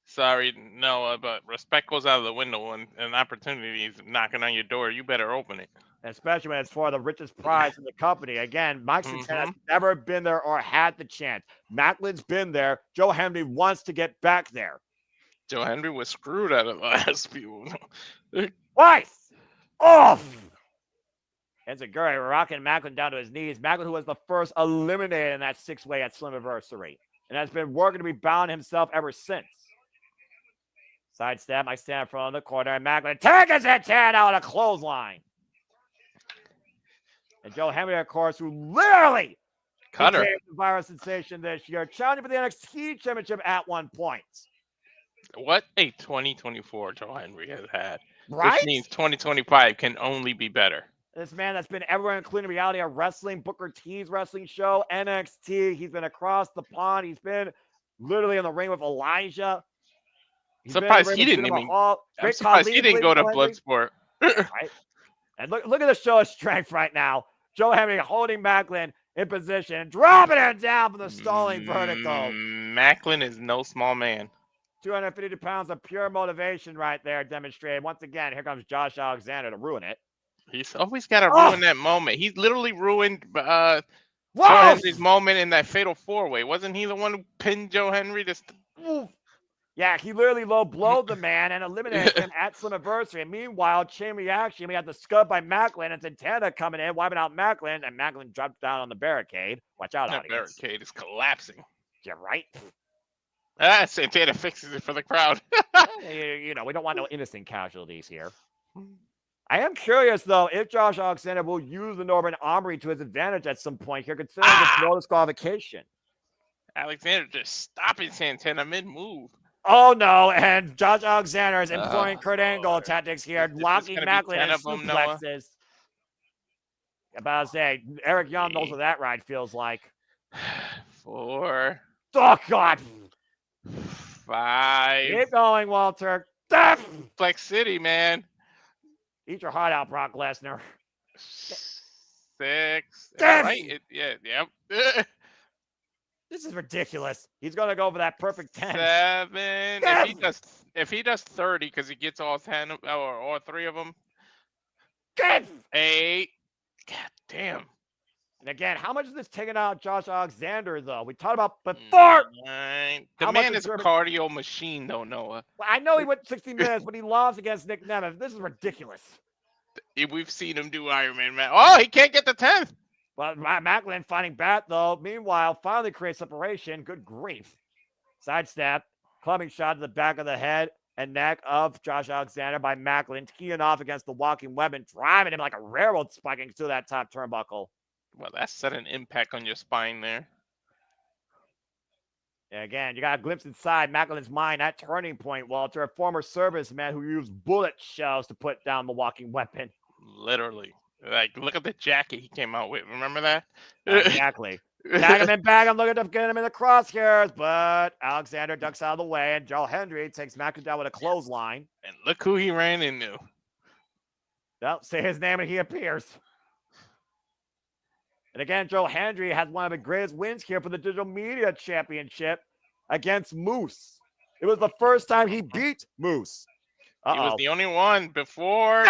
Sorry, Noah, but respect goes out of the window when an opportunity is knocking on your door. You better open it. Especially when it's for the richest prize in the company. Again, Mike Santana has never been there or had the chance. Maclin's been there. Joe Hendry wants to get back there. Joe Hendry was screwed out of the last few. Twice! Off! Enziguri rocking Maclin down to his knees. Maclin, who was the first eliminated in that six-way at Slammiversary, and has been working to rebound himself ever since. Sidestep, I stand in front of the corner, and Maclin tags Santana out of a clothesline. And Joe Hendry, of course, who literally Cutter. became the viral sensation this year, challenging for the NXT Championship at one point. What a 2024 Joe Hendry has had. Right? Which means 2025 can only be better. This man that's been everywhere, including reality of wrestling, Booker T's wrestling show, NXT. He's been across the pond. He's been literally in the ring with Elijah. Surprised he didn't even. I'm surprised he didn't go to Bloodsport. Right? And look at the show of strength right now. Joe Hendry holding Maclin in position, dropping him down from the stalling vertical. Maclin is no small man. 252 pounds of pure motivation right there demonstrated. Once again, here comes Josh Alexander to ruin it. He's always got to ruin that moment. He's literally ruined Joe Hendry's moment in that fatal four-way. Wasn't he the one who pinned Joe Hendry? Yeah, he literally low-blowed the man and eliminated him at Slammiversary. And meanwhile, chain reaction, we had the scud by Maclin and Santana coming in, wiping out Maclin, and Maclin dropped down on the barricade. Watch out, that audience. Barricade is collapsing. You're right. Santana fixes it for the crowd. You know, we don't want no innocent casualties here. I am curious, though, if Josh Alexander will use the Northern Armory to his advantage at some point here, considering this no disqualification. Alexander just stopping Santana mid-move. Oh, no, and Josh Alexander is employing Kurt Angle tactics here, locking Maclin in suplexes. About to say, Eric Young knows what that ride feels like. 4. Oh, God. 5. Keep going, Walter. Flex City, man. Eat your heart out, Brock Lesnar. 6. Right? Yep. This is ridiculous. He's going to go for that perfect 10. 7. If he does 30, because he gets all 10 or 3 of them. 8. God damn. And again, how much is this taking out Josh Alexander, though? We talked about before. 9. The man is a cardio machine, though, Noah. Well, I know he went 60 minutes, but he lost against Nick Nemeth. This is ridiculous. We've seen him do Iron Man. Oh, he can't get the 10th. Well, Maclin fighting back, though. Meanwhile, finally creates separation. Good grief. Sidestep. Clubbing shot to the back of the head and neck of Josh Alexander by Maclin. Teeing off against the walking weapon. Driving him like a railroad spiking through that top turnbuckle. Well, that's set an impact on your spine there. And again, you got a glimpse inside Maclin's mind at turning point, Walter. A former serviceman who used bullet shells to put down the walking weapon. Literally. Like, look at the jacket he came out with. Remember that? Exactly. Tag him in back. I'm looking to get him in the crosshairs, but Alexander ducks out of the way, and Joe Hendry takes Maclin down with a clothesline. And look who he ran into. Well, say his name and he appears. And again, Joe Hendry has one of the greatest wins here for the Digital Media Championship against Moose. It was the first time he beat Moose. He was the only one before...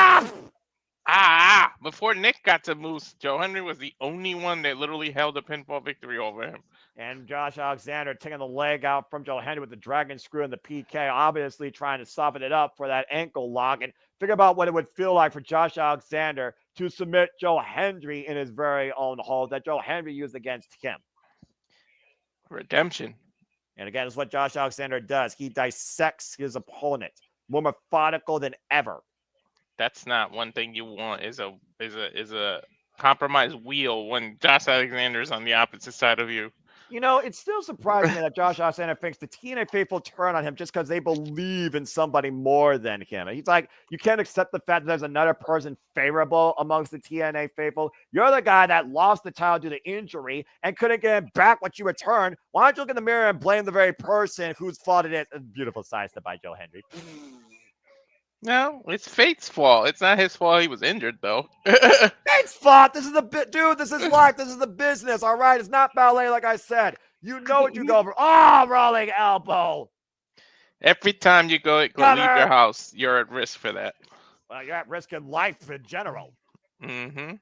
Before Nick got to Moose, Joe Hendry was the only one that literally held a pinfall victory over him. And Josh Alexander taking the leg out from Joe Hendry with the dragon screw and the PK, obviously trying to soften it up for that ankle lock. And think about what it would feel like for Josh Alexander to submit Joe Hendry in his very own hold that Joe Hendry used against him. Redemption. And again, this is what Josh Alexander does. He dissects his opponent more methodical than ever. That's not one thing you want. Is a compromised wheel when Josh Alexander's on the opposite side of you. You know, it still surprises me that Josh Alexander thinks the TNA faithful turn on him just because they believe in somebody more than him. He's like, you can't accept the fact that there's another person favorable amongst the TNA faithful. You're the guy that lost the title due to injury and couldn't get it back once you returned. Why don't you look in the mirror and blame the very person whose fault it is? A beautiful sidestep by Joe Hendry. No, it's Fate's fault. It's not his fault he was injured, though. Fate's fault. This is the dude. This is life. This is the business. All right. It's not ballet, like I said. You know what you go for. Oh, rolling elbow. Every time you go leave your house, you're at risk for that. Well, you're at risk in life in general. Mm-hmm.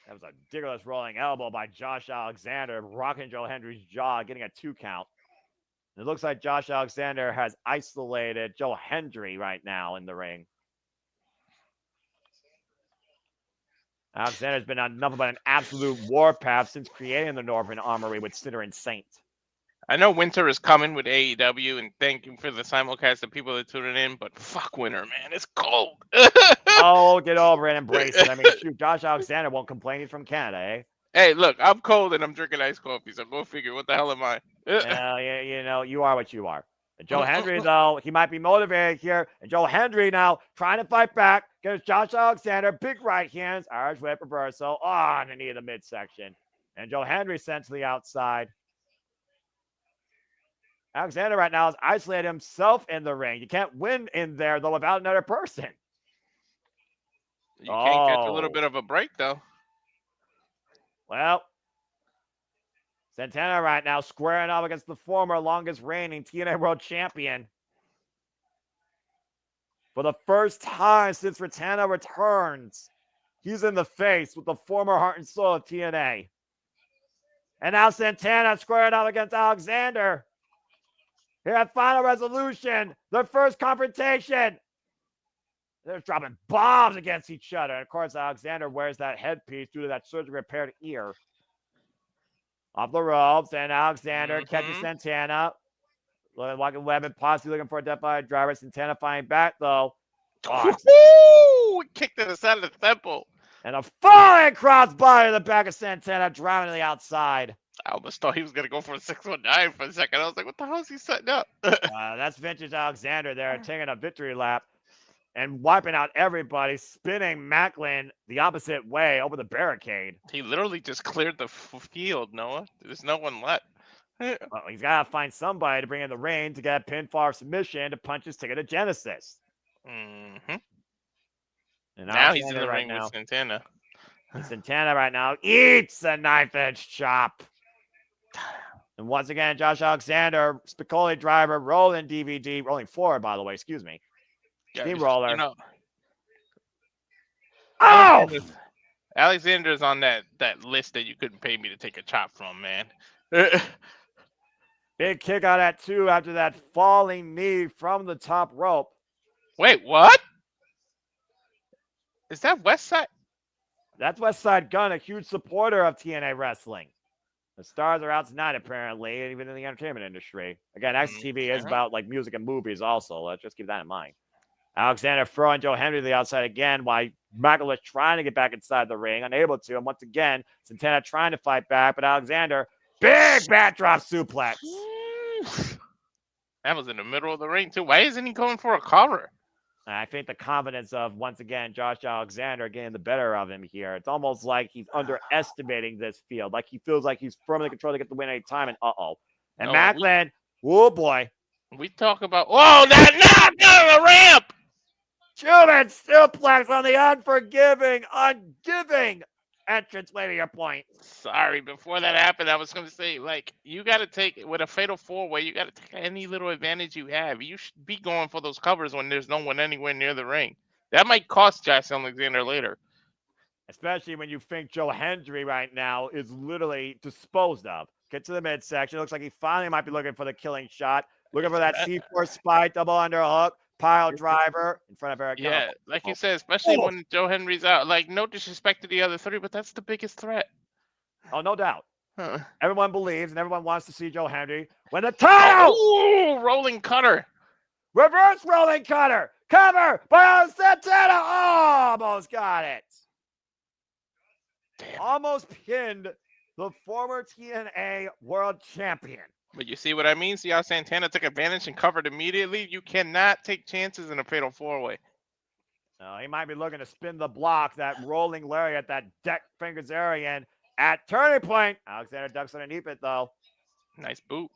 That was a ridiculous rolling elbow by Josh Alexander, rocking Joe Hendry's jaw, getting a 2 count. It looks like Josh Alexander has isolated Joe Hendry right now in the ring. Alexander's been on nothing but an absolute warpath since creating the Northern Armory with Sinner and Saint. I know winter is coming with AEW, and thank you for the simulcast of people that tuning in, but fuck winter, man. It's cold. Oh, get over it. Embrace it. I mean, shoot, Josh Alexander won't complain. He's from Canada, eh? Hey, look, I'm cold and I'm drinking iced coffee, so go figure. What the hell am I? You know, you are what you are. And Joe Hendry, though, he might be motivated here. And Joe Hendry now trying to fight back against Josh Alexander. Big right hands, Irish whip reversal on the knee of the midsection. And Joe Hendry sent to the outside. Alexander right now has isolated himself in the ring. You can't win in there, though, without another person. You can't catch a little bit of a break, though. Well, Santana right now squaring off against the former longest reigning TNA World Champion. For the first time since Santana returns, he's in the face with the former heart and soul of TNA. And now Santana squaring off against Alexander. Here at Final Resolution, their first confrontation. They're dropping bombs against each other. And of course, Alexander wears that headpiece due to that surgically repaired ear. Off the ropes, and Alexander catches Santana. Like a weapon, possibly looking for a death by a driver. Santana fighting back, though. Woo! Kicked to the side of the temple. And a falling crossbody in the back of Santana, driving to the outside. I almost thought he was going to go for a 619 for a second. I was like, what the hell is he setting up? That's vintage Alexander there, taking a victory lap and wiping out everybody, spinning Maclin the opposite way over the barricade. He literally just cleared the field, Noah. There's no one left. Well, he's got to find somebody to bring in the ring to get a pinfall or submission to punch his ticket to Genesis. Mm-hmm. And now he's in the ring with Santana. And Santana right now eats a knife-edge chop. And once again, Josh Alexander, Spicoli driver, rolling DVD, rolling forward, by the way, excuse me. Steamroller. You know, oh! Alexander's on that list that you couldn't pay me to take a chop from, man. Big kick out at 2 after that falling knee from the top rope. Wait, what? Is that Westside? That's Westside Gunn, a huge supporter of TNA wrestling. The stars are out tonight, apparently, even in the entertainment industry. Again, XTV is about like music and movies also. Let's just keep that in mind. Alexander throwing Joe Hendry to the outside again while Maclin is trying to get back inside the ring, unable to. And once again, Santana trying to fight back, but Alexander, big backdrop suplex. That was in the middle of the ring, too. Why isn't he going for a cover? I think the confidence of, once again, Josh Alexander getting the better of him here. It's almost like he's underestimating this field. Like he feels like he's firmly controlled to get the win any time, and uh-oh. And no, Maclin, oh boy. We talk about, whoa, that knocked out of the ramp! Human suplex on the unforgiving, ungiving entranceway to your point. Sorry, before that happened, I was going to say, like, you got to take, with a fatal 4-way, you got to take any little advantage you have. You should be going for those covers when there's no one anywhere near the ring. That might cost Josh Alexander later. Especially when you think Joe Hendry right now is literally disposed of. Get to the midsection. Looks like he finally might be looking for the killing shot. Looking for that C4 spike, double underhook, pile driver in front of Eric. Yeah, like you said, especially when Joe Hendry's out. Like, no disrespect to the other 3, but that's the biggest threat. Oh, no doubt. Everyone believes and everyone wants to see Joe Hendry win the title. Oh, rolling cutter. Reverse rolling cutter. Cover by Santana. Almost got it. Damn. Almost pinned the former TNA world champion. But you see what I mean? See how Santana took advantage and covered immediately? You cannot take chances in a fatal four-way. He might be looking to spin the block, that rolling lariat, that deck Kazarian at turning point. Alexander ducks underneath it, though. Nice boot.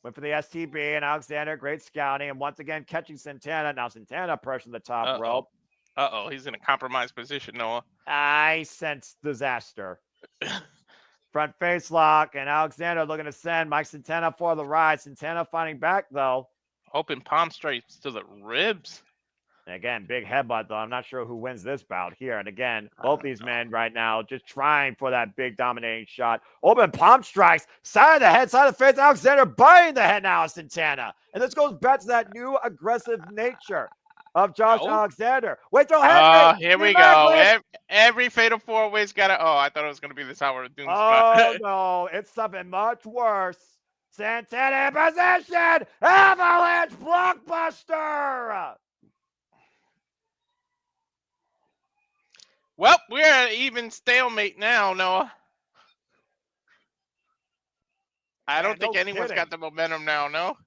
Went for the STB, and Alexander, great scouting, and once again catching Santana. Now Santana pressing the top rope. He's in a compromised position, Noah. I sense disaster. Front face lock, and Alexander looking to send Mike Santana for the ride. Santana fighting back, though. Open palm strikes to the ribs. And again, big headbutt, though. I'm not sure who wins this bout here. And again, both these men right now just trying for that big dominating shot. Open palm strikes, side of the head, side of the face. Alexander biting the head now of Santana. And this goes back to that new aggressive nature of Josh Alexander. Wait till Hendry. Here we go. Every fatal four-way's got to... Oh, I thought it was going to be the Tower of Doom spot. No. It's something much worse. Santana in position. Avalanche blockbuster. Well, we're at even stalemate now, Noah. I don't think anyone's got the momentum now, no?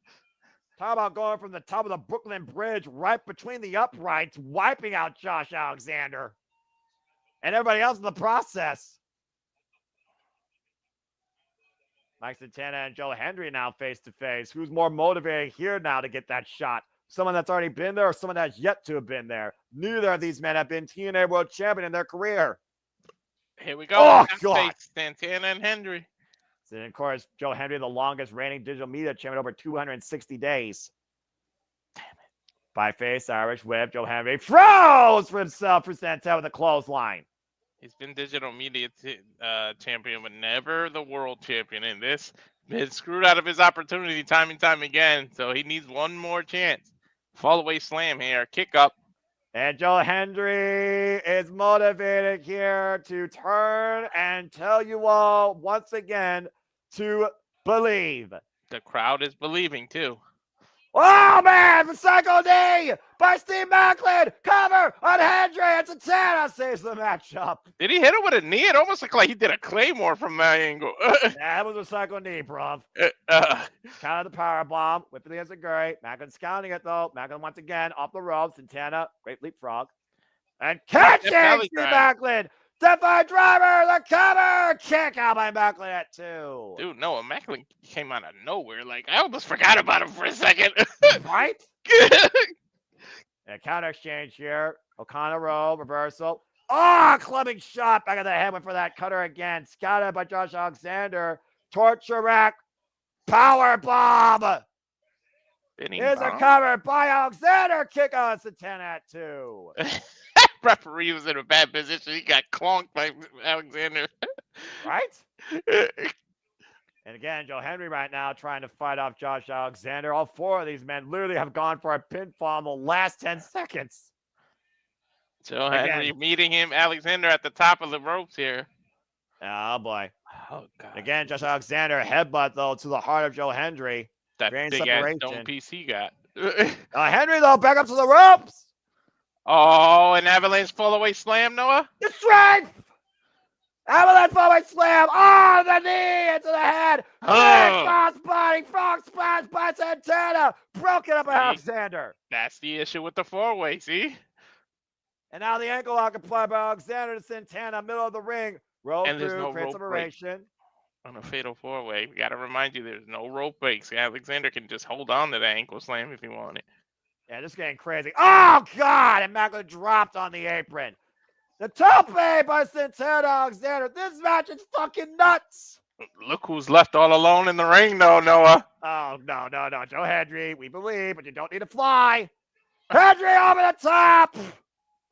How about going from the top of the Brooklyn Bridge right between the uprights, wiping out Josh Alexander and everybody else in the process. Mike Santana and Joe Hendry now face to face. Who's more motivated here now to get that shot? Someone that's already been there or someone that's yet to have been there? Neither of these men have been TNA World Champion in their career. Here we go. Oh, God. Santana and Hendry. And of course, Joe Hendry, the longest reigning digital media champion over 260 days. Damn it. By face, Irish whip. Joe Hendry froze for himself for Santana with a clothesline. He's been digital media champion, but never the world champion. And this been screwed out of his opportunity time and time again. So he needs one more chance. Fall away slam here. Kick up. And Joe Hendry is motivated here to turn and tell you all once again to believe. The crowd is believing too. Oh, man, the Psycho Knee by Steve Maclin. Cover on Hendry. And Santana saves the matchup. Did he hit him with a knee? It almost looked like he did a Claymore from that angle. That was a Psycho Knee, bruv. Kind of the power bomb. Whipping against the Gurry. Maclin scouting it, though. Maclin once again off the ropes. Santana, great leapfrog. And catching Steve Maclin. Death driver, the cover, kick out by Maclin at 2. Dude, Noah, Maclin came out of nowhere. Like, I almost forgot about him for a second. Right? And counter exchange here. O'Connor roll, reversal. Oh, clubbing shot back of the head. Went for that cutter again. Scouted by Josh Alexander. Torture rack. Power bomb. Here's a cover by Alexander. Kick on Santana at 2. Referee was in a bad position. He got clonked by Alexander. Right? And again, Joe Hendry right now trying to fight off Josh Alexander. All 4 of these men literally have gone for a pinfall in the last 10 seconds. Joe Hendry meeting him, Alexander at the top of the ropes here. Oh, boy. Oh, God. Again, Josh Alexander headbutt, though, to the heart of Joe Hendry. That big-ass stone piece he got. Hendry, though, back up to the ropes. Oh, an avalanche fall-away slam, Noah? The strength! Avalanche fall-away slam! Oh, the knee into the head! Cross-body, frog splash by Santana! Broken up by Alexander. That's the issue with the four-way, see? And now the ankle lock applied by Alexander to Santana, middle of the ring. Roll and through, there's no rope separation. On a fatal four-way. We got to remind you there's no rope breaks. Alexander can just hold on to the ankle slam if he wanted. Yeah, this is getting crazy. Oh, God! And Maclin dropped on the apron. The tope by Santana Alexander. This match is fucking nuts. Look who's left all alone in the ring, though, Noah. Oh, no. Joe Hendry, we believe, but you don't need to fly. Hendry over the top.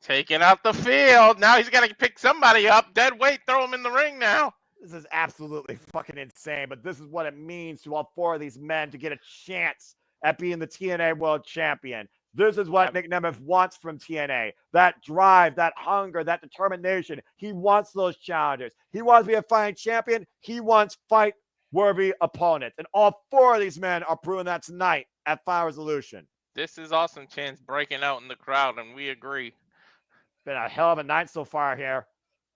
Taking out the field. Now he's got to pick somebody up. Dead weight, throw him in the ring now. This is absolutely fucking insane, but this is what it means to all 4 of these men to get a chance at being the TNA World Champion. This is what Nick Nemeth wants from TNA. That drive, that hunger, that determination. He wants those challenges. He wants to be a fighting champion. He wants fight-worthy opponents. And all 4 of these men are proving that tonight at Final Resolution. This is Awesome Chance breaking out in the crowd, and we agree. It's been a hell of a night so far here.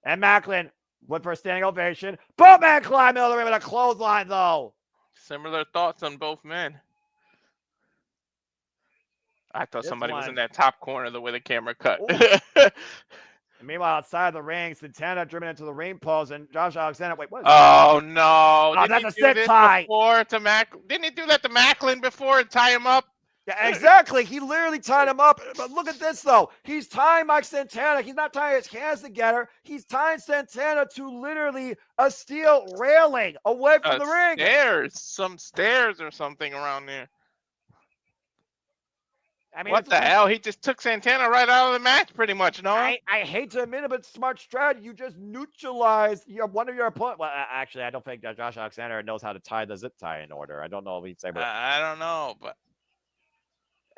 And Maclin went for a standing ovation. Boatman climb into the ring with a clothesline, though. Similar thoughts on both men. I thought This somebody was one- in that top corner the way the camera cut. And meanwhile, outside the ring, Santana driven into the ring pose, and Josh Alexander. Wait, what is Oh no! Oh, Didn't that's he a do sit this tie. before to Didn't he do that to Maclin before and tie him up? Yeah, exactly. He literally tied him up. But look at this, though. He's tying Mike Santana. He's not tying his hands together. He's tying Santana to literally a steel railing away from the ring. Some stairs or something around there. I mean, What the hell? He just took Santana right out of the match, pretty much. No, I hate to admit it, but smart strategy. You just neutralize one of your opponents. Well, actually, I don't think that Josh Alexander knows how to tie the zip tie in order. I don't know if he'd say, but I don't know, but.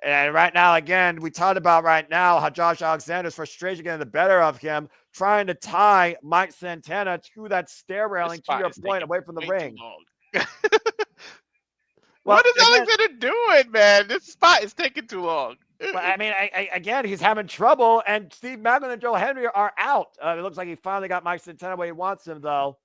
And right now, again, we talked about right now how Josh Alexander's frustration getting the better of him, trying to tie Mike Santana to that stair railing, to your point, away from the ring. Well, what is Alexander doing, man? This spot is taking too long. Well, I mean, again, he's having trouble, and Steve Maclin and Joe Hendry are out. It looks like he finally got Mike Santana where he wants him, though.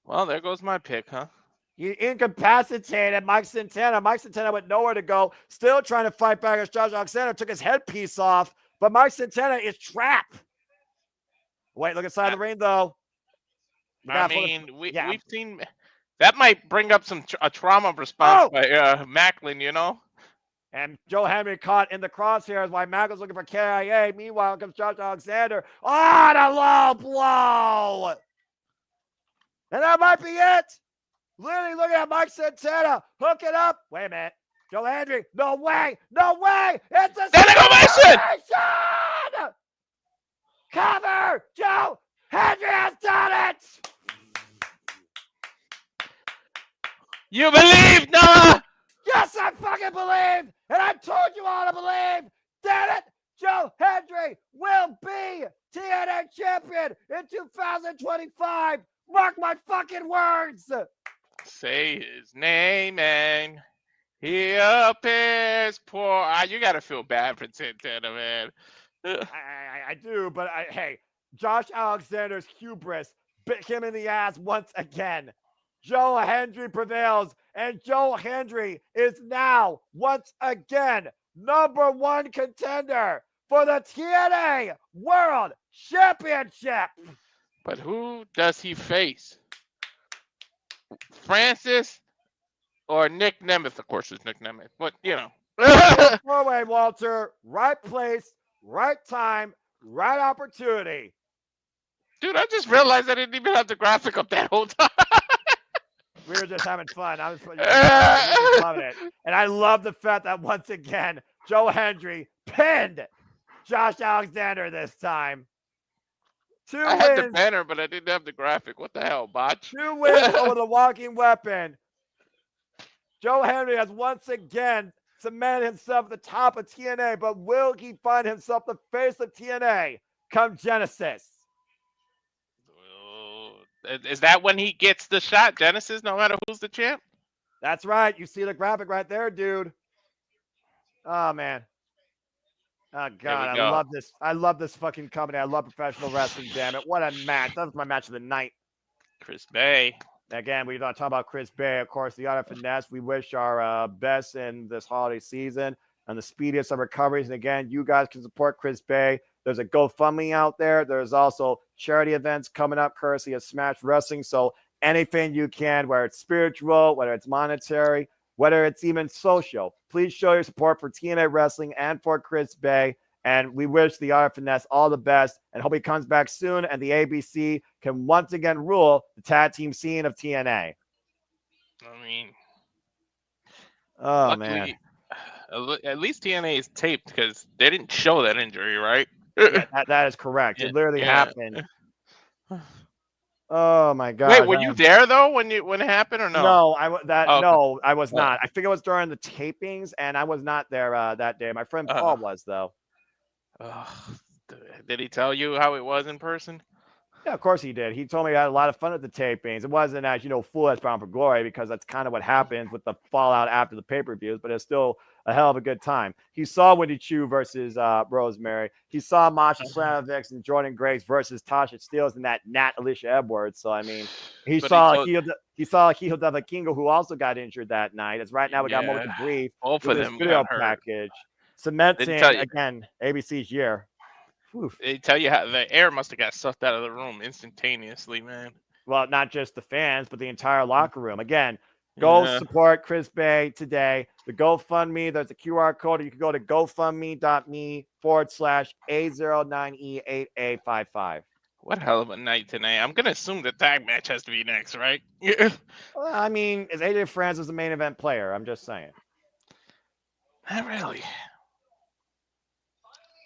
Well, there goes my pick, huh? He incapacitated Mike Santana. Mike Santana went nowhere to go, still trying to fight back as Josh Alexander took his headpiece off, but Mike Santana is trapped. Wait, look inside the ring, though. I mean, we've seen... That might bring up a trauma response by Maclin, you know? And Joe Hendry caught in the crosshairs while Maclin's looking for KIA. Meanwhile, comes Josh Alexander. Oh, the low blow! And that might be it. Literally looking at Mike Santana. Hook it up. Wait a minute. Joe Hendry. No way. No way. It's a celebration! Cover. Joe Hendry has done it. You believe, Noah? Yes, I fucking believe. And I told you all to believe. Damn it. Joe Hendry will be TNA champion in 2025. Mark my fucking words. Say his name and he appears poor. You got to feel bad for Santana, man. I do, but hey, Josh Alexander's hubris bit him in the ass once again. Joe Hendry prevails, and Joe Hendry is now, once again, #1 contender for the TNA World Championship. But who does he face? Francis or Nick Nemeth? Of course, it's Nick Nemeth, but you know. Four-way, Walter. Right place, right time, right opportunity. Dude, I just realized I didn't even have the graphic up that whole time. We were just having fun. I was loving it. And I love the fact that once again, Joe Hendry pinned Josh Alexander this time. I had the banner, but I didn't have the graphic. What the hell, botch? 2 wins over the walking weapon. Joe Hendry has once again cemented himself at the top of TNA, but will he find himself the face of TNA come Genesis? Is that when he gets the shot, Genesis, no matter who's the champ? That's right. You see the graphic right there, dude. Oh, man. Oh, God. I love this. I love this fucking company. I love professional wrestling, damn it. What a match. That was my match of the night. Chris Bay. Again, we talk about Chris Bay, of course, the Art of Finesse. We wish our best in this holiday season and the speediest of recoveries. And again, you guys can support Chris Bay. There's a GoFundMe out there. There's also charity events coming up, courtesy of Smash Wrestling. So anything you can, whether it's spiritual, whether it's monetary, whether it's even social, please show your support for TNA Wrestling and for Chris Bay. And we wish the Art of Finesse all the best and hope he comes back soon and the ABC can once again rule the tag team scene of TNA. I mean, oh, man. At least TNA is taped because they didn't show that injury, right? Yeah, that is correct. It literally happened. Oh my God. Wait, were you there though when it happened or no? No, Oh, okay. no, I was not. I think it was during the tapings, and I was not there that day. My friend Paul was though. Did he tell you how it was in person? Yeah, of course he did. He told me he had a lot of fun at the tapings. It wasn't as, full as Bound for Glory, because that's kind of what happens with the fallout after the pay-per-views, but it's still a hell of a good time. He saw Wendy Chu versus Rosemary. He saw Masha Slamovich and Jordynne Grace versus Tasha Steelz and that Nat Alicia Edwards. So, I mean, he saw Hijo de Kingo, who also got injured that night. As right now we got more to brief both with of this them video got hurt. package. Cementing, again, ABC's year. Oof. They tell you how the air must have got sucked out of the room instantaneously, man. Well, not just the fans, but the entire locker room. Again, go support Chris Bay today. The GoFundMe, there's a QR code. You can go to gofundme.me/A09E8855. What hell of a night tonight. I'm going to assume the tag match has to be next, right? Well, I mean, is AJ Francis the main event player? I'm just saying. Not really.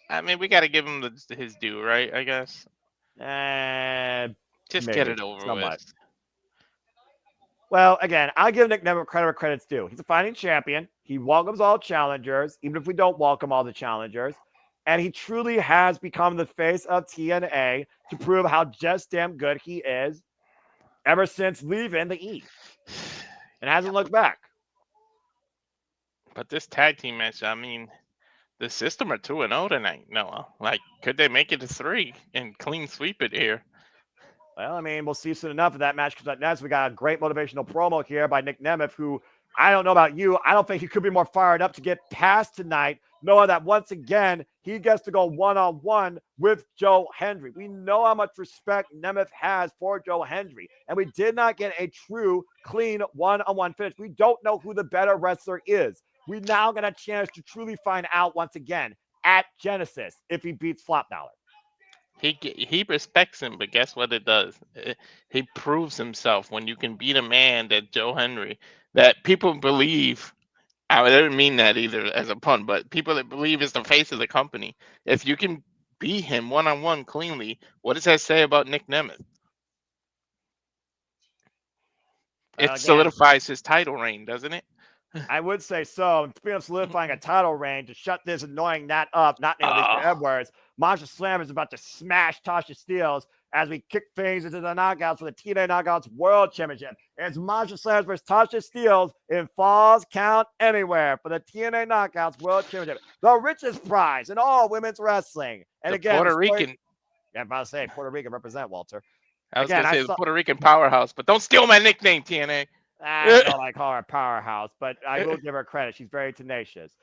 I mean, we got to give him his due, right? I guess. Just get it over with. Well, again, I'll give Nick Nemeth credit where credit's due. He's a fighting champion. He welcomes all challengers, even if we don't welcome all the challengers. And he truly has become the face of TNA to prove how just damn good he is ever since leaving the E. And hasn't looked back. But this tag team match, I mean, the system are 2-0 tonight, Noah. Like, could they make it to 3 and clean sweep it here? Well, I mean, we'll see soon enough if that match comes up next. We got a great motivational promo here by Nick Nemeth, who, I don't know about you, I don't think he could be more fired up to get past tonight, knowing that once again, he gets to go one-on-one with Joe Hendry. We know how much respect Nemeth has for Joe Hendry, and we did not get a true, clean one-on-one finish. We don't know who the better wrestler is. We now get a chance to truly find out once again at Genesis if he beats Flop Dollar. He respects him, but guess what it does? He proves himself when you can beat a man that Joe Hendry, that people believe. I didn't mean that either as a pun, but people that believe is the face of the company. If you can beat him one-on-one cleanly, what does that say about Nick Nemeth? It solidifies his title reign, doesn't it? I would say so. Speaking of solidifying a title reign, to shut this annoying Nat up, not Alicia Edwards, Masha Slam is about to smash Tasha Steelz as we kick things into the knockouts for the TNA Knockouts World Championship. It's Masha Slam versus Tasha Steelz in Falls Count Anywhere for the TNA Knockouts World Championship, the richest prize in all women's wrestling. And again, Puerto Rican. Yeah, I'm about to say Puerto Rican represent, Walter. I was going to say the Puerto Rican powerhouse, but don't steal my nickname, TNA. I don't like call her a powerhouse, but I will give her credit. She's very tenacious.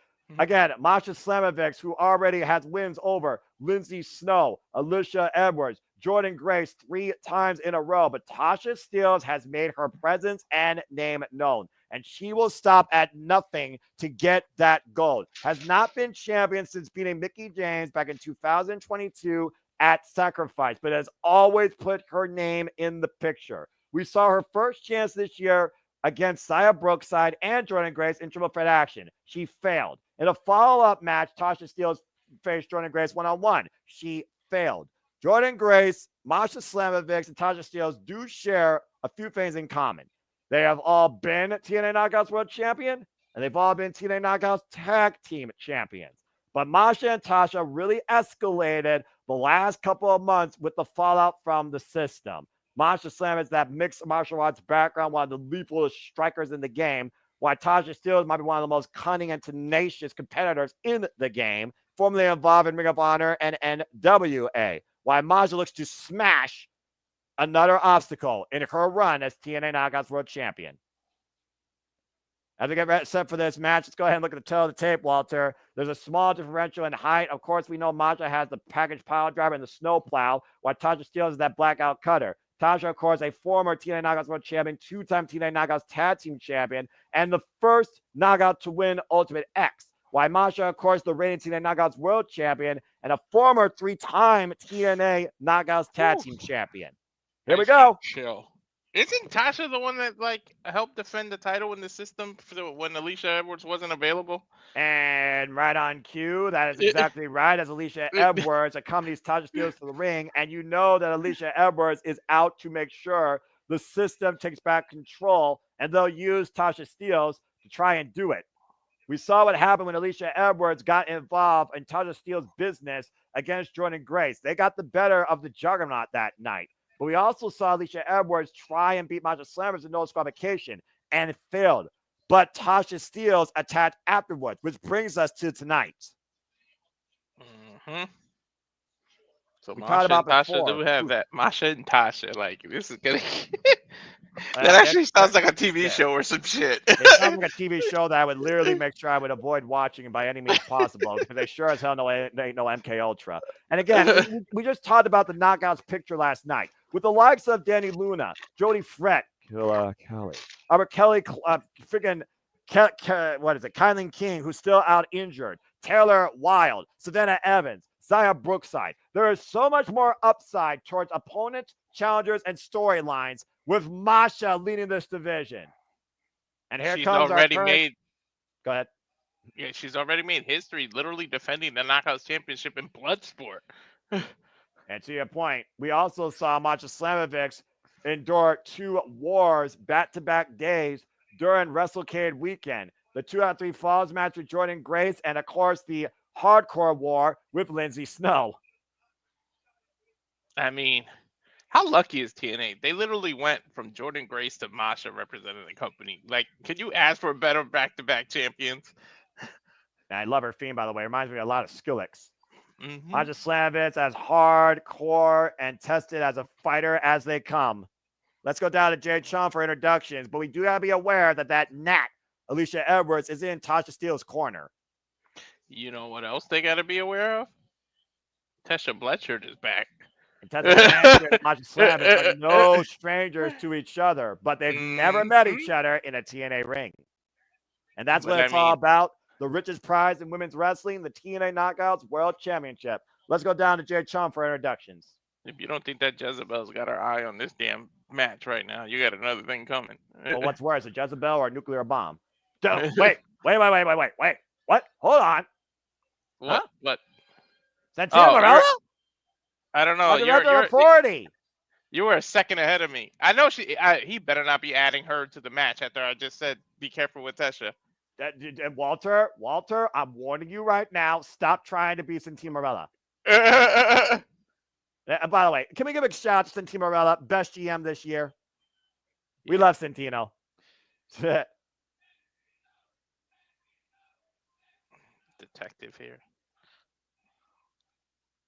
Again, Masha Slamovich, who already has wins over Lindsay Snow, Alicia Edwards, Jordynne Grace 3 times in a row. But Tasha Steelz has made her presence and name known, and she will stop at nothing to get that gold. Has not been champion since beating Mickie James back in 2022 at Sacrifice, but has always put her name in the picture. We saw her first chance this year against Xia Brookside and Jordynne Grace in triple threat action. She failed. In a follow-up match, Tasha Steelz faced Jordynne Grace one-on-one. She failed. Jordynne Grace, Masha Slamovich, and Tasha Steelz do share a few things in common. They have all been TNA Knockouts World Champion, and they've all been TNA Knockouts Tag Team Champions. But Masha and Tasha really escalated the last couple of months with the fallout from the system. Masha Slam is that mixed martial arts background, one of the lethal strikers in the game, while Tasha Steelz might be one of the most cunning and tenacious competitors in the game, formerly involved in Ring of Honor and NWA, while Masha looks to smash another obstacle in her run as TNA Knockouts World Champion. As we get set for this match, let's go ahead and look at the toe of the tape, Walter. There's a small differential in height. Of course, we know Masha has the package pile driver and the snow plow, while Tasha Steelz is that blackout cutter. Tasha, of course, a former TNA Knockouts World Champion, 2-time TNA Knockouts Tag Team Champion, and the first knockout to win Ultimate X. While Masha, of course, the reigning TNA Knockouts World Champion and a former 3-time TNA Knockouts Tag Team Champion. Here we go. Chill. Isn't Tasha the one that like helped defend the title in the system when Alicia Edwards wasn't available? And right on cue, that is exactly right. As Alicia Edwards accompanies Tasha Steelz to the ring, and you know that Alicia Edwards is out to make sure the system takes back control, and they'll use Tasha Steelz to try and do it. We saw what happened when Alicia Edwards got involved in Tasha Steelz' business against Jordynne Grace. They got the better of the Juggernaut that night. But we also saw Alicia Edwards try and beat Masha Slamovich in no disqualification, and it failed. But Tasha Steelz attacked afterwards, which brings us to tonight. Mm-hmm. So We Masha talked about and Tasha before. do have that. Masha and Tasha, like this is gonna. That actually sounds like a TV show or some shit. It sounds like a TV show that I would literally make sure I would avoid watching by any means possible because they sure as hell ain't no MK Ultra. And again, we just talked about the Knockouts picture last night with the likes of Danny Luna, Jody Frett, Kelly, Albert Kelly, freaking what is it, Kylan King, who's still out injured, Taylor Wilde, Savannah Evans, Zaya Brookside. There is so much more upside towards opponents, challengers, and storylines with Masha leading this division. And here She's comes already our current... made. Go ahead. Yeah, she's already made history, literally defending the Knockouts Championship in Bloodsport. And to your point, we also saw Masha Slamovich endure 2 wars back-to-back days during WrestleCade weekend. The 2-out-3 Falls match with Jordynne Grace, and of course the Hardcore War with Lindsay Snow. I mean, how lucky is TNA? They literally went from Jordynne Grace to Masha representing the company. Like, could you ask for better back-to-back champions? And I love her theme, by the way. It reminds me a lot of Skillix. Mm-hmm. Masha Slamovich as hardcore and tested as a fighter as they come. Let's go down to Jay Chung for introductions, but we do have to be aware that Nat, Alicia Edwards, is in Tasha Steelz' corner. You know what else they got to be aware of? Tasha Bletchard is back. And Tasha Bletchard and Masha Slamovich are no strangers to each other, but they've never met each other in a TNA ring. And that's what it's all about. The richest prize in women's wrestling, the TNA Knockouts World Championship. Let's go down to Jay Chung for introductions. If you don't think that Jezebel's got her eye on this damn match right now, you got another thing coming. Well, what's worse, a Jezebel or a nuclear bomb? Wait. What? Hold on. What? Huh? What? Santana Morella? I don't know. You're 40. You were a second ahead of me. I know he better not be adding her to the match after I just said be careful with Tasha. Walter, I'm warning you right now. Stop trying to be Santana Morella. By the way, can we give a shout out to Santino Morella, best GM this year? We love Santino. Detective here.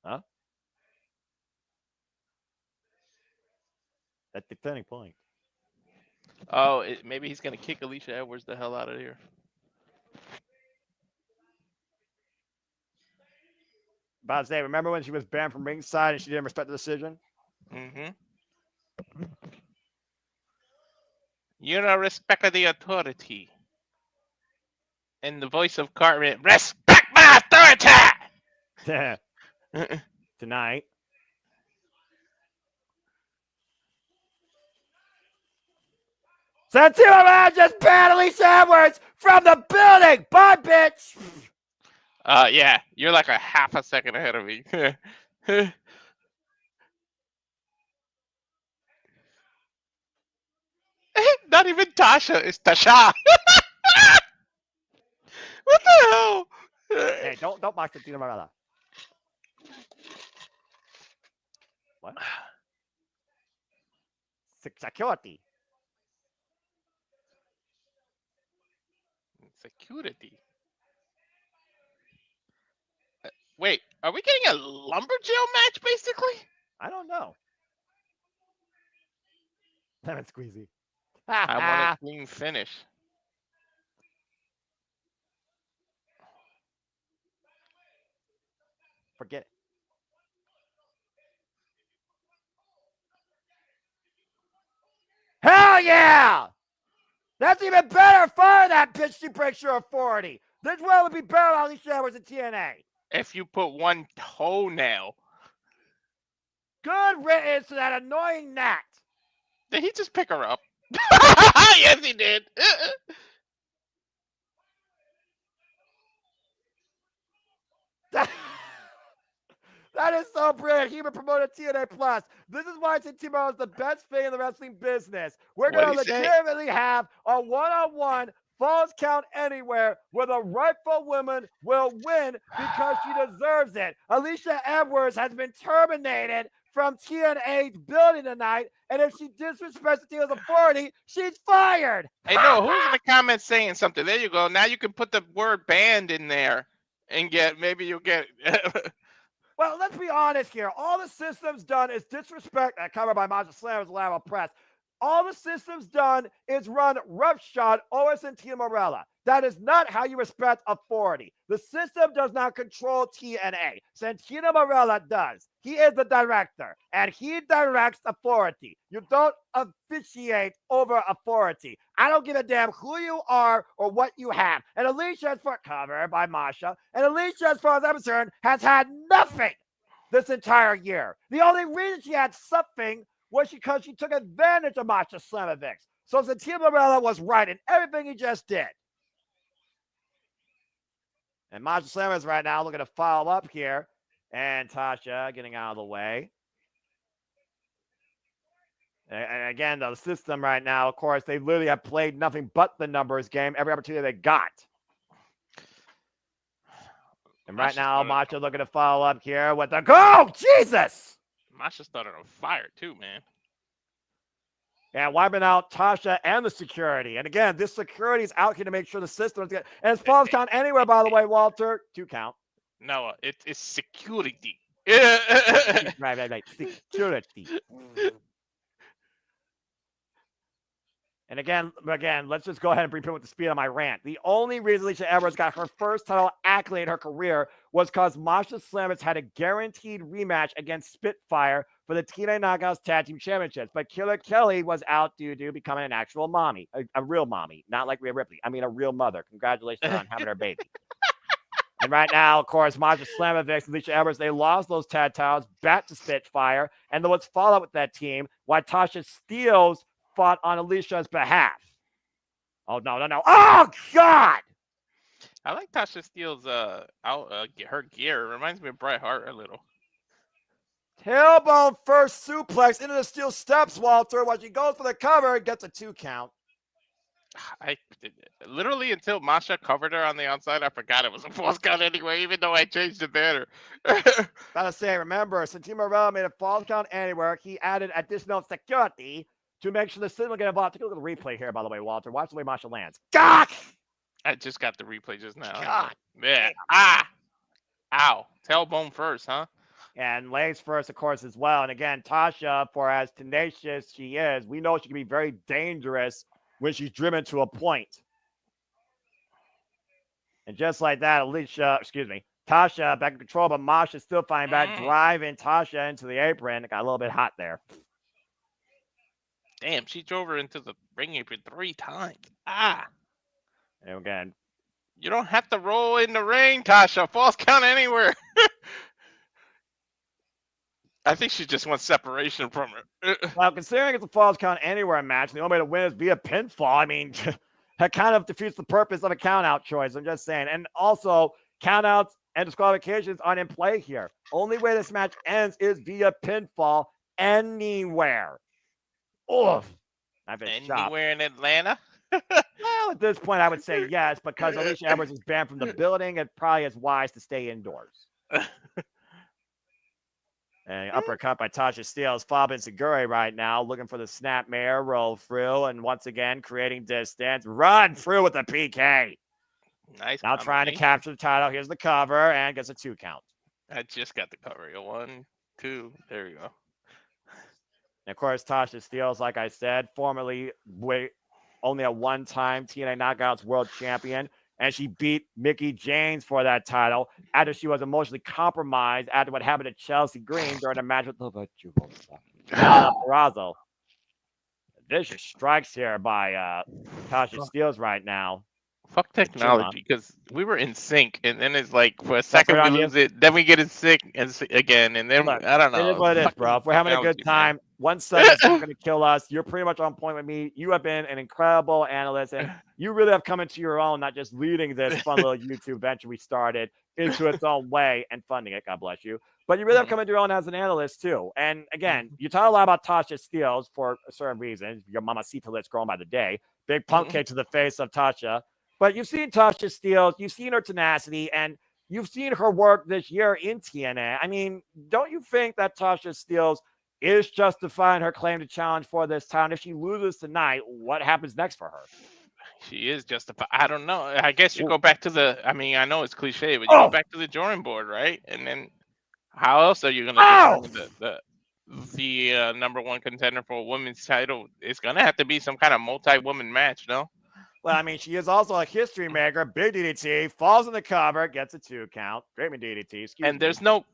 Huh? That's the turning point. Oh, maybe he's going to kick Alicia Edwards the hell out of here. About to say, remember when she was banned from ringside and she didn't respect the decision? Mm-hmm. You don't respect the authority. In the voice of Cartman, respect my authority! Tonight. Santino Morella just banned Alicia Edwards from the building! Bye, bitch! Yeah, you're like a half a second ahead of me. Not even Tasha, it's Tasha. What the hell? Hey, don't mock Santino Morella. What? Security. Security. Wait, are we getting a lumberjail match, basically? I don't know. Lemon squeezy. I want a clean finish. Forget it. Hell yeah! That's even better. Fire that bitch. She breaks your authority. This one would be better on Alicia Edwards in TNA. If you put one toenail. Good riddance to that annoying gnat. Did he just pick her up? Yes, he did. That is so brilliant. He even promoted TNA Plus. This is why Santana is the best thing in the wrestling business. We're going to What'd he say? legitimately have a one-on-one Falls Count Anywhere where the rightful woman will win because she deserves it. Alicia Edwards has been terminated from TNA's building tonight, and if she disrespects Santana's authority, she's fired. Hey, no, who's in the comments saying something? There you go. Now you can put the word banned in there and maybe you'll get Well, let's be honest here. All the system's done is disrespect. Covered by Masha Slammers Lateral Press. All the system's done is run roughshod over Santana Marella. That is not how you respect authority. The system does not control TNA. Santana Marella does. He is the director, and he directs authority. You don't officiate over authority. I don't give a damn who you are or what you have. And Alicia, as for covered by Masha, and Alicia, as far as I'm concerned, has had nothing this entire year. The only reason she had something was because she took advantage of Masha Slamovich. So Santana Marella was right in everything he just did. And Masha Slamovich right now looking to follow up here. And Tasha getting out of the way. And again, the system right now, of course, they literally have played nothing but the numbers game every opportunity they got. And right now, Masha looking to follow up here with the go. Jesus! Masha started on fire too, man. And wiping out Tasha and the security. And again, this security is out here to make sure the system is good. And it's Falls Count Anywhere, by the way, Walter. 2 count. No, it's security. Right. Security. And again, let's just go ahead and bring people with the speed on my rant. The only reason Alicia Edwards got her first title accolade in her career was because Masha Slamovich had a guaranteed rematch against Spitfire for the TNA Knockouts Tag Team Championships. But Killer Kelly was out due to becoming an actual mommy, a real mommy, not like Rhea Ripley. I mean, a real mother. Congratulations on having her baby. And right now, of course, Masha Slamovich and Alicia Edwards, they lost those tag titles back to Spitfire. And then what's followed with that team, while Tasha Steelz fought on Alicia's behalf. Oh, no. Oh, God! I like Tasha Steelz her gear. It reminds me of Bret Hart a little. Tailbone first suplex into the steel steps, Walter. While she goes for the cover, gets a 2 count. I literally until Masha covered her on the outside, I forgot it was a false count anyway, even though I changed the banner. Gotta say, remember, Santana Marella made a false count anywhere. He added additional security to make sure the system will get involved. Take a look at the replay here, by the way, Walter. Watch the way Masha lands. God! I just got the replay just now. God. Yeah. Ow. Tailbone first, huh? And legs first, of course, as well. And again, Tasha, for as tenacious she is, we know she can be very dangerous when she's driven to a point. And just like that, Tasha back in control, but Masha still finding back, driving Tasha into the apron. It got a little bit hot there. Damn, she drove her into the ring apron 3 times. And again, you don't have to roll in the ring, Tasha. False count anywhere. I think she just wants separation from her. Well, considering it's a falls count anywhere match, the only way to win is via pinfall. I mean, that kind of defeats the purpose of a count-out choice. I'm just saying. And also, count-outs and disqualifications aren't in play here. Only way this match ends is via pinfall anywhere. Oof. I've been shocked. Anywhere in Atlanta? Well, at this point, I would say yes, because Alicia Edwards is banned from the building. It probably is wise to stay indoors. And uppercut by Tasha Steelz. Fabin Seguri right now looking for the snap mare, roll through, and once again creating distance. Run through with the PK. Nice. Now trying to capture the title. Here's the cover and gets a 2 count. I just got the cover. 1, 2. There you go. And of course, Tasha Steelz, like I said, formerly only a one-time TNA Knockouts World Champion. And she beat Mickie James for that title after she was emotionally compromised after what happened to Chelsea Green during a match with the Perazo. Vicious strikes here by Tasha Steelz right now. Fuck technology, because we were in sync, and then it's like for a second we lose it, then we get in sync again, and then I don't know. It is what it is, bro. If we're having a good time, 1 segment's not going to kill us. You're pretty much on point with me. You have been an incredible analyst, and you really have come into your own, not just leading this fun little YouTube venture we started into its own way and funding it. God bless you. But you really have come into your own as an analyst, too. And again, you talk a lot about Tasha Steelz for certain reasons. Your mamacita list growing by the day. Big pump kick to the face of Tasha. But you've seen Tasha Steelz. You've seen her tenacity, and you've seen her work this year in TNA. I mean, don't you think that Tasha Steelz is justifying her claim to challenge for this title? If she loses tonight, what happens next for her? She is justified. I don't know. I guess you go back to the. I mean, I know it's cliche, but you go back to the drawing board, right? And then how else are you going to determine the number one contender for a women's title? It's going to have to be some kind of multi-woman match, no? Well, I mean, she is also a history maker. Big DDT, falls in the cover, gets a 2 count. Great DDT. And there's no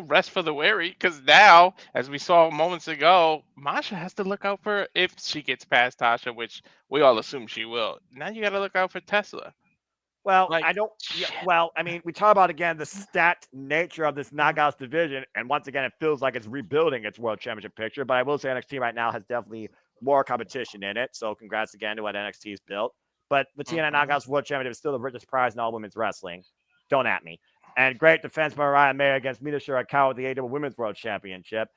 rest for the weary, because now, as we saw moments ago, Masha has to look out for, if she gets past Tasha, which we all assume she will. Now you got to look out for Tesla. Well, I don't. Yeah, well, I mean, we talk about again the stacked nature of this Knockouts division, and once again, it feels like it's rebuilding its World Championship picture. But I will say NXT right now has definitely more competition in it. So congrats again to what NXT's built. But the TNA Knockouts World Championship is still the richest prize in all women's wrestling. Don't at me. And great defense by Mariah May against Mina Shirakawa with the AEW Women's World Championship.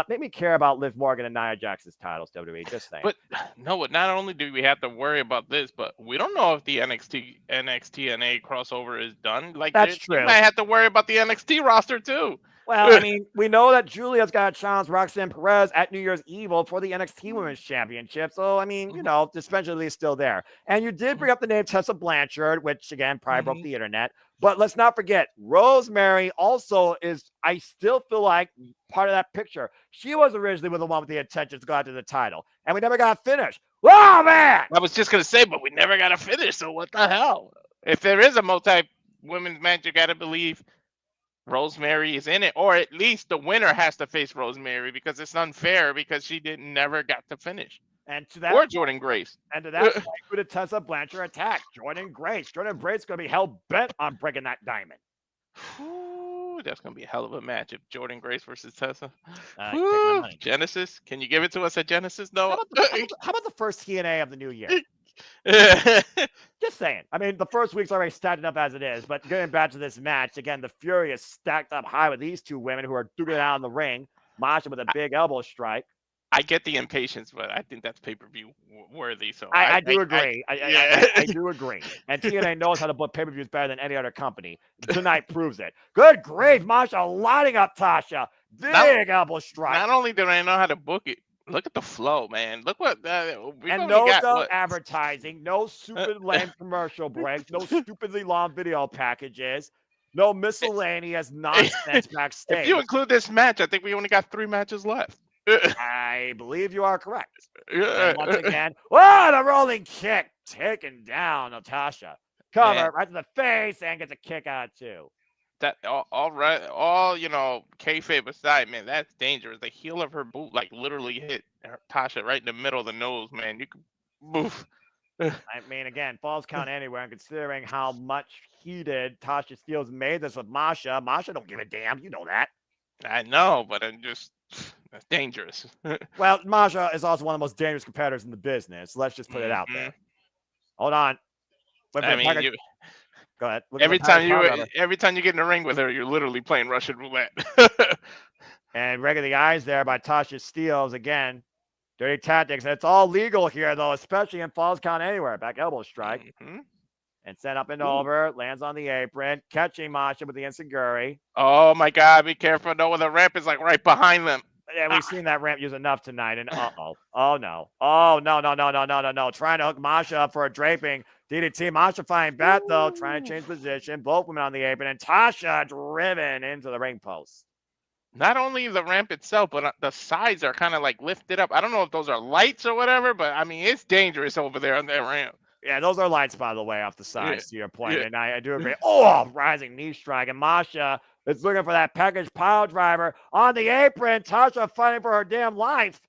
Make me care about Liv Morgan and Nia Jax's titles, WWE. Just saying. But no, not only do we have to worry about this, but we don't know if the NXT TNA crossover is done. Like, that's true. You might have to worry about the NXT roster too. Well, I mean, we know that Julia's got to challenge Roxanne Perez at New Year's Evil for the NXT Women's Championship. So, I mean, you know, the suspension is still there. And you did bring up the name Tessa Blanchard, which, again, probably broke the internet. But let's not forget, Rosemary also is, I still feel like, part of that picture. She was originally the one with the intentions to go after the title. And we never got finished. Oh, man! I was just going to say, but we never got to finish. So what the hell? If there is a multi-women's match, you got to believe Rosemary is in it, or at least the winner has to face Rosemary, because it's unfair because she never got to finish. And to that, or Jordynne Grace. And to that point, who did Tessa Blanchard attack? Jordynne Grace. Jordynne Grace is going to be hell bent on breaking that diamond. Ooh, that's going to be a hell of a match if Jordynne Grace versus Tessa. Genesis, can you give it to us at Genesis? No. How about the first TNA of the new year? Just saying. I mean, the first week's already stacked up as it is, but getting back to this match, again, the Fury is stacked up high with these two women who are duking it out in the ring. Masha with a big elbow strike. I get the impatience, but I think that's pay-per-view worthy. So I do agree. I do agree. And TNA knows how to book pay-per-views better than any other company. Tonight proves it. Good grief, Masha lighting up Tasha. Big elbow strike. Not only do they know how to book it, look at the flow, man. Look what and no advertising, no stupid lame commercial breaks, no stupidly long video packages, no miscellaneous nonsense backstage. If you include this match, I think we only got 3 matches left. I believe you are correct. And once again, the rolling kick taken down Natasha. Cover right to the face and gets a kick out too. That all right, all kayfabe aside, man, that's dangerous. The heel of her boot literally hit Tasha right in the middle of the nose, man. You could move. I mean, again, falls count anywhere. And considering how much heated Tasha Steelz made this with Masha, Masha don't give a damn. You know that. I know, but that's dangerous. Well, Masha is also one of the most dangerous competitors in the business. Let's just put it out there. Hold on. I mean, go ahead. Every time you get in the ring with her, you're literally playing Russian roulette. And rigging the eyes there by Tasha Steelz again. Dirty tactics. And it's all legal here, though, especially in falls count anywhere. Back elbow strike. And sent up and over. Lands on the apron. Catching Masha with the ensiguri. Oh, my God. Be careful. No, the ramp is right behind them. Yeah, we've seen that ramp use enough tonight. And Oh, no. Oh, no. Trying to hook Masha up for a draping. DDT. Masha flying back, though. Trying to change position. Both women on the apron. And Tasha driven into the ring post. Not only the ramp itself, but the sides are kind of lifted up. I don't know if those are lights or whatever, but I mean, it's dangerous over there on that ramp. Yeah, those are lights, by the way, off the sides, to your point. And I do agree. Oh, rising knee strike. And Masha is looking for that package pile driver on the apron. Tasha fighting for her damn life.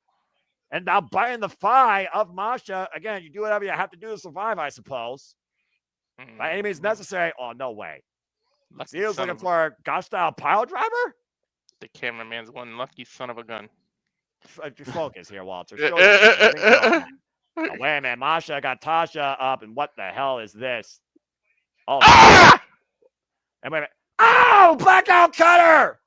And now biting the thigh of Masha. Again, you do whatever you have to do to survive, I suppose. By any means necessary. Oh, no way. Steelz looking for a gosh-style pile driver? The cameraman's one lucky son of a gun. Focus here, Walter. Show your oh, wait a minute. Masha got Tasha up, and what the hell is this? Oh, and wait a minute. Oh, blackout cutter!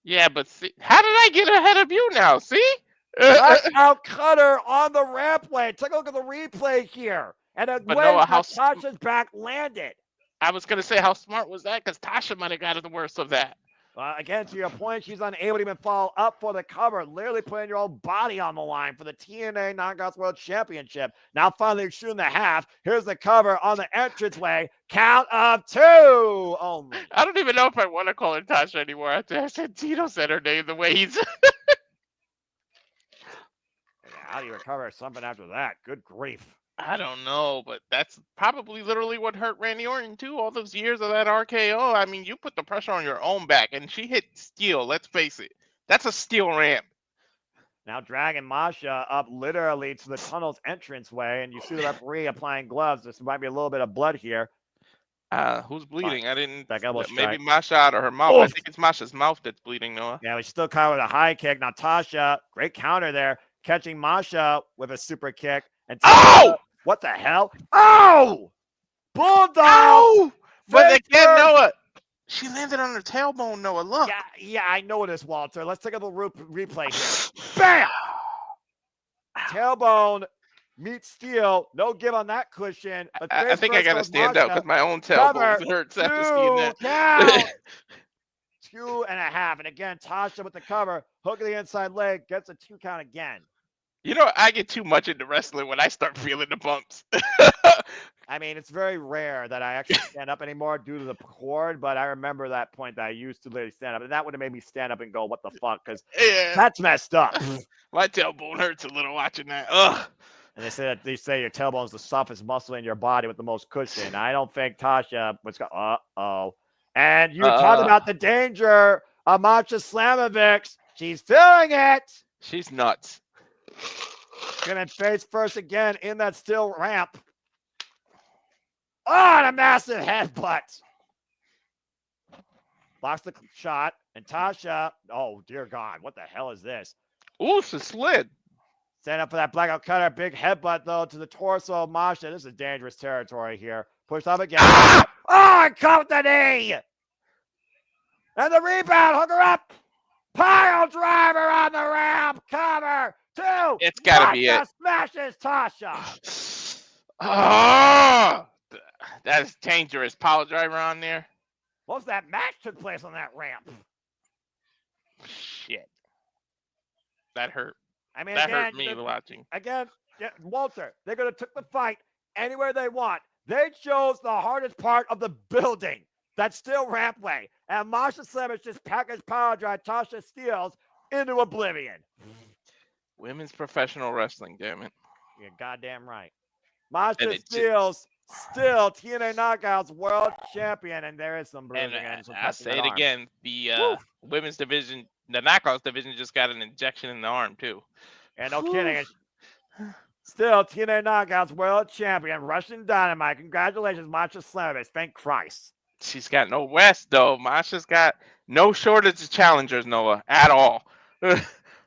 Yeah, but see, how did I get ahead of you now? See? Blackout cutter on the rampway. Take a look at the replay here. And But when Noah, how Tasha's back landed. I was gonna say, how smart was that? Because Tasha might have got the worst of that. Again, to your point, she's unable to even follow up for the cover, literally putting your own body on the line for the TNA Knockouts World Championship. Now finally shooting the half. Here's the cover on the entranceway. Count of 2 only. I don't even know if I want to call her Tasha anymore after Santino said her name the way he's. How do you recover something after that? Good grief. I don't know, but that's probably literally what hurt Randy Orton too. All those years of that RKO. I mean, you put the pressure on your own back, and she hit steel. Let's face it, that's a steel ramp. Now dragging Masha up literally to the tunnel's entranceway, and you see the referee applying gloves. There might be a little bit of blood here. Who's bleeding? I didn't. Maybe Masha out of her mouth. I think it's Masha's mouth that's bleeding, Noah. Yeah, we still caught with a high kick. Now Tasha, great counter there, catching Masha with a super kick. And Tasha, what the hell? Oh! Bulldog! Ow! But again, Noah, she landed on her tailbone, Noah. Look. Yeah, I know it is, Walter. Let's take a little replay here. Bam! Tailbone meets steel. No give on that cushion. I think I got to stand up because my own tailbone hurts after seeing that. Down. 2.5. And again, Tasha with the cover. Hook of the inside leg. Gets a 2 count again. You know, I get too much into wrestling when I start feeling the bumps. I mean, it's very rare that I actually stand up anymore due to the cord, but I remember that point that I used to literally stand up, and that would have made me stand up and go, what the fuck, because that's messed up. My tailbone hurts a little watching that. Ugh. And they say your tailbone is the softest muscle in your body with the most cushion. I don't think Tasha was going, uh-oh. And you talked about the danger of Masha Slamovich. She's feeling it. She's nuts. Gonna face first again in that steel ramp. Oh, and a massive headbutt. Blocks the shot. And Tasha, oh, dear God, what the hell is this? Ooh, she slid. Stand up for that blackout cutter. Big headbutt, though, to the torso of Masha. This is dangerous territory here. Pushed up again. Oh, I caught the knee. And the rebound. Hook her up. Pile driver on the ramp. Cover. 2. It's got to be it. Smashes Tasha. Oh, that's dangerous. Pile driver on there. What was that match took place on that ramp? Shit. That hurt. I mean, that hurt me watching. Again, Walter, they're going to take the fight anywhere they want. They chose the hardest part of the building. That steel rampway. And Masha Slamovich just packaged power drive Tasha Steelz into oblivion. Women's professional wrestling, damn it. You're goddamn right. Masha Steelz, still TNA Knockouts World Champion, and there is some bruising. And I'll say it again, the women's division, the Knockouts division just got an injection in the arm, too. And no kidding. Still TNA Knockouts World Champion, Russian Dynamite. Congratulations, Masha Slamovich. Thank Christ. She's got no rest, though. Masha's got no shortage of challengers, Noah, at all.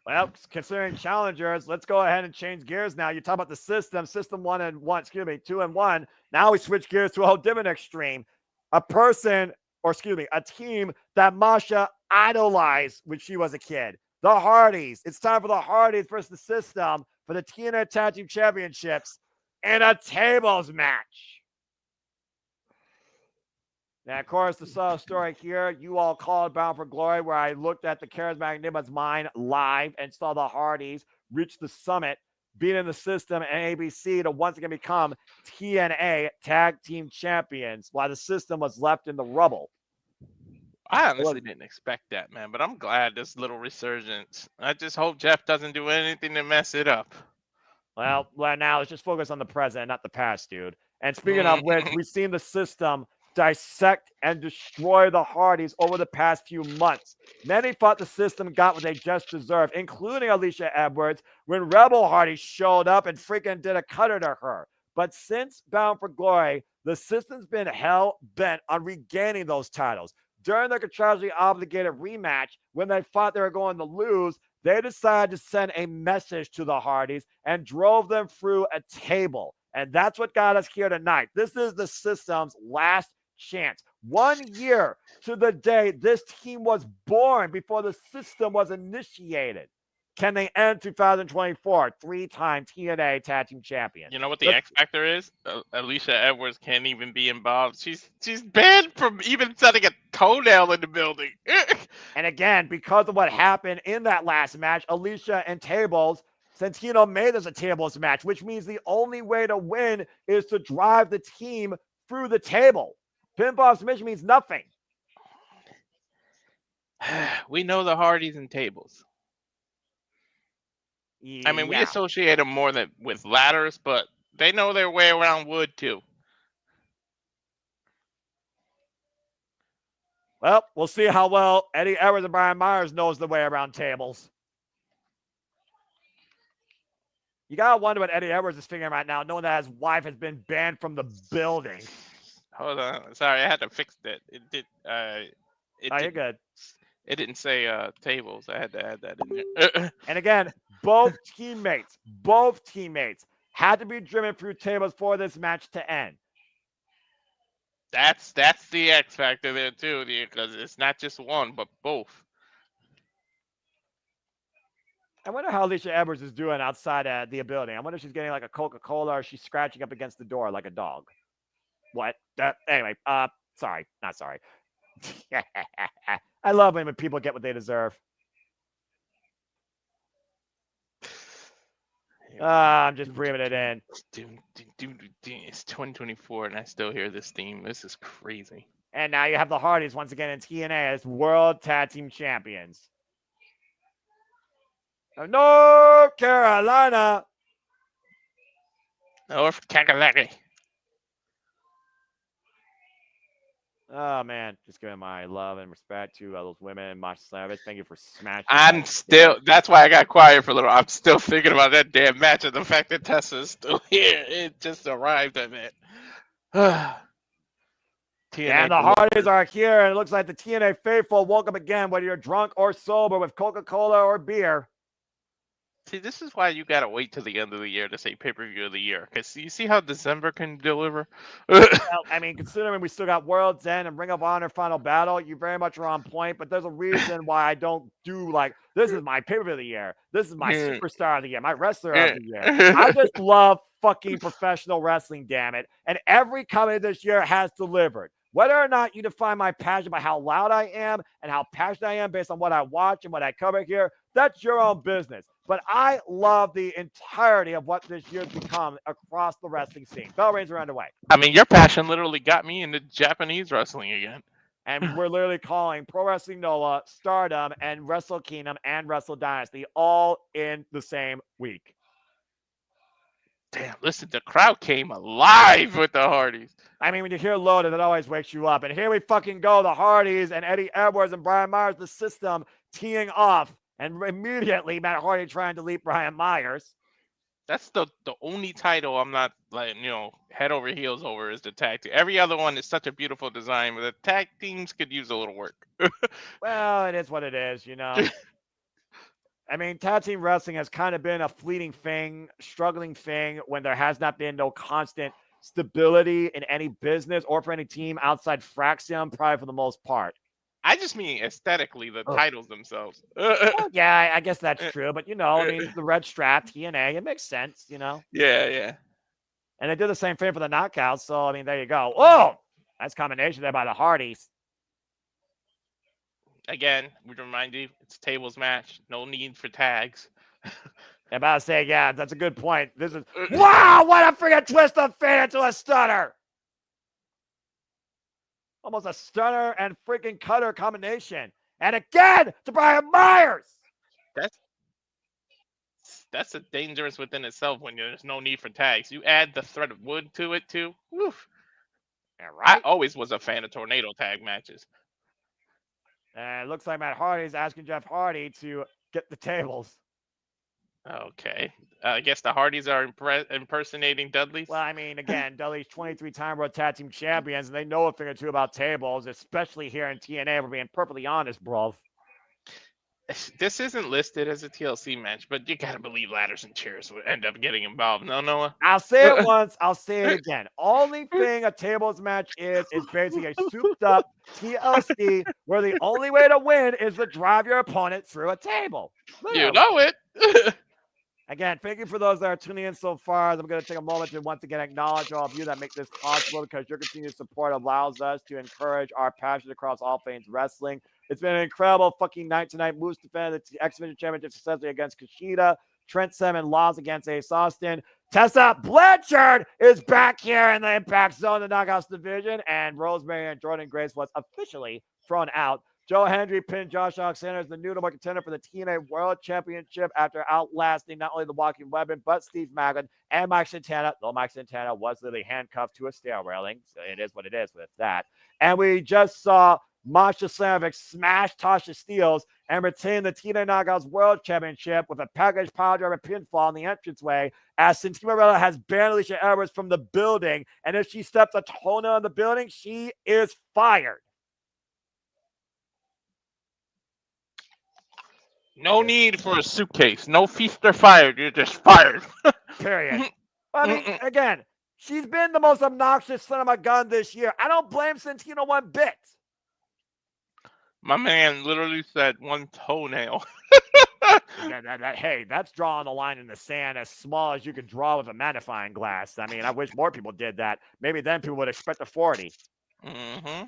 Well, considering challengers, let's go ahead and change gears now. You talk about the system 2 and 1. Now we switch gears to a whole different extreme. A team that Masha idolized when she was a kid. The Hardys. It's time for the Hardys versus the system for the TNA Tag Team Championships in a tables match. Now, of course, the story here, you all called Bound for Glory, where I looked at the charismatic Nemeth's mind live and saw the Hardys reach the summit, beating the system and ABC to once again become TNA Tag Team Champions, while the system was left in the rubble. I honestly didn't expect that, man, but I'm glad this little resurgence. I just hope Jeff doesn't do anything to mess it up. Well, now let's just focus on the present, not the past, dude. And speaking of which, we've seen the system dissect and destroy the Hardys over the past few months. Many thought the system got what they just deserved, including Alicia Edwards, when Rebel Hardy showed up and freaking did a cutter to her. But since Bound for Glory, the system's been hell-bent on regaining those titles. during the contractually obligated rematch, when they thought they were going to lose, they decided to send a message to the Hardys and drove them through a table. And that's what got us here tonight. This is the system's last chance. 1 year to the day this team was born before the system was initiated. Can they end 2024 3-time TNA Tag Team Champion? You know what the X factor is? Alicia Edwards can't even be involved. She's banned from even setting a toenail in the building. And again, because of what happened in that last match, Alicia and Tables, Santino made this a tables match, which means the only way to win is to drive the team through the table. Pinfall submission means nothing. We know the Hardys and Tables. I mean, we associate them more than with ladders, but they know their way around wood too. Well, we'll see how well Eddie Edwards and Brian Myers knows the way around tables. You gotta wonder what Eddie Edwards is figuring right now, knowing that his wife has been banned from the building. Hold on, sorry, I had to fix that. It did. You're good. It didn't say tables. I had to add that in there. And again, both teammates had to be driven through tables for this match to end. That's the X factor there too, because it's not just one, but both. I wonder how Alicia Edwards is doing outside the building. I wonder if she's getting like a Coca-Cola or she's scratching up against the door like a dog. What? Anyway, sorry, not sorry. I love when people get what they deserve. I'm just breathing it in. It's 2024 and I still hear this theme. This is crazy. And now you have the Hardys once again in TNA as World Tag Team Champions. North Carolina. North Carolina. Oh, man. Just giving my love and respect to those women. Masha Slamovich, thank you for smashing. That's why I got quiet for a little. I'm still thinking about that damn match and the fact that Tessa's still here. It just arrived at it. And the Hardys are here, and it looks like the TNA faithful welcome again, whether you're drunk or sober with Coca-Cola or beer. See, this is why you gotta wait till the end of the year to say pay-per-view of the year, because you see how December can deliver. Well, I mean, considering we still got World's End and Ring of Honor Final Battle, you very much are on point. But there's a reason why I don't do like this is my pay-per-view of the year. This is my superstar of the year, my wrestler of the year. I just love fucking professional wrestling, damn it. And every company this year has delivered. Whether or not you define my passion by how loud I am and how passionate I am based on what I watch and what I cover here, that's your own business. But I love the entirety of what this year's become across the wrestling scene. Bell rings are underway. I mean, your passion literally got me into Japanese wrestling again. And we're literally calling Pro Wrestling NOLA, Stardom, and Wrestle Kingdom and Wrestle Dynasty all in the same week. Damn, listen, the crowd came alive with the Hardys. I mean, when you hear Loaded, it always wakes you up. And here we fucking go. The Hardys and Eddie Edwards and Brian Myers, the system, teeing off. And immediately, Matt Hardy trying to leap Brian Myers. That's the only title I'm not, like, head over heels over is the tag team. Every other one is such a beautiful design, but the tag teams could use a little work. Well, it is what it is, I mean, tag team wrestling has kind of been a fleeting thing, struggling thing when there has not been no constant stability in any business or for any team outside Fraxium, probably for the most part. I just mean aesthetically, the titles themselves. Well, yeah, I guess that's true. But, I mean, the red strap, TNA, it makes sense, Yeah. And they did the same thing for the knockouts. So, I mean, there you go. Oh, nice combination there by the Hardys. Again, we remind you, it's a tables match. No need for tags. I'm about to say, yeah, that's a good point. This is, wow, what a freaking twist of fate into a stunner. Almost a stunner and freaking cutter combination. And again, to Brian Myers. That's a dangerous within itself when there's no need for tags. You add the threat of wood to it, too. Woof. Yeah, right? I always was a fan of tornado tag matches. And it looks like Matt Hardy's asking Jeff Hardy to get the tables. Okay. I guess the Hardys are impersonating Dudley's. Well, I mean, again, Dudley's 23-time World Tag Team Champions, and they know a thing or two about tables, especially here in TNA. We're being perfectly honest, bro. This isn't listed as a TLC match, but you gotta believe ladders and chairs would end up getting involved. No, Noah. I'll say it once, I'll say it again. Only thing a tables match is basically a souped-up TLC where the only way to win is to drive your opponent through a table. You know it. Again, thank you for those that are tuning in so far. I'm going to take a moment to once again acknowledge all of you that make this possible, because your continued support allows us to encourage our passion across all things wrestling. It's been an incredible fucking night tonight. Moose defended the X Division Championship successfully against Kushida. Trent Seven lost against Ace Austin. Tessa Blanchard is back here in the Impact Zone, the Knockouts division, and Rosemary and Jordynne Grace was officially thrown out. Joe Hendry pinned Josh Alexander as the new number contender for the TNA World Championship after outlasting not only the Walking Weapon, but Steve Maclin and Mike Santana, though Mike Santana was literally handcuffed to a stair railing. So it is what it is with that. And we just saw Masha Slamovich smash Tasha Steelz and retain the TNA Knockouts World Championship with a package pile driver pinfall in the entranceway, as Santana has banned Alicia Edwards from the building. And if she steps a toe on the building, she is fired. No need for a suitcase. No feast or fired. You're just fired. Period. I mean, again, she's been the most obnoxious son of a gun this year. I don't blame Santino one bit. My man literally said one toenail. Hey, that's drawing the line in the sand as small as you could draw with a magnifying glass. I mean, I wish more people did that. Maybe then people would expect a 40. Mm-hmm.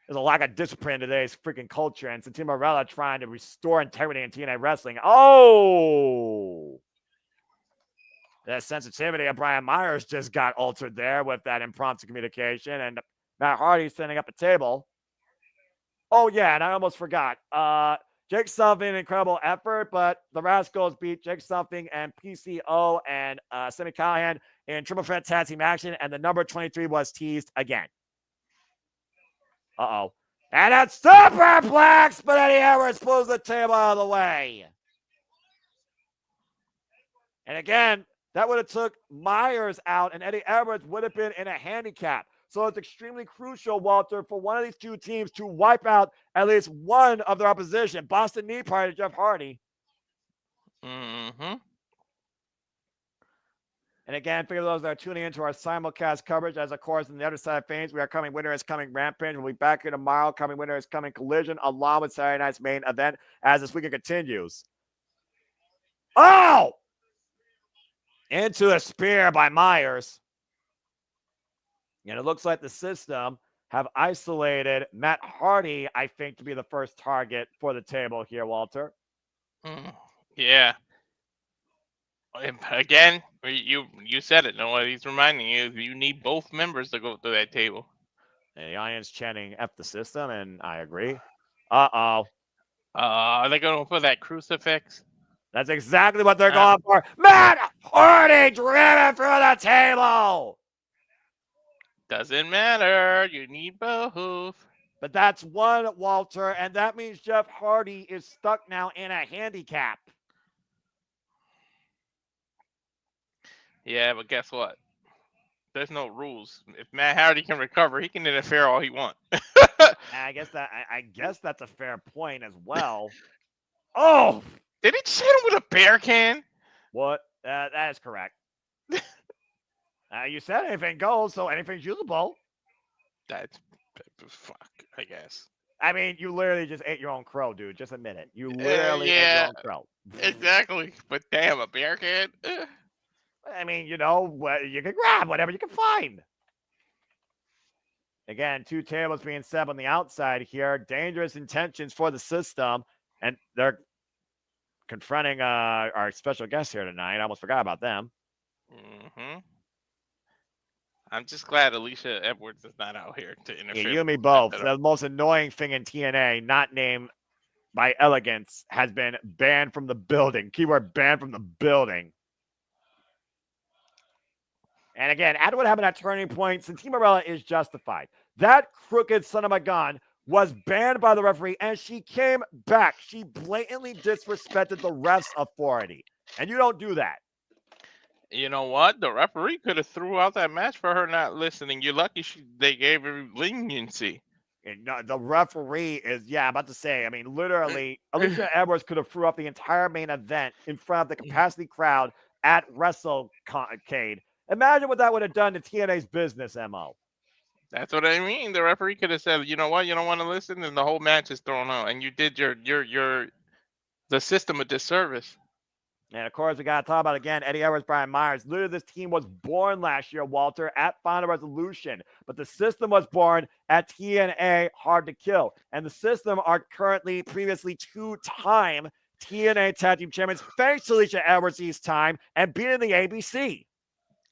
There's a lack of discipline in today's freaking culture, and Santino Marella trying to restore integrity in TNA wrestling. Oh! The sensitivity of Brian Myers just got altered there with that impromptu communication, and Matt Hardy setting up a table. Oh, yeah, and I almost forgot. Jake Something, incredible effort, but the Rascals beat Jake Something and PCO and Semi Callahan in triple threat tag team action, and the number 23 was teased again. Uh-oh. And it's Superplex, but Eddie Edwards pulls the table out of the way. And again, that would have took Myers out, and Eddie Edwards would have been in a handicap. So it's extremely crucial, Walter, for one of these two teams to wipe out at least one of their opposition. Boston Knee Party to Jeff Hardy. Mm-hmm. And again, for those that are tuning into our simulcast coverage, as of course, on the other side of things, we are coming Winter is Coming Rampage. We'll be back here tomorrow. Coming Winter is Coming Collision, along with Saturday night's main event as this weekend continues. Oh! Into a spear by Myers. And it looks like the system have isolated Matt Hardy, I think, to be the first target for the table here, Walter. Yeah. Again, you said it. No, he's reminding you need both members to go to that table. And the audience chanting F the system, and I agree. Uh-oh. Are they going for that crucifix? That's exactly what they're going for. Matt Hardy driven through the table. Doesn't matter. You need both. But that's one, Walter, and that means Jeff Hardy is stuck now in a handicap. Yeah, but guess what? There's no rules. If Matt Hardy can recover, he can interfere all he wants. I guess that's a fair point as well. Oh! Did he just hit him with a bear can? What? That is correct. You said anything goes, so anything's usable. That's fuck, I guess. I mean, you literally just ate your own crow, dude. Just admit it. You literally ate your own crow. Exactly. But damn, a bear can? I mean, you know, you can grab whatever you can find. Again, two tables being set on the outside here. Dangerous intentions for the system. And they're confronting our special guests here tonight. I almost forgot about them. Mm-hmm. I'm just glad Alicia Edwards is not out here to interfere. Yeah, you and me both. The most annoying thing in TNA, not named by elegance, has been banned from the building. Keyword banned from the building. And again, after what happened at Turning Point, Santino Marella is justified. That crooked son of a gun was banned by the referee, and she came back. She blatantly disrespected the ref's authority, and you don't do that. You know what? The referee could have threw out that match for her not listening. You're lucky they gave her leniency. The referee is, I'm about to say, I mean, literally, Alicia Edwards could have threw up the entire main event in front of the capacity crowd at WrestleCade. Imagine what that would have done to TNA's business, MO. That's what I mean. The referee could have said, you know what, you don't want to listen, and the whole match is thrown out, and you did the system a disservice. And of course, we got to talk about again Eddie Edwards, Brian Myers. Literally, this team was born last year, Walter, at Final Resolution. But the system was born at TNA Hard to Kill. And the system are currently previously 2-time TNA Tag Team Champions, faced Alicia Edwards each time and beating the ABC.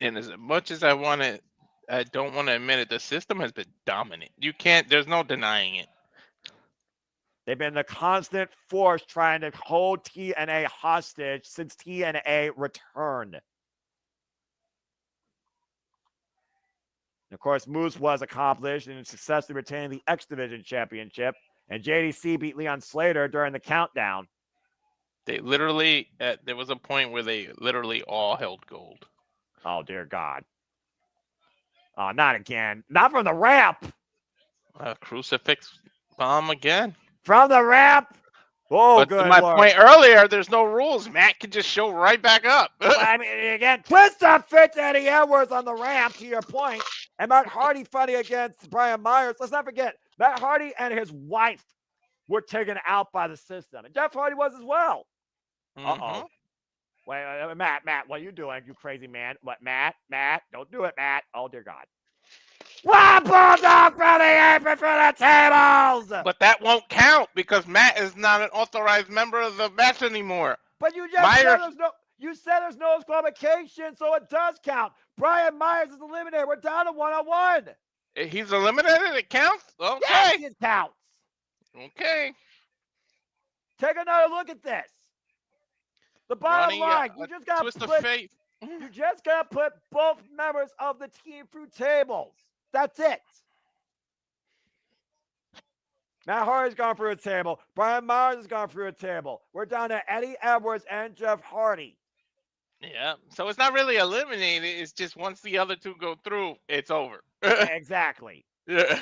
And as much as I don't want to admit it, the system has been dominant. There's no denying it. They've been the constant force trying to hold TNA hostage since TNA returned. And of course, Moose was accomplished in successfully retaining the X Division Championship. And JDC beat Leon Slater during the countdown. They literally, there was a point where they literally all held gold. Oh, dear God. Oh, not again. Not from the ramp. Crucifix bomb again. From the ramp. Oh, but good to my Lord. point earlier, there's no rules. Matt can just show right back up. I mean, again, twist up fits Eddie Edwards on the ramp, to your point. And Matt Hardy fighting against Brian Myers. Let's not forget, Matt Hardy and his wife were taken out by the system. And Jeff Hardy was as well. Uh-oh. Wait, Matt, what are you doing, you crazy man? What, Matt, don't do it, Matt. Oh, dear God. One bulldog for the apron for the tables! But that won't count because Matt is not an authorized member of the match anymore. But you just said there's no disqualification, so it does count. Brian Myers is eliminated. We're down to 1-on-1. He's eliminated? It counts? Okay. Yes, it counts. Okay. Take another look at this. The bottom line, you just got to put both members of the team through tables. That's it. Matt Hardy's gone through a table. Brian Myers has gone through a table. We're down to Eddie Edwards and Jeff Hardy. Yeah, so it's not really eliminated. It's just once the other two go through, it's over. Exactly. Yeah.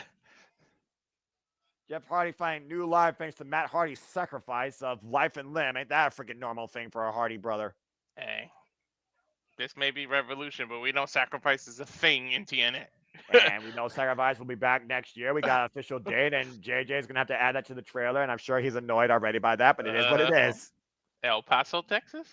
Jeff Hardy finding new life thanks to Matt Hardy's sacrifice of life and limb. Ain't that a freaking normal thing for a Hardy brother? Hey, this may be Revolution, but we know sacrifice is a thing in TNA. And we know Sacrifice will be back next year. We got an official date, and JJ's going to have to add that to the trailer, and I'm sure he's annoyed already by that, but it is what it is. El Paso, Texas?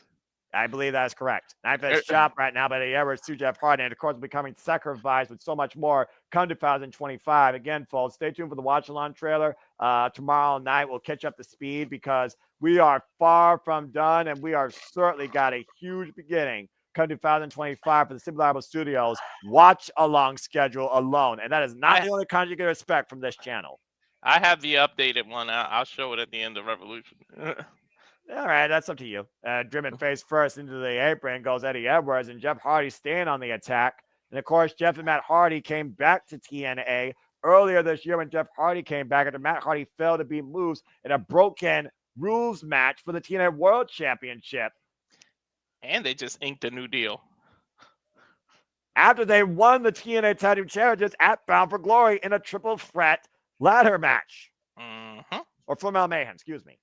I believe that is correct. Knife Edge shop right now, but Edwards to Jeff Hardy, and of course, becoming Sacrifice with so much more come 2025. Again, folks, stay tuned for the watch-along trailer. Tomorrow night, we'll catch up to speed because we are far from done, and we are certainly got a huge beginning come 2025 for the Simply Liable Studios watch-along schedule alone, and that is not the only content you can expect from this channel. I have the updated one. I'll show it at the end of Revolution. All right, that's up to you. Driven face first into the apron goes Eddie Edwards, and Jeff Hardy staying on the attack. And of course, Jeff and Matt Hardy came back to TNA earlier this year when Jeff Hardy came back after Matt Hardy failed to beat Moose in a broken rules match for the TNA World Championship. And they just inked a new deal. After they won the TNA Tag Team Championships at Bound for Glory in a triple threat ladder match. Or Full Metal Mayhem, excuse me.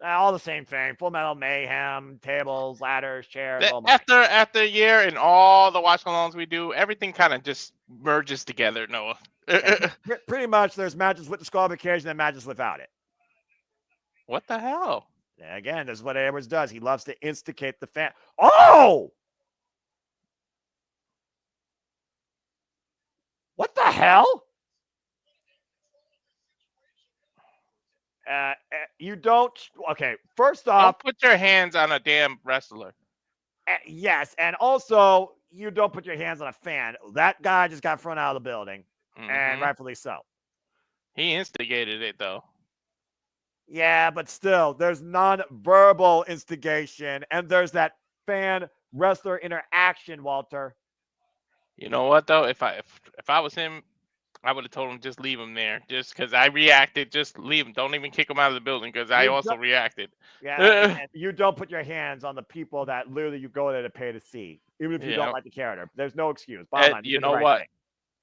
All the same thing. Full Metal Mayhem, tables, ladders, chairs. After a year and all the watch-alongs we do, everything kind of just merges together, Noah. Pretty much there's matches with disqualification and matches without it. What the hell? Again, this is what Edwards does. He loves to instigate the fan. Oh! What the hell? You don't. Okay, first off, don't put your hands on a damn wrestler. Yes, and also you don't put your hands on a fan. That guy just got thrown out of the building, and rightfully so. He instigated it, though. Yeah, but still, there's non-verbal instigation, and there's that fan-wrestler interaction, Walter. You know what, though? If I was him, I would have told him just leave him there, just because I reacted. Just leave him. Don't even kick him out of the building because I also reacted. Yeah, and you don't put your hands on the people that literally you go there to pay to see, even if you don't like the character. There's no excuse. Bottom line, you know what?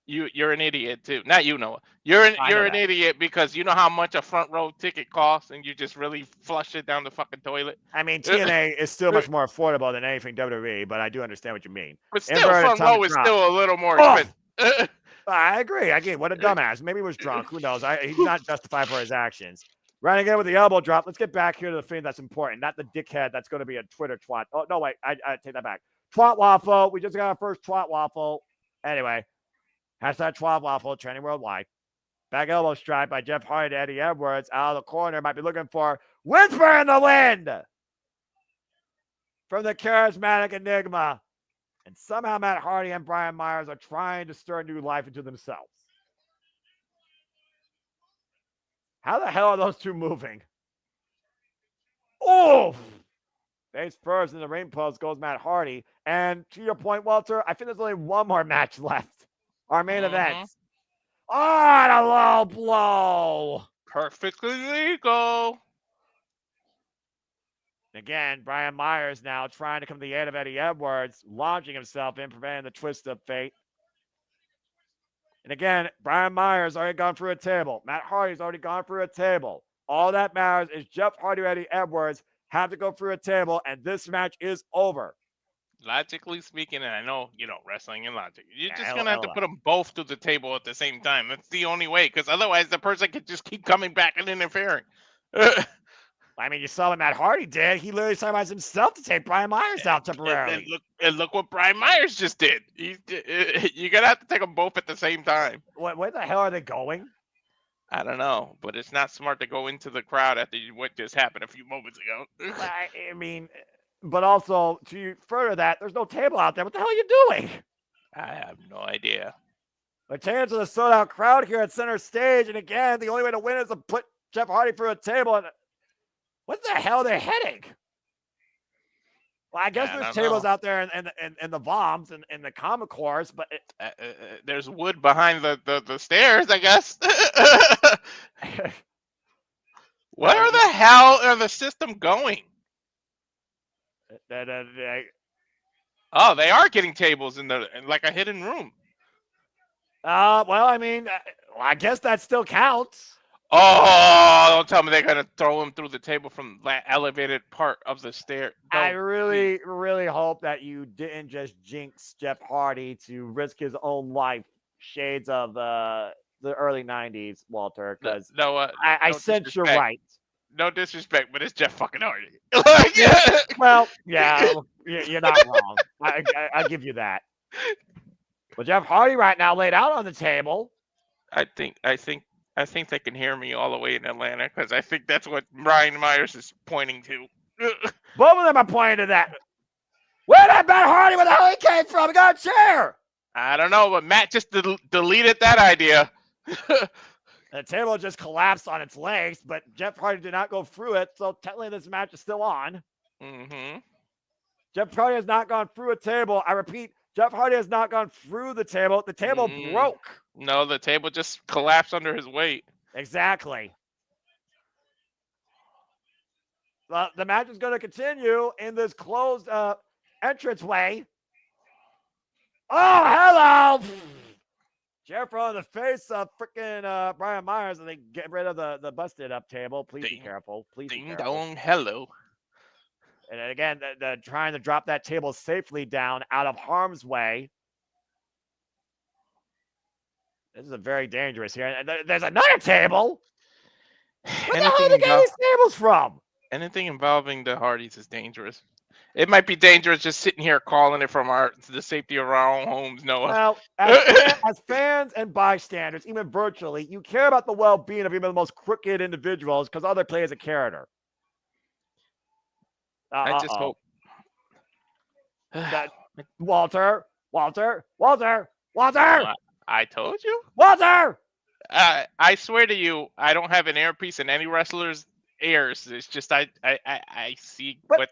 You're an idiot too. Not you know. You're an idiot because you know how much a front row ticket costs, and you just really flush it down the fucking toilet. I mean, TNA is still much more affordable than anything WWE, but I do understand what you mean. But still, front row is still a little more expensive. I agree. Again, what a dumbass. Maybe he was drunk. Who knows? He's not justified for his actions. Running again with the elbow drop. Let's get back here to the thing that's important, not the dickhead that's going to be a Twitter twat. Oh, no, wait. I take that back. Twat waffle. We just got our first twat waffle. Anyway, hashtag twat waffle, trending worldwide. Back elbow strike by Jeff Hardy to Eddie Edwards. Out of the corner. Might be looking for Whisper in the Wind from the charismatic Enigma. And somehow Matt Hardy and Brian Myers are trying to stir new life into themselves. How the hell are those two moving? Oh! Face first in the ring post goes Matt Hardy. And to your point, Walter, I think there's only one more match left. Our main event. Oh, and a low blow. Perfectly legal. Again, Brian Myers now trying to come to the aid of Eddie Edwards, launching himself in, preventing the twist of fate. And again, Brian Myers already gone through a table. Matt Hardy's already gone through a table. All that matters is Jeff Hardy and Eddie Edwards have to go through a table, and this match is over. Logically speaking, and I know, wrestling and logic, you're just going to have to put them both to the table at the same time. That's the only way, because otherwise the person could just keep coming back and interfering. I mean, you saw what Matt Hardy did. He literally sacrificed himself to take Brian Myers out temporarily. And look what Brian Myers just did. You're going to have to take them both at the same time. Where the hell are they going? I don't know, but it's not smart to go into the crowd after what just happened a few moments ago. I mean, but also, to further that, there's no table out there. What the hell are you doing? I have no idea. We're taking to the sold-out crowd here at center stage, and again, the only way to win is to put Jeff Hardy through a table. And what the hell are they heading? Well, I guess there's tables out there and the bombs and the comic course, but there's wood behind the stairs, I guess. Where the hell are the system going? Oh, they are getting tables in like a hidden room. Well, I mean, I guess that still counts. Oh, don't tell me they're going to throw him through the table from that elevated part of the stair. I really, really hope that you didn't just jinx Jeff Hardy to risk his own life. Shades of the early 90s, Walter, because I sense you're right. No disrespect, but it's Jeff fucking Hardy. Well, yeah, you're not wrong. I give you that. But Jeff Hardy right now laid out on the table. I think they can hear me all the way in Atlanta because I think that's what Brian Myers is pointing to. Both of them are pointing to that. Where did Matt Hardy, where the hell he came from? He got a chair. I don't know, but Matt just deleted that idea. The table just collapsed on its legs, but Jeff Hardy did not go through it, so technically this match is still on. Mm-hmm. Jeff Hardy has not gone through a table. I repeat, Jeff Hardy has not gone through the table. The table broke. No, the table just collapsed under his weight. Exactly. The match is going to continue in this closed entranceway. Oh, hello! Jeff on the face of freaking Brian Myers, and they get rid of the busted up table. Please be careful. Please be careful. Dong, hello. And again, the trying to drop that table safely down out of harm's way. This is a very dangerous here. And there's another table. Where the hell are they getting these tables from? Anything involving the Hardys is dangerous. It might be dangerous just sitting here calling it from the safety of our own homes, Noah. Well, as fans and bystanders, even virtually, you care about the well-being of even the most crooked individuals because all they play is a character. I just hope that Walter. I told you, Walter. I swear to you, I don't have an earpiece in any wrestler's ears. It's just I see what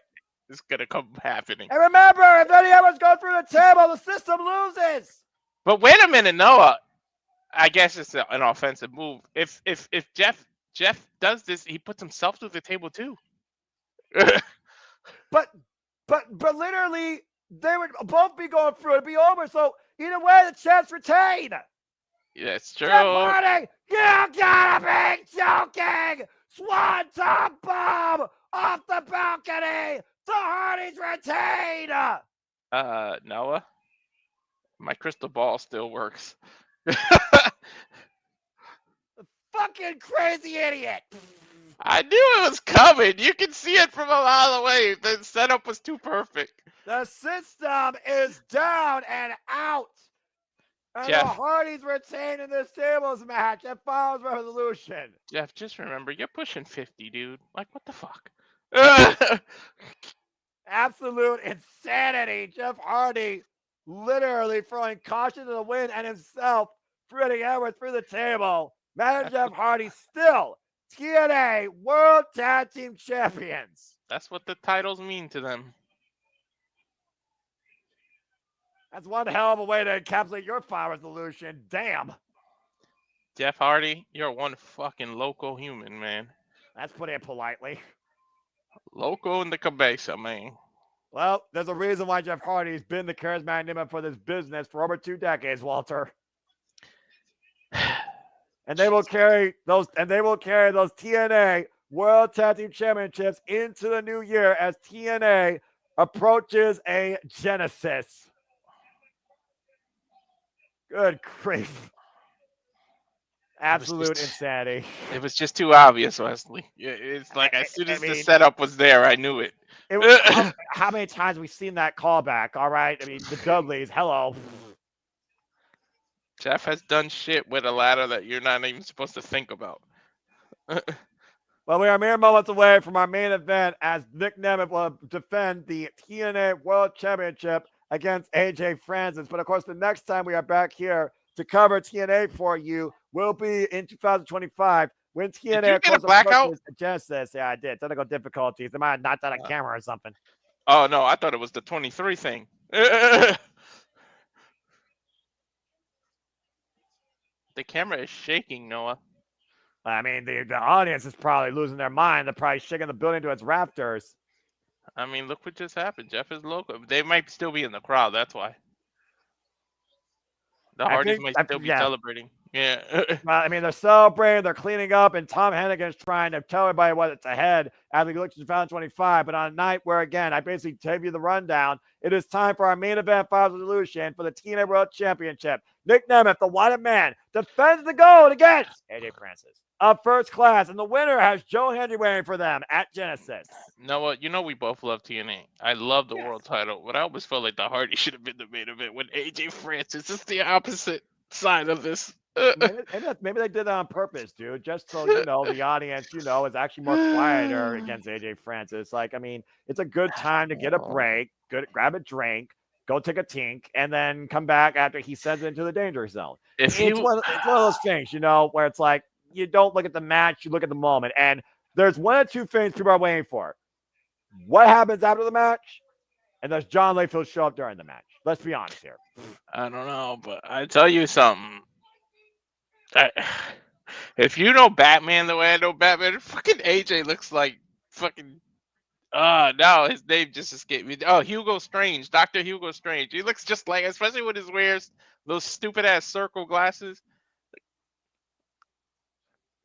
is gonna come happening. And remember, if any of us go through the table, the system loses. But wait a minute, Noah. I guess it's an offensive move. If Jeff does this, he puts himself through the table too. But literally, they would both be going through. It'd be over. So either way, the champs retain. Yeah, it's true. Jeff Hardy, you gotta be joking! Swanton bomb off the balcony. The Hardys retain. Noah, my crystal ball still works. Fucking crazy idiot. I knew it was coming. You can see it from a mile away. The setup was too perfect. The system is down and out. And Jeff. the Hardys retain in this tables match at Finals Resolution. Jeff, just remember, you're pushing 50, dude. Like, what the fuck? Absolute insanity. Jeff Hardy literally throwing caution to the wind and himself threading Edwards through the table. Man, Jeff Hardy still TNA World Tag Team Champions. That's what the titles mean to them. That's one hell of a way to encapsulate your fire resolution. Damn. Jeff Hardy, you're one fucking loco human, man. That's putting it politely. Loco in the cabeza, man. Well, there's a reason why Jeff Hardy's been the charismatic Nemeth for this business for over 2 decades, Walter. And they will carry those TNA World Tag Team Championships into the new year as TNA approaches a genesis. Good grief. Absolute insanity. It was just too obvious, Wesley. It's like as soon as the setup was there, I knew it. How many times have we seen that callback? All right. I mean, the Dudleys, hello. Jeff has done shit with a ladder that you're not even supposed to think about. Well, we are mere moments away from our main event as Nick Nemeth will defend the TNA World Championship against AJ Francis. But of course, the next time we are back here to cover TNA for you will be in 2025 when TNA. Did you get a blackout? Genesis. Yeah, I did. Technical difficulties. They might have knocked out a camera or something. Oh no, I thought it was the 23 thing. The camera is shaking, Noah. I mean, the audience is probably losing their mind. They're probably shaking the building to its rafters. I mean, look what just happened. Jeff is local. They might still be in the crowd. That's why. The Hardys might still be celebrating. Yeah. Well, I mean, they're celebrating, they're cleaning up, and Tom Hennigan's trying to tell everybody what's ahead as we look to 2025. But on a night where, again, I basically gave you the rundown, it is time for our main event Finals Resolution for the TNA World Championship. Nick Nemeth, the Wanted Man, defends the gold against AJ Francis of First Class, and the winner has Joe Hendry waiting for them at Genesis. Noah, you know we both love TNA. I love the world title, but I always felt like the Hardys should have been the main event when AJ Francis is the opposite side of this. Maybe they did that on purpose, dude, just so, the audience, is actually more quieter against AJ Francis. Like, I mean, it's a good time to get a break, grab a drink, go take a tink, and then come back after he sends it into the danger zone. It's one of those things, where it's like, you don't look at the match, you look at the moment. And there's one or two things people are waiting for. What happens after the match? And does John Layfield show up during the match? Let's be honest here. I don't know, but I tell you something. If you know Batman the way I know Batman, fucking AJ looks like fucking. Now his name just escaped me. Oh, Hugo Strange, Dr. Hugo Strange. He looks just like, especially when he wears those stupid ass circle glasses.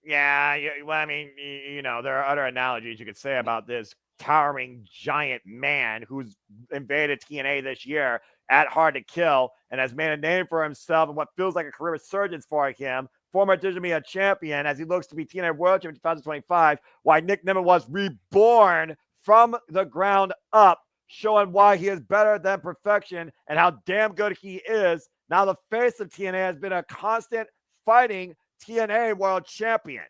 Yeah, well, I mean, there are other analogies you could say about this towering giant man who's invaded TNA this year at Hard to Kill and has made a name for himself and what feels like a career resurgence for him. Former Digital Media champion as he looks to be TNA World Champion 2025, why Nick Nemeth was reborn from the ground up, showing why he is better than perfection and how damn good he is. Now the face of TNA has been a constant fighting TNA World Champion.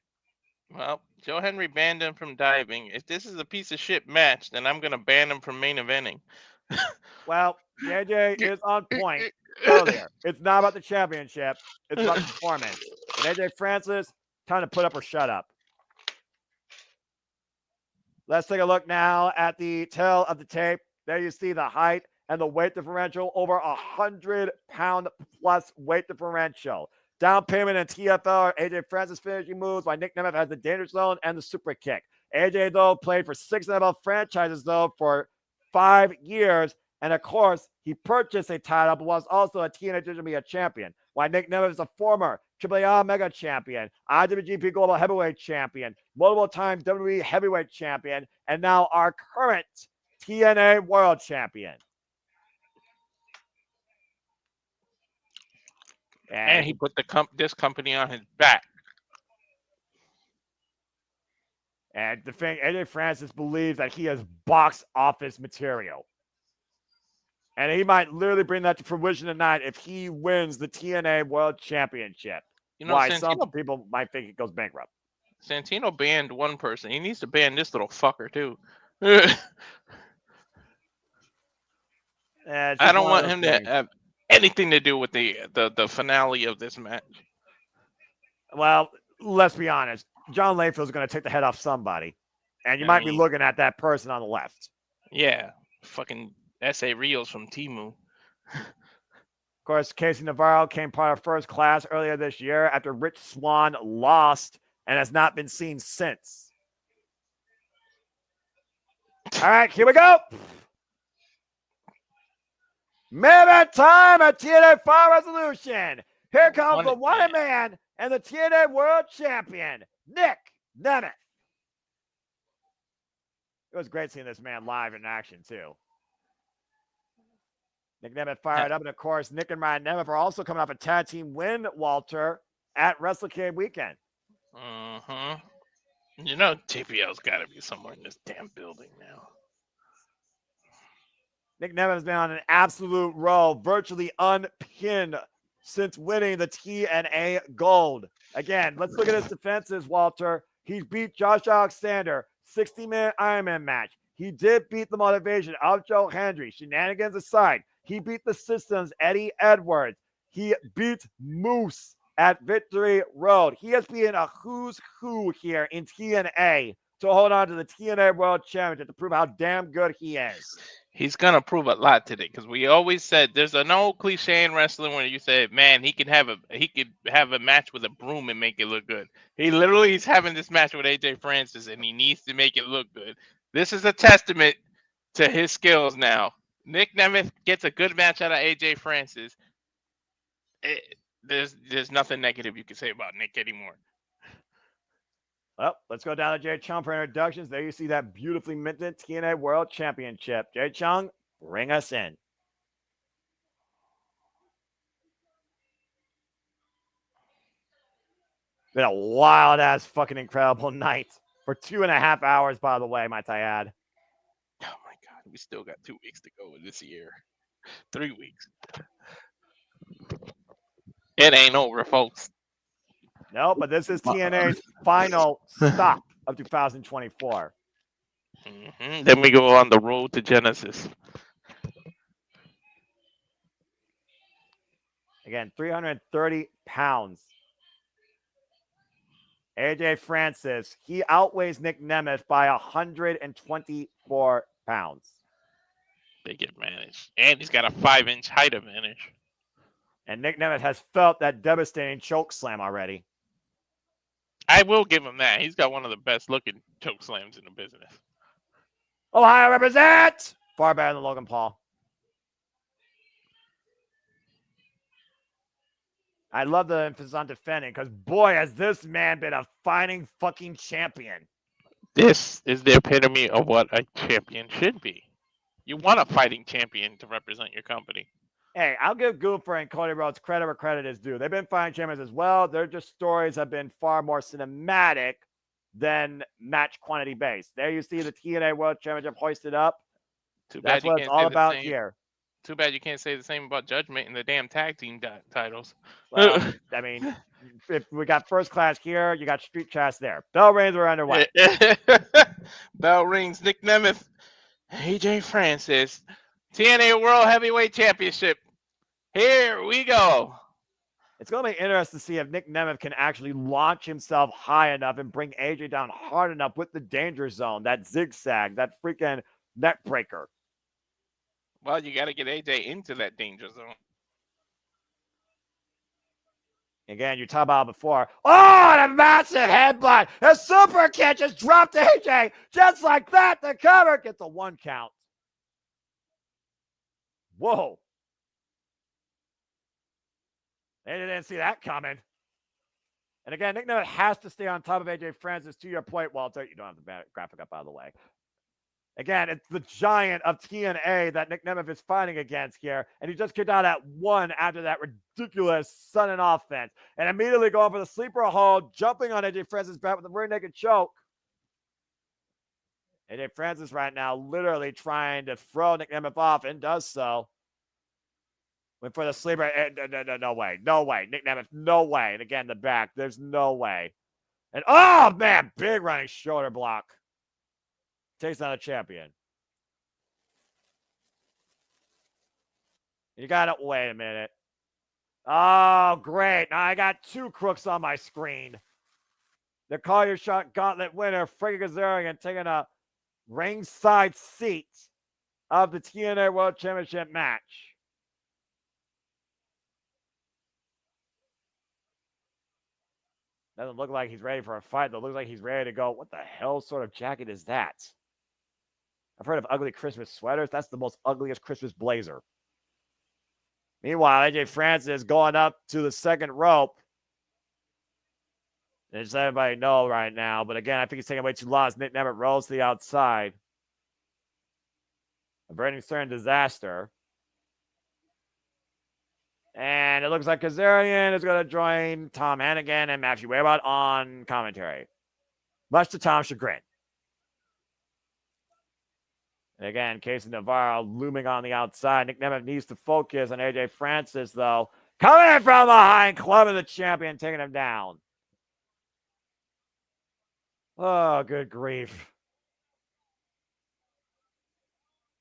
Well, Joe Hendry banned him from diving. If this is a piece of shit match, then I'm going to ban him from main eventing. Well, JJ is on point earlier. It's not about the championship. It's about the performance. And AJ Francis, time to put up or shut up. Let's take a look now at the tail of the tape. There you see the height and the weight differential, over 100-pound plus weight differential. Down payment and TFL, AJ Francis finishing moves, while Nick Nemeth has the danger zone and the super kick. AJ, though, played for 6 NFL franchises, though, for 5 years. And, of course, he purchased a title, but was also a TNA Division Media champion. While Nick Nemeth is a former AAA Mega champion, IWGP Global Heavyweight champion, multiple time WWE Heavyweight champion, and now our current TNA World champion. And he put this company on his back. And the thing, AJ Francis believes that he is box office material. And he might literally bring that to fruition tonight if he wins the TNA World Championship. You know, Why some people might think it goes bankrupt. Santino banned one person. He needs to ban this little fucker, too. I don't want him to have anything to do with the finale of this match. Well, let's be honest. John Layfield's going to take the head off somebody. And you might be looking at that person on the left. Yeah. Fucking S.A. Rios from Temu. Of course, Casey Navarro came part of First Class earlier this year after Rich Swann lost and has not been seen since. All right, here we go. Main time at TNA Fire Resolution. Here comes the one man and the TNA World Champion, Nick Nemeth. It was great seeing this man live in action, too. Nick Nemeth fired up, and of course, Nick and Ryan Nemeth are also coming off a tag team win, Walter, at WrestleCade weekend. You know, TPL's got to be somewhere in this damn building now. Nick Nemeth has been on an absolute roll, virtually unpinned since winning the TNA Gold. Again, let's look at his defenses, Walter. He's beat Josh Alexander, 60-minute Ironman match. He did beat the motivation of Joe Hendry, shenanigans aside. He beat the Systems, Eddie Edwards. He beat Moose at Victory Road. He has been a who's who here in TNA to hold on to the TNA World Championship to prove how damn good he is. He's going to prove a lot today because we always said there's an old cliche in wrestling where you say, man, he could have a match with a broom and make it look good. He literally is having this match with AJ Francis and he needs to make it look good. This is a testament to his skills now. Nick Nemeth gets a good match out of AJ Francis. There's nothing negative you can say about Nick anymore. Well, let's go down to Jay Chung for introductions. There you see that beautifully minted TNA World Championship. Jay Chung, bring us in. Been a wild-ass fucking incredible night for 2.5 hours, by the way, might I add. Oh, my God. We still got 2 weeks to go this year. 3 weeks. It ain't over, folks. No, but this is TNA's final stop of 2024. Then we go on the road to Genesis. Again, 330 pounds. AJ Francis, he outweighs Nick Nemeth by 124 pounds. Big advantage. And he's got a 5-inch height advantage. And Nick Nemeth has felt that devastating choke slam already. I will give him that. He's got one of the best looking choke slams in the business. Ohio represent! Far better than Logan Paul. I love the emphasis on defending because, boy, has this man been a fighting fucking champion. This is the epitome of what a champion should be. You want a fighting champion to represent your company. Hey, I'll give Goofer and Cody Rhodes credit where credit is due. They've been fighting champions as well. Their just stories have been far more cinematic than match quantity based. There you see the TNA World Championship hoisted up. That's what it's all about here. Too bad you can't say the same about Judgment and the damn tag team titles. Well, I mean, if we got First Class here, you got Street Chats there. Bell rings are underway. Bell rings, Nick Nemeth, AJ Francis, TNA World Heavyweight Championship. Here we go. It's going to be interesting to see if Nick Nemeth can actually launch himself high enough and bring AJ down hard enough with the danger zone, that zigzag, that freaking neck breaker. Well, you got to get AJ into that danger zone. Again, you talked about it before. Oh, and a massive headbutt. A super kick just dropped AJ. Just like that, the cover gets a 1 count. Whoa. They didn't see that coming. And again, Nick Nemeth has to stay on top of AJ Francis. To your point, Walter, you don't have the graphic up out of the way. Again, it's the giant of TNA that Nick Nemeth is fighting against here. And he just kicked out at 1 after that ridiculous sudden offense. And immediately going for the sleeper hold, jumping on AJ Francis' back with a rear naked choke. AJ Francis right now literally trying to throw Nick Nemeth off and does so. Went for the sleeper. No way. No way. Nick Nemeth, no way. And again, the back. There's no way. And oh, man, big running shoulder block. Takes down the champion. You got to wait a minute. Oh, great. Now I got 2 crooks on my screen. The Call Your Shot Gauntlet winner, Frankie Kazarian, taking a ringside seat of the TNA World Championship match. Doesn't look like he's ready for a fight, though. Looks like he's ready to go. What the hell sort of jacket is that? I've heard of ugly Christmas sweaters. That's the most ugliest Christmas blazer. Meanwhile, AJ Francis going up to the second rope. And just let everybody know right now. But again, I think he's taking way too long as Nick Nemeth rolls to the outside. A burning stern disaster. And it looks like Kazarian is going to join Tom Hannigan and Matthew Waybot on commentary. Much to Tom's chagrin. And again, Casey Navarro looming on the outside. Nick Nemeth needs to focus on AJ Francis, though. Coming in from behind, clubbing the champion, taking him down. Oh, good grief.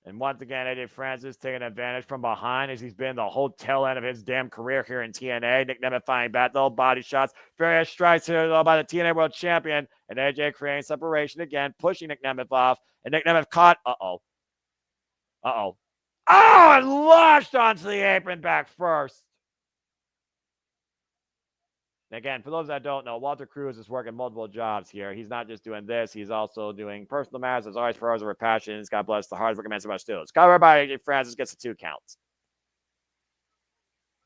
And once again, AJ Francis taking advantage from behind as he's been the whole tail end of his damn career here in TNA. Nick Nemeth fighting back, though. Body shots. Various strikes here, though, by the TNA World Champion. And AJ creating separation again, pushing Nick Nemeth off. And Nick Nemeth caught. Uh-oh. Oh, and launched onto the apron back first. And again, for those that don't know, Walter Cruz is working multiple jobs here. He's not just doing this. He's also doing personal matters. As always, for hours of passions. God bless the hardworking man so much Steelz. Covered by AJ Francis gets the 2 counts.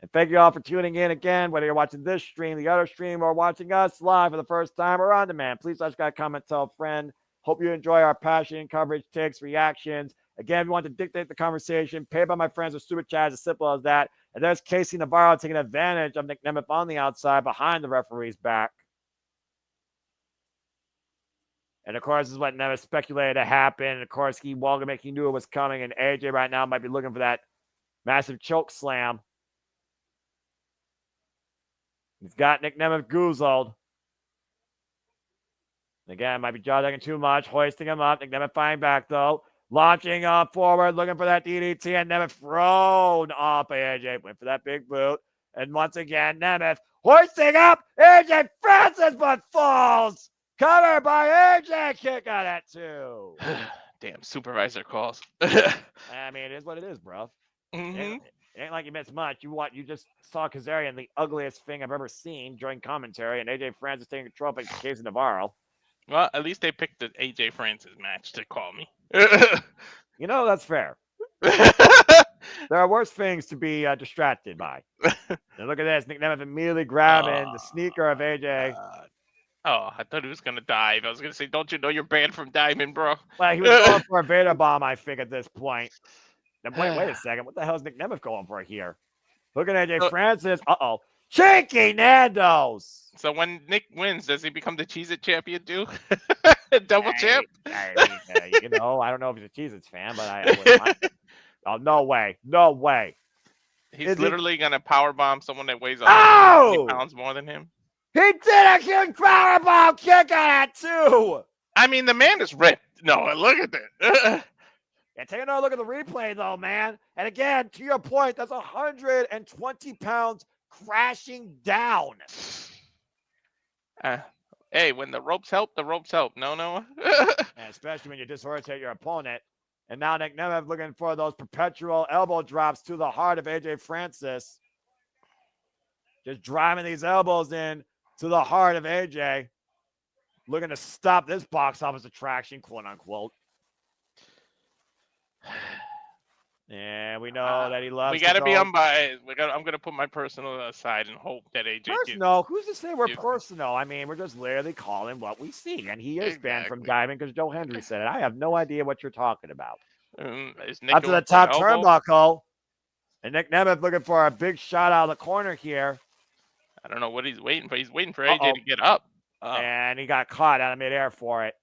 And thank you all for tuning in again, whether you're watching this stream, the other stream, or watching us live for the first time or on demand. Please subscribe, comment, tell a friend. Hope you enjoy our passion, coverage, takes, reactions. Again, if you want to dictate the conversation, paid by my friends with super chat, as simple as that. And there's Casey Navarro taking advantage of Nick Nemeth on the outside behind the referee's back. And of course, this is what Nemeth speculated to happen. And of course, he knew it was coming. And AJ right now might be looking for that massive choke slam. He's got Nick Nemeth goozled. Again, might be jaw-jacking too much, hoisting him up. Nick Nemeth fighting back, though. Launching up forward, looking for that DDT, and Nemeth thrown off by AJ. Went for that big boot. And once again, Nemeth hoisting up AJ Francis, but falls. Covered by AJ. Kick out at 2. Damn, supervisor calls. I mean, it is what it is, bro. Mm-hmm. It ain't like you missed much. You just saw Kazarian, the ugliest thing I've ever seen, during commentary, and AJ Francis taking control of Casey Navarro. Well, at least they picked the AJ Francis match to call me. You know, that's fair. There are worse things to be distracted by. And look at this. Nick Nemeth immediately grabbing the sneaker of AJ. Oh, I thought he was going to dive. I was going to say, don't you know you're banned from diving, bro? Well, he was going for a Vader bomb, I think, at this point. Now, wait a second. What the hell is Nick Nemeth going for here? Look at AJ Francis. Uh-oh. Cheeky Nando's. So when Nick wins, does he become the Cheez-It champion too? Double champ? You know, I don't know if he's a Cheez-Its fan, but I wouldn't mind. Oh, no way. No way. He's literally going to powerbomb someone that weighs 50 pounds more than him. He did a huge powerbomb kick on that, too. I mean, the man is ripped. No, look at that. Yeah, take another look at the replay, though, man. And again, to your point, that's 120 pounds crashing down. Hey, when the ropes help, the ropes help. No. And especially when you disorientate your opponent. And now Nick Nemeth looking for those perpetual elbow drops to the heart of AJ Francis. Just driving these elbows in to the heart of AJ. Looking to stop this box office attraction, quote unquote. And we know that he loves. We got to be unbiased. I'm gonna put my personal aside and hope that AJ. Personal? Who's to say we're personal? I mean, we're just literally calling what we see, and he is banned from diving because Joe Hendry said it. I have no idea what you're talking about. Up to the top turnbuckle, and Nick Nemeth looking for a big shot out of the corner here. I don't know what he's waiting for. He's waiting for AJ to get up. And he got caught out of midair for it.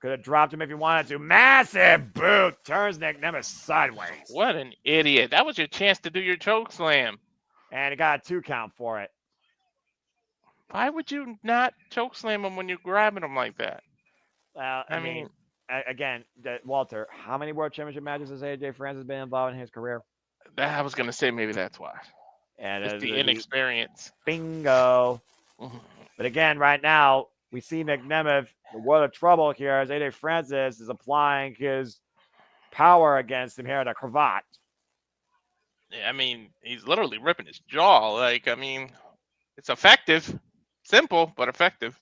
Could have dropped him if he wanted to. Massive boot. Turns Nick Nemeth sideways. What an idiot. That was your chance to do your choke slam. And he got a 2 count for it. Why would you not choke slam him when you're grabbing him like that? Well, I mean, again, Walter, how many World Championship matches has AJ Francis been involved in his career? I was going to say maybe that's why. And it's the inexperience. Bingo. But again, right now, we see Nick Nemeth, the world of trouble here, as AJ Francis is applying his power against him here in a cravat. Yeah, I mean, he's literally ripping his jaw. Like, I mean, it's effective. Simple, but effective.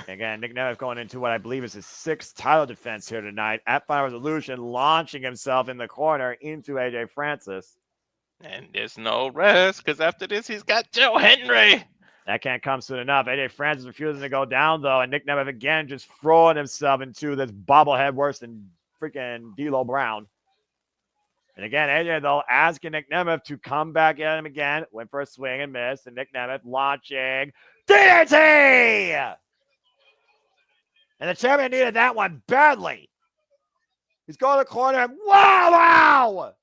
Again, Nick Nemeth going into what I believe is his 6th title defense here tonight at Final Resolution, launching himself in the corner into AJ Francis. And there's no rest, because after this, he's got Joe Hendry. That can't come soon enough. AJ Francis refusing to go down, though, and Nick Nemeth again just throwing himself into this bobblehead worse than freaking D'Lo Brown. And again, AJ, though, asking Nick Nemeth to come back at him again. Went for a swing and missed, and Nick Nemeth launching DDT! And the champion needed that one badly. He's going to the corner, and wow!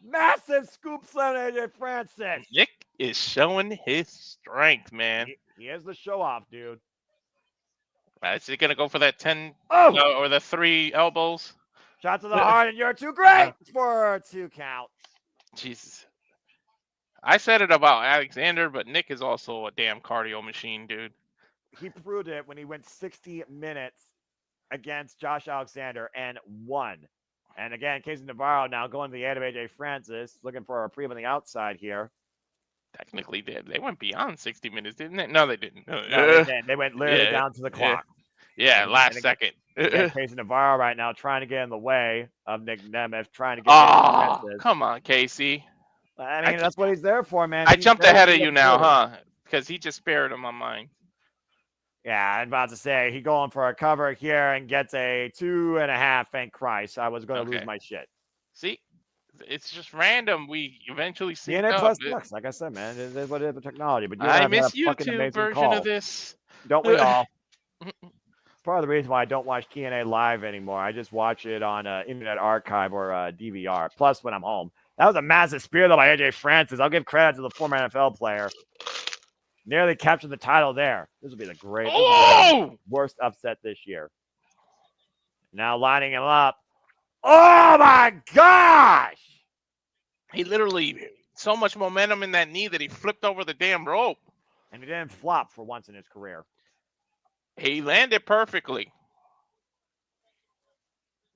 Massive scoop slam to AJ Francis. Nick is showing his strength, man. He is the show off, dude. Is he going to go for that 10 or the 3 elbows? Shot to the heart, and you're too great for 2 count. Jesus. I said it about Alexander, but Nick is also a damn cardio machine, dude. He proved it when he went 60 minutes against Josh Alexander and won. And again, Casey Navarro now going to the aid of AJ Francis, looking for a reprieve on the outside here. Technically, they went beyond 60 minutes, didn't they? No, they didn't. No, they didn't. They went literally down to the clock. Yeah, last second. Casey Navarro right now trying to get in the way of Nick Nemeth, trying to get AJ Francis. Come on, Casey. I mean, that's what he's there for, man. I jumped ahead of you now, huh? Because he just spared him on mine. Yeah, I'm about to say he going for a cover here and gets a 2.5. Thank Christ. I was going to lose my shit. See, it's just random. We eventually see TNA Plus sucks. Like I said, man, it is what it is with technology. But I miss YouTube version of this. Don't we all? It's part of the reason why I don't watch TNA live anymore. I just watch it on Internet Archive or DVR. Plus, when I'm home. That was a massive spear, though, by AJ Francis. I'll give credit to the former NFL player. Nearly captured the title there. This will be the worst upset this year. Now lining him up. Oh, my gosh! He literally, so much momentum in that knee that he flipped over the damn rope. And he didn't flop for once in his career. He landed perfectly.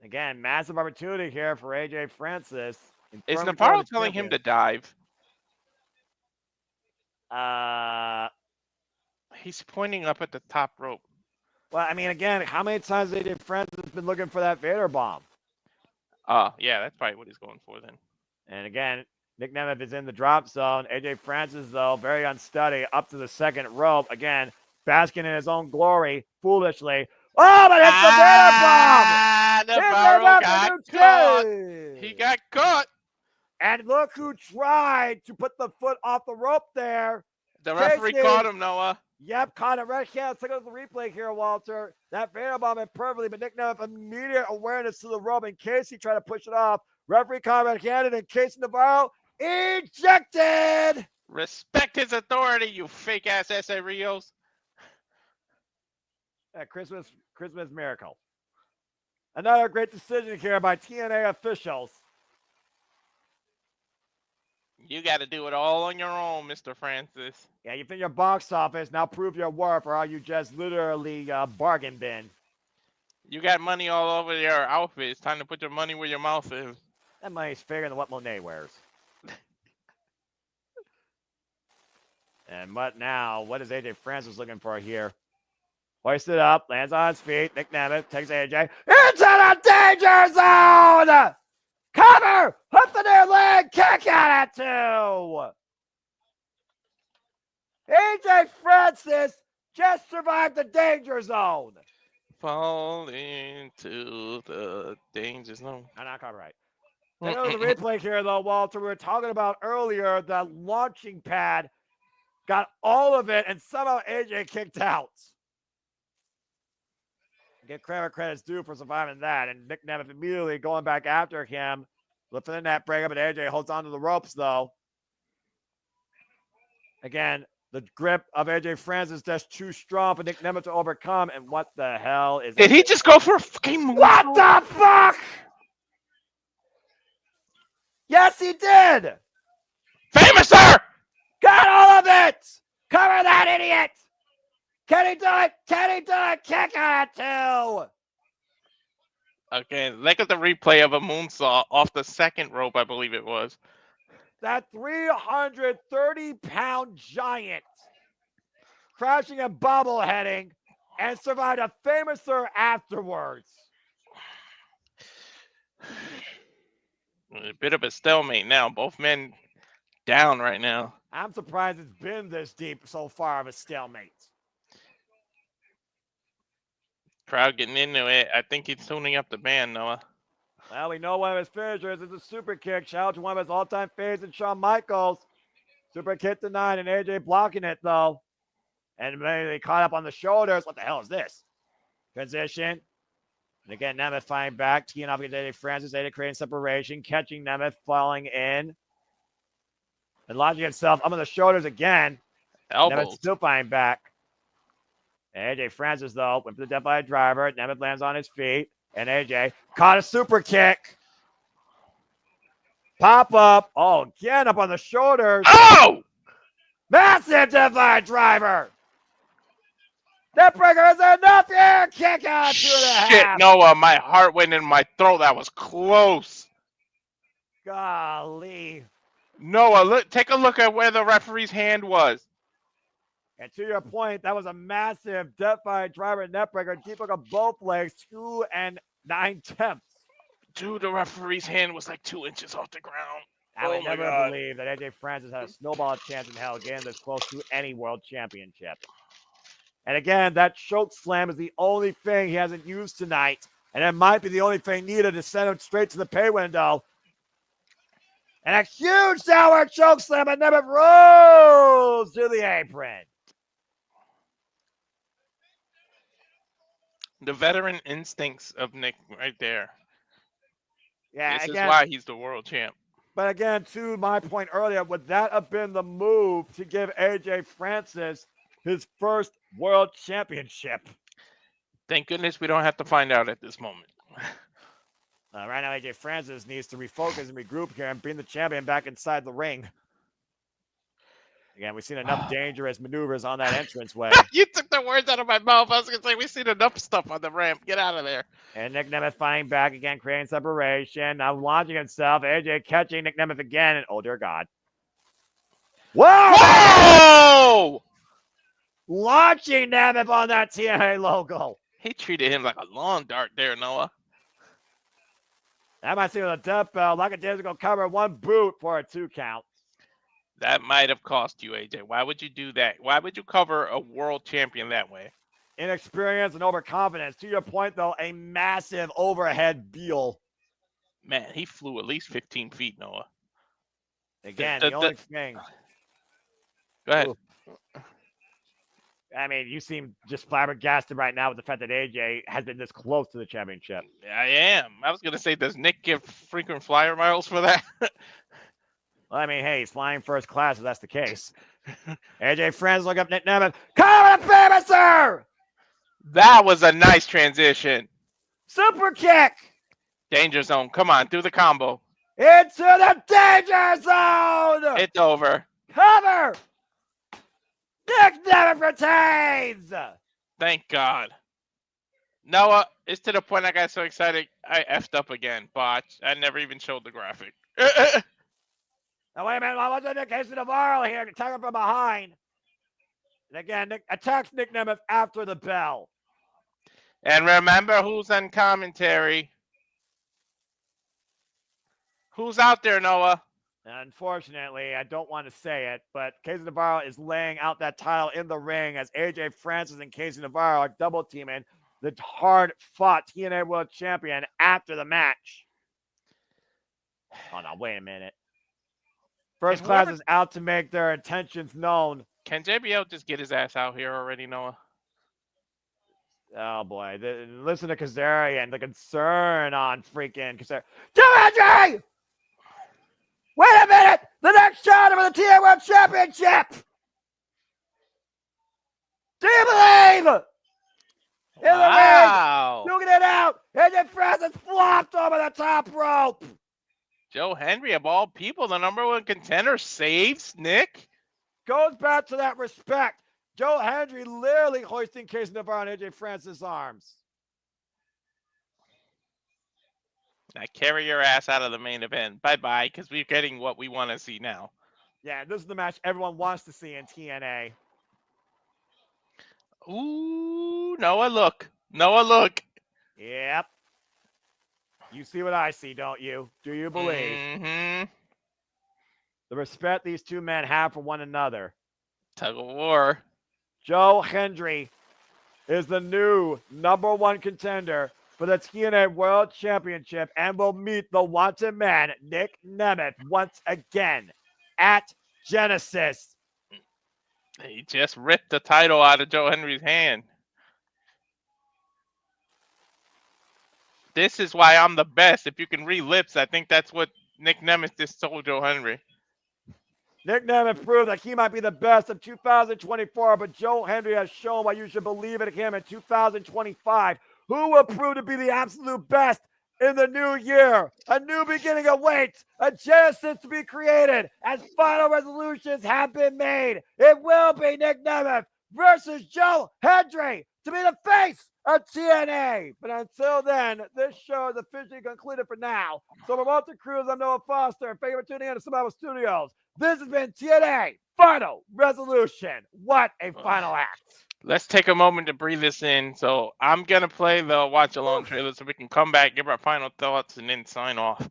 Again, massive opportunity here for AJ Francis. Is Navarro telling him to dive? He's pointing up at the top rope. Well, I mean, again, how many times has AJ Francis been looking for that Vader bomb? Yeah, that's probably what he's going for then. And again, Nick Nemeth is in the drop zone. AJ Francis, though, very unsteady, up to the second rope. Again, basking in his own glory, foolishly. Oh, but it's the Vader bomb! Navarro got caught. He got caught. And look who tried to put the foot off the rope there. The referee caught him, Noah. Yep, caught it. Right here. Let's take a look at the replay here, Walter. That Vader bomb went perfectly, but Nick Nemeth immediate awareness to the rope in case he tried to push it off. Referee caught red-handed in case Navarro ejected. Respect his authority, you fake-ass S.A. Rios. Christmas miracle. Another great decision here by TNA officials. You got to do it all on your own, Mr. Francis. Yeah, you've been your box office. Now prove your worth, or are you just literally bargain bin? You got money all over your outfit. It's time to put your money where your mouth is. That money's bigger than what Monet wears. And what now? What is AJ Francis looking for here? Hoists it up, lands on his feet. Nick Nemeth takes AJ into the danger zone. Cover! Hook the near leg, kick out at 2. AJ Francis just survived the danger zone. Fall into the danger zone. I'm not copyright. Take a look at the replay here, though, Walter. We were talking about earlier that launching pad got all of it, and somehow AJ kicked out. Get credit's due for surviving that. And Nick Nemeth immediately going back after him. Lifting the net breakup, but AJ holds on to the ropes, though. Again, the grip of AJ Francis just too strong for Nick Nemeth to overcome. And what the hell is Did he just go for a fucking move? What the fuck? Yes, he did. Famouser! Got all of it. Cover that idiot. Can he do it? Can he do it? Kick out at 2. Okay, look at the replay of a moonsault off the second rope, I believe it was. That 330-pound giant crashing and bobbleheading and survived a famouser afterwards. A bit of a stalemate now. Both men down right now. I'm surprised it's been this deep so far of a stalemate. Crowd getting into it. I think he's tuning up the band, Noah. Well, we know one of his finishers is a super kick. Shout out to one of his all-time faves and Shawn Michaels. Super kick to 9 and AJ blocking it, though. And they caught up on the shoulders. What the hell is this? Transition. And again, Nemeth fighting back. Teeing off against AJ Francis. AJ creating separation. Catching Nemeth, falling in. And launching himself up on the shoulders again. Elbows. Nemeth still fighting back. And AJ Francis, though, went for the death by a driver. Nemeth lands on his feet. And AJ caught a super kick. Pop up. Oh, again up on the shoulders. Oh! Massive death by a driver. Neckbreaker is enough here. Kick out 2.5. Shit, Noah, my heart went in my throat. That was close. Golly. Noah, look, take a look at where the referee's hand was. And to your point, that was a massive death by a driver neckbreaker. Deep look of both legs, 2 9/10. Dude, the referee's hand was like 2 inches off the ground. I would my never God. believe that AJ Francis had a snowball chance in hell getting this close to any world championship. And again, that choke slam is the only thing he hasn't used tonight. And it might be the only thing needed to send him straight to the pay window. And a huge downward choke slam, and Nemeth rolls to the apron. The veteran instincts of Nick right there. Yeah, This again, is why he's the world champ. but again, to my point earlier, would that have been the move to give AJ Francis his first world championship? Thank goodness we don't have to find out at this moment. Right now, AJ Francis needs to refocus and regroup here and bring the champion back inside the ring. Again, we've seen enough dangerous maneuvers on that entranceway. You took the words out of my mouth. I was going to say, we've seen enough stuff on the ramp. Get out of there. And Nick Nemeth fighting back again, creating separation. Now launching himself. AJ catching Nick Nemeth again. And oh, dear God. Whoa! Whoa! Launching Nemeth on that TNA logo. He treated him like a lawn dart there, Noah. That might seem a death bell. Like a days ago, cover 1 boot for a 2 count. That might have cost you, AJ. Why would you do that? Why would you cover a world champion that way? Inexperience and overconfidence. To your point, though, a massive overhead heel. Man, he flew at least 15 feet, Noah. Again, the only thing. Go ahead. Ooh. I mean, you seem just flabbergasted right now with the fact that AJ has been this close to the championship. I am. I was going to say, does Nick give frequent flyer miles for that? Well, I mean, hey, he's flying first class if that's the case. AJ Francis look up Nick Nemeth. Cover the Famouser! That was a nice transition. Super kick! Danger zone. Come on, do the combo. Into the danger zone! It's over. Cover! Nick Nemeth retains! Thank God. Noah, it's to the point I got so excited, I effed up again. Botch. I never even showed the graphic. Now, wait a minute. What's in the case of Navarro here? Attack him from behind. And again, Nick attacks Nick Nemeth after the bell. And remember who's on commentary. Who's out there, Noah? Unfortunately, I don't want to say it, but Casey Navarro is laying out that title in the ring as AJ Francis and Casey Navarro are double teaming the hard-fought TNA World Champion after the match. Oh, no, wait a minute. First Class is out to make their intentions known. Can JBL just get his ass out here already, Noah? Oh, boy. Listen to Kazarian, the concern on freaking Kazarian. Hendry! Wait a minute! The next shot for the TNA World Championship! Do you believe? Wow! Duking it out! AJ Francis flopped over the top rope! Joe Hendry, of all people, the #1 contender, saves Nick? Goes back to that respect. Joe Hendry literally hoisting Casey Navarro on AJ Francis' arms. Now carry your ass out of the main event. Bye-bye, because we're getting what we want to see now. Yeah, this is the match everyone wants to see in TNA. Ooh, Noah, look. Noah, look. Yep. You see what I see, don't you? Do you believe? Mm-hmm. The respect these two men have for one another. Tug of war. Joe Hendry is the new #1 contender for the TNA World Championship and will meet the wanted man, Nick Nemeth, once again at Genesis. He just ripped the title out of Joe Hendry's hand. This is why I'm the best. If you can read lips, I think that's what Nick Nemeth just told Joe Hendry. Nick Nemeth proved that he might be the best of 2024, but Joe Hendry has shown why you should believe in him in 2025. Who will prove to be the absolute best in the new year? A new beginning awaits, a Genesis to be created as final resolutions have been made. It will be Nick Nemeth versus Joe Hendry to be the face of TNA. But until then, this show is officially concluded for now. So from Walter Cruz, I'm Noah Foster, and thank you for tuning in to Survival Studios. This has been TNA Final Resolution. What a final act. Let's take a moment to breathe this in. So I'm going to play the watch-along trailer so we can come back, give our final thoughts, and then sign off.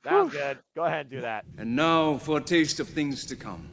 Sounds good. Go ahead and do that. And now for a taste of things to come.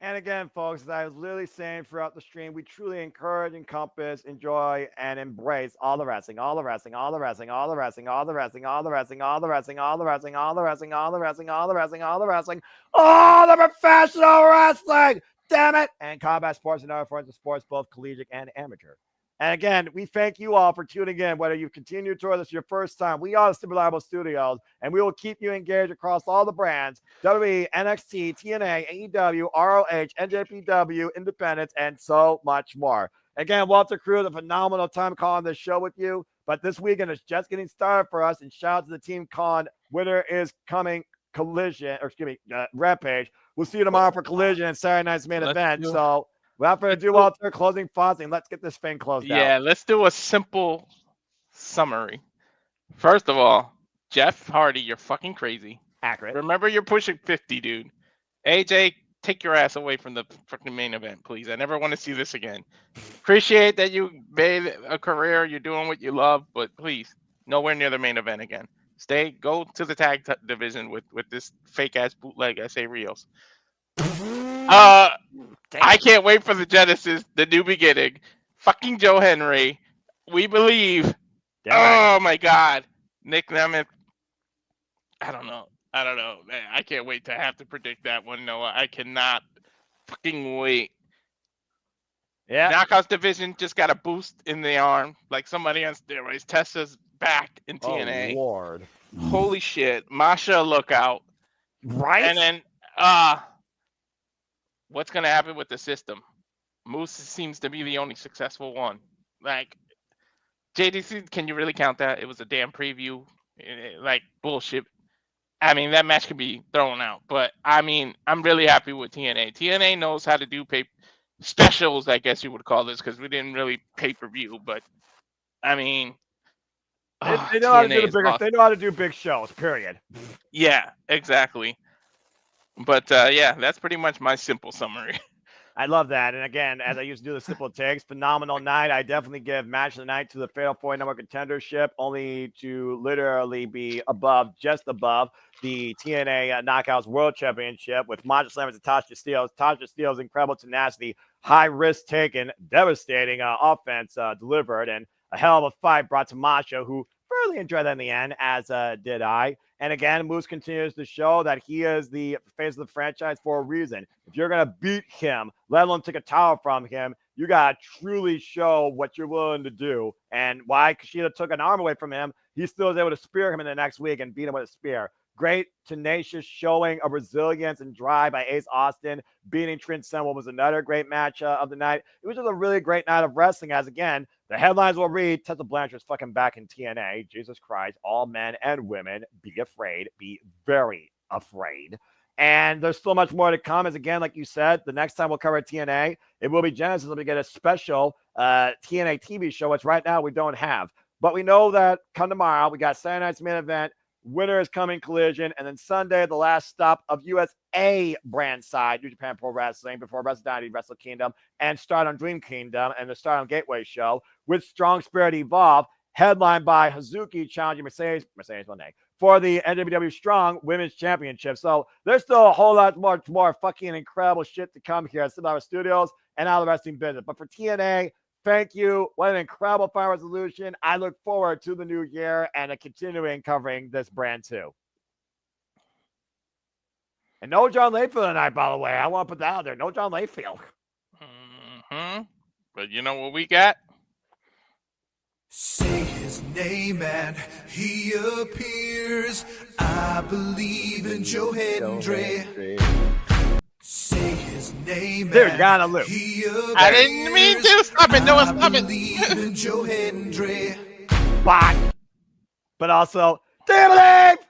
And again, folks, as I was literally saying throughout the stream, we truly encourage, encompass, enjoy, and embrace all the wrestling, all the wrestling, all the wrestling, all the wrestling, all the wrestling, all the wrestling, all the wrestling, all the wrestling, all the wrestling, all the wrestling, all the wrestling, all the wrestling, all the professional wrestling, damn it, and combat sports and other forms of sports, both collegiate and amateur. And again, we thank you all for tuning in, whether you've continued to, or this is your first time. We are the Super Reliable Studios, and we will keep you engaged across all the brands, WWE, NXT, TNA, AEW, ROH, NJPW, Independence, and so much more. Again, Walter Cruz, a phenomenal time calling this show with you, but this weekend is just getting started for us, and shout out to the Team Con. Winter is coming Rampage. We'll see you tomorrow for Collision and Saturday night's main event. So without further ado, Walter, closing thoughts, and let's get this thing closed out. Yeah, let's do a simple summary. First of all, Jeff Hardy, you're fucking crazy. Accurate. Remember, you're pushing 50, dude. AJ, take your ass away from the fucking main event, please. I never want to see this again. Appreciate that you made a career, you're doing what you love, but please, nowhere near the main event again. Go to the tag division with this fake ass bootleg SA Rios. I can't wait for the Genesis, the new beginning. Fucking Joe Hendry. We believe. Oh my God. Nick Nemeth. I don't know. Man, I can't wait to have to predict that one, Noah. I cannot fucking wait. Yeah. Knockouts division just got a boost in the arm. Like somebody on steroids. Tessa's back in TNA. Oh, Lord. Holy shit. Masha, look out. Right? And then, what's going to happen with the system? Moose seems to be the only successful one. Like, JDC, can you really count that? It was a damn preview. Like, bullshit. I mean, that match could be thrown out. But, I mean, I'm really happy with TNA. TNA knows how to do specials, I guess you would call this, because we didn't really pay-per-view. But, I mean... They know how to do they know how to do big shows, period. Yeah, exactly. But, yeah, that's pretty much my simple summary. I love that. And again, as I used to do the simple takes, phenomenal night. I definitely give match of the night to the Fatal 4 number contendership, only to literally be just above the TNA Knockouts World Championship with Masha Slamovich and Tasha Steelz. Tasha Steelz, incredible tenacity, high risk taken, devastating offense delivered, and a hell of a fight brought to Masha, who really enjoyed that in the end, as did I. And again, Moose continues to show that he is the face of the franchise for a reason. If you're going to beat him, let alone take a title from him, you got to truly show what you're willing to do. And why Kushida took an arm away from him, he still was able to spear him in the next week and beat him with a spear. Great, tenacious showing of resilience and drive by Ace Austin. Beating Trent Seminole was another great match of the night. It was just a really great night of wrestling, as again, the headlines will read, Tessa Blanchard's fucking back in TNA. Jesus Christ, all men and women, be afraid. Be very afraid. And there's so much more to come. As again, like you said, the next time we'll cover TNA, it will be Genesis. We'll get a special TNA TV show, which right now we don't have. But we know that come tomorrow, we got Saturday night's main event. Winner is coming Collision, and then Sunday, the last stop of USA brand side, New Japan Pro Wrestling, before WrestleDynasty, Wrestle Kingdom, and Start on Dream Kingdom, and the Start on Gateway show with Strong Spirit Evolve, headlined by Hazuki challenging Mercedes Moné for the NWW Strong Women's Championship. So there's still a whole lot more fucking incredible shit to come here at Slip Studios and out of the wrestling business. But for TNA, thank you. What an incredible final resolution. I look forward to the new year and continuing covering this brand too. And no John Layfield tonight, by the way. I want to put that out there. No John Layfield. Mm-hmm. But you know what we got? Say his name and he appears. I believe in Joe Hendry. Say his name. Dude, gotta loop. I didn't mean to. Stop it. No, stop it. Believe in Joe Hendry. But also, damn it!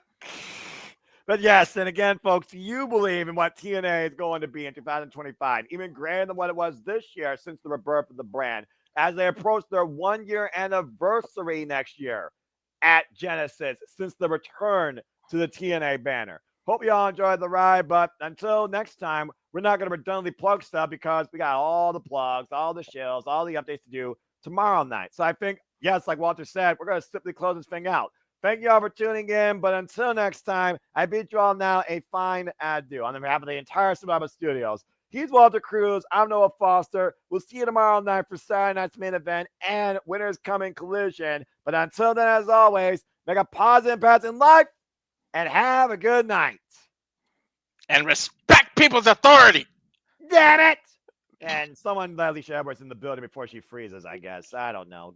But yes, and again, folks, you believe in what TNA is going to be in 2025, even greater than what it was this year since the rebirth of the brand, as they approach their 1-year anniversary next year at Genesis since the return to the TNA banner. Hope you all enjoyed the ride, but until next time, we're not going to redundantly plug stuff because we got all the plugs, all the shills, all the updates to do tomorrow night. So I think, yes, like Walter said, we're going to simply close this thing out. Thank you all for tuning in, but until next time, I bid you all now a fine adieu. On behalf of the entire Slip Studios, he's Walter Cruz. I'm Noah Foster. We'll see you tomorrow night for Saturday night's main event and Winners Coming Collision. But until then, as always, make a positive impact in life and have a good night. And respect people's authority. Damn it! And someone let Alicia Edwards in the building before she freezes, I guess. I don't know.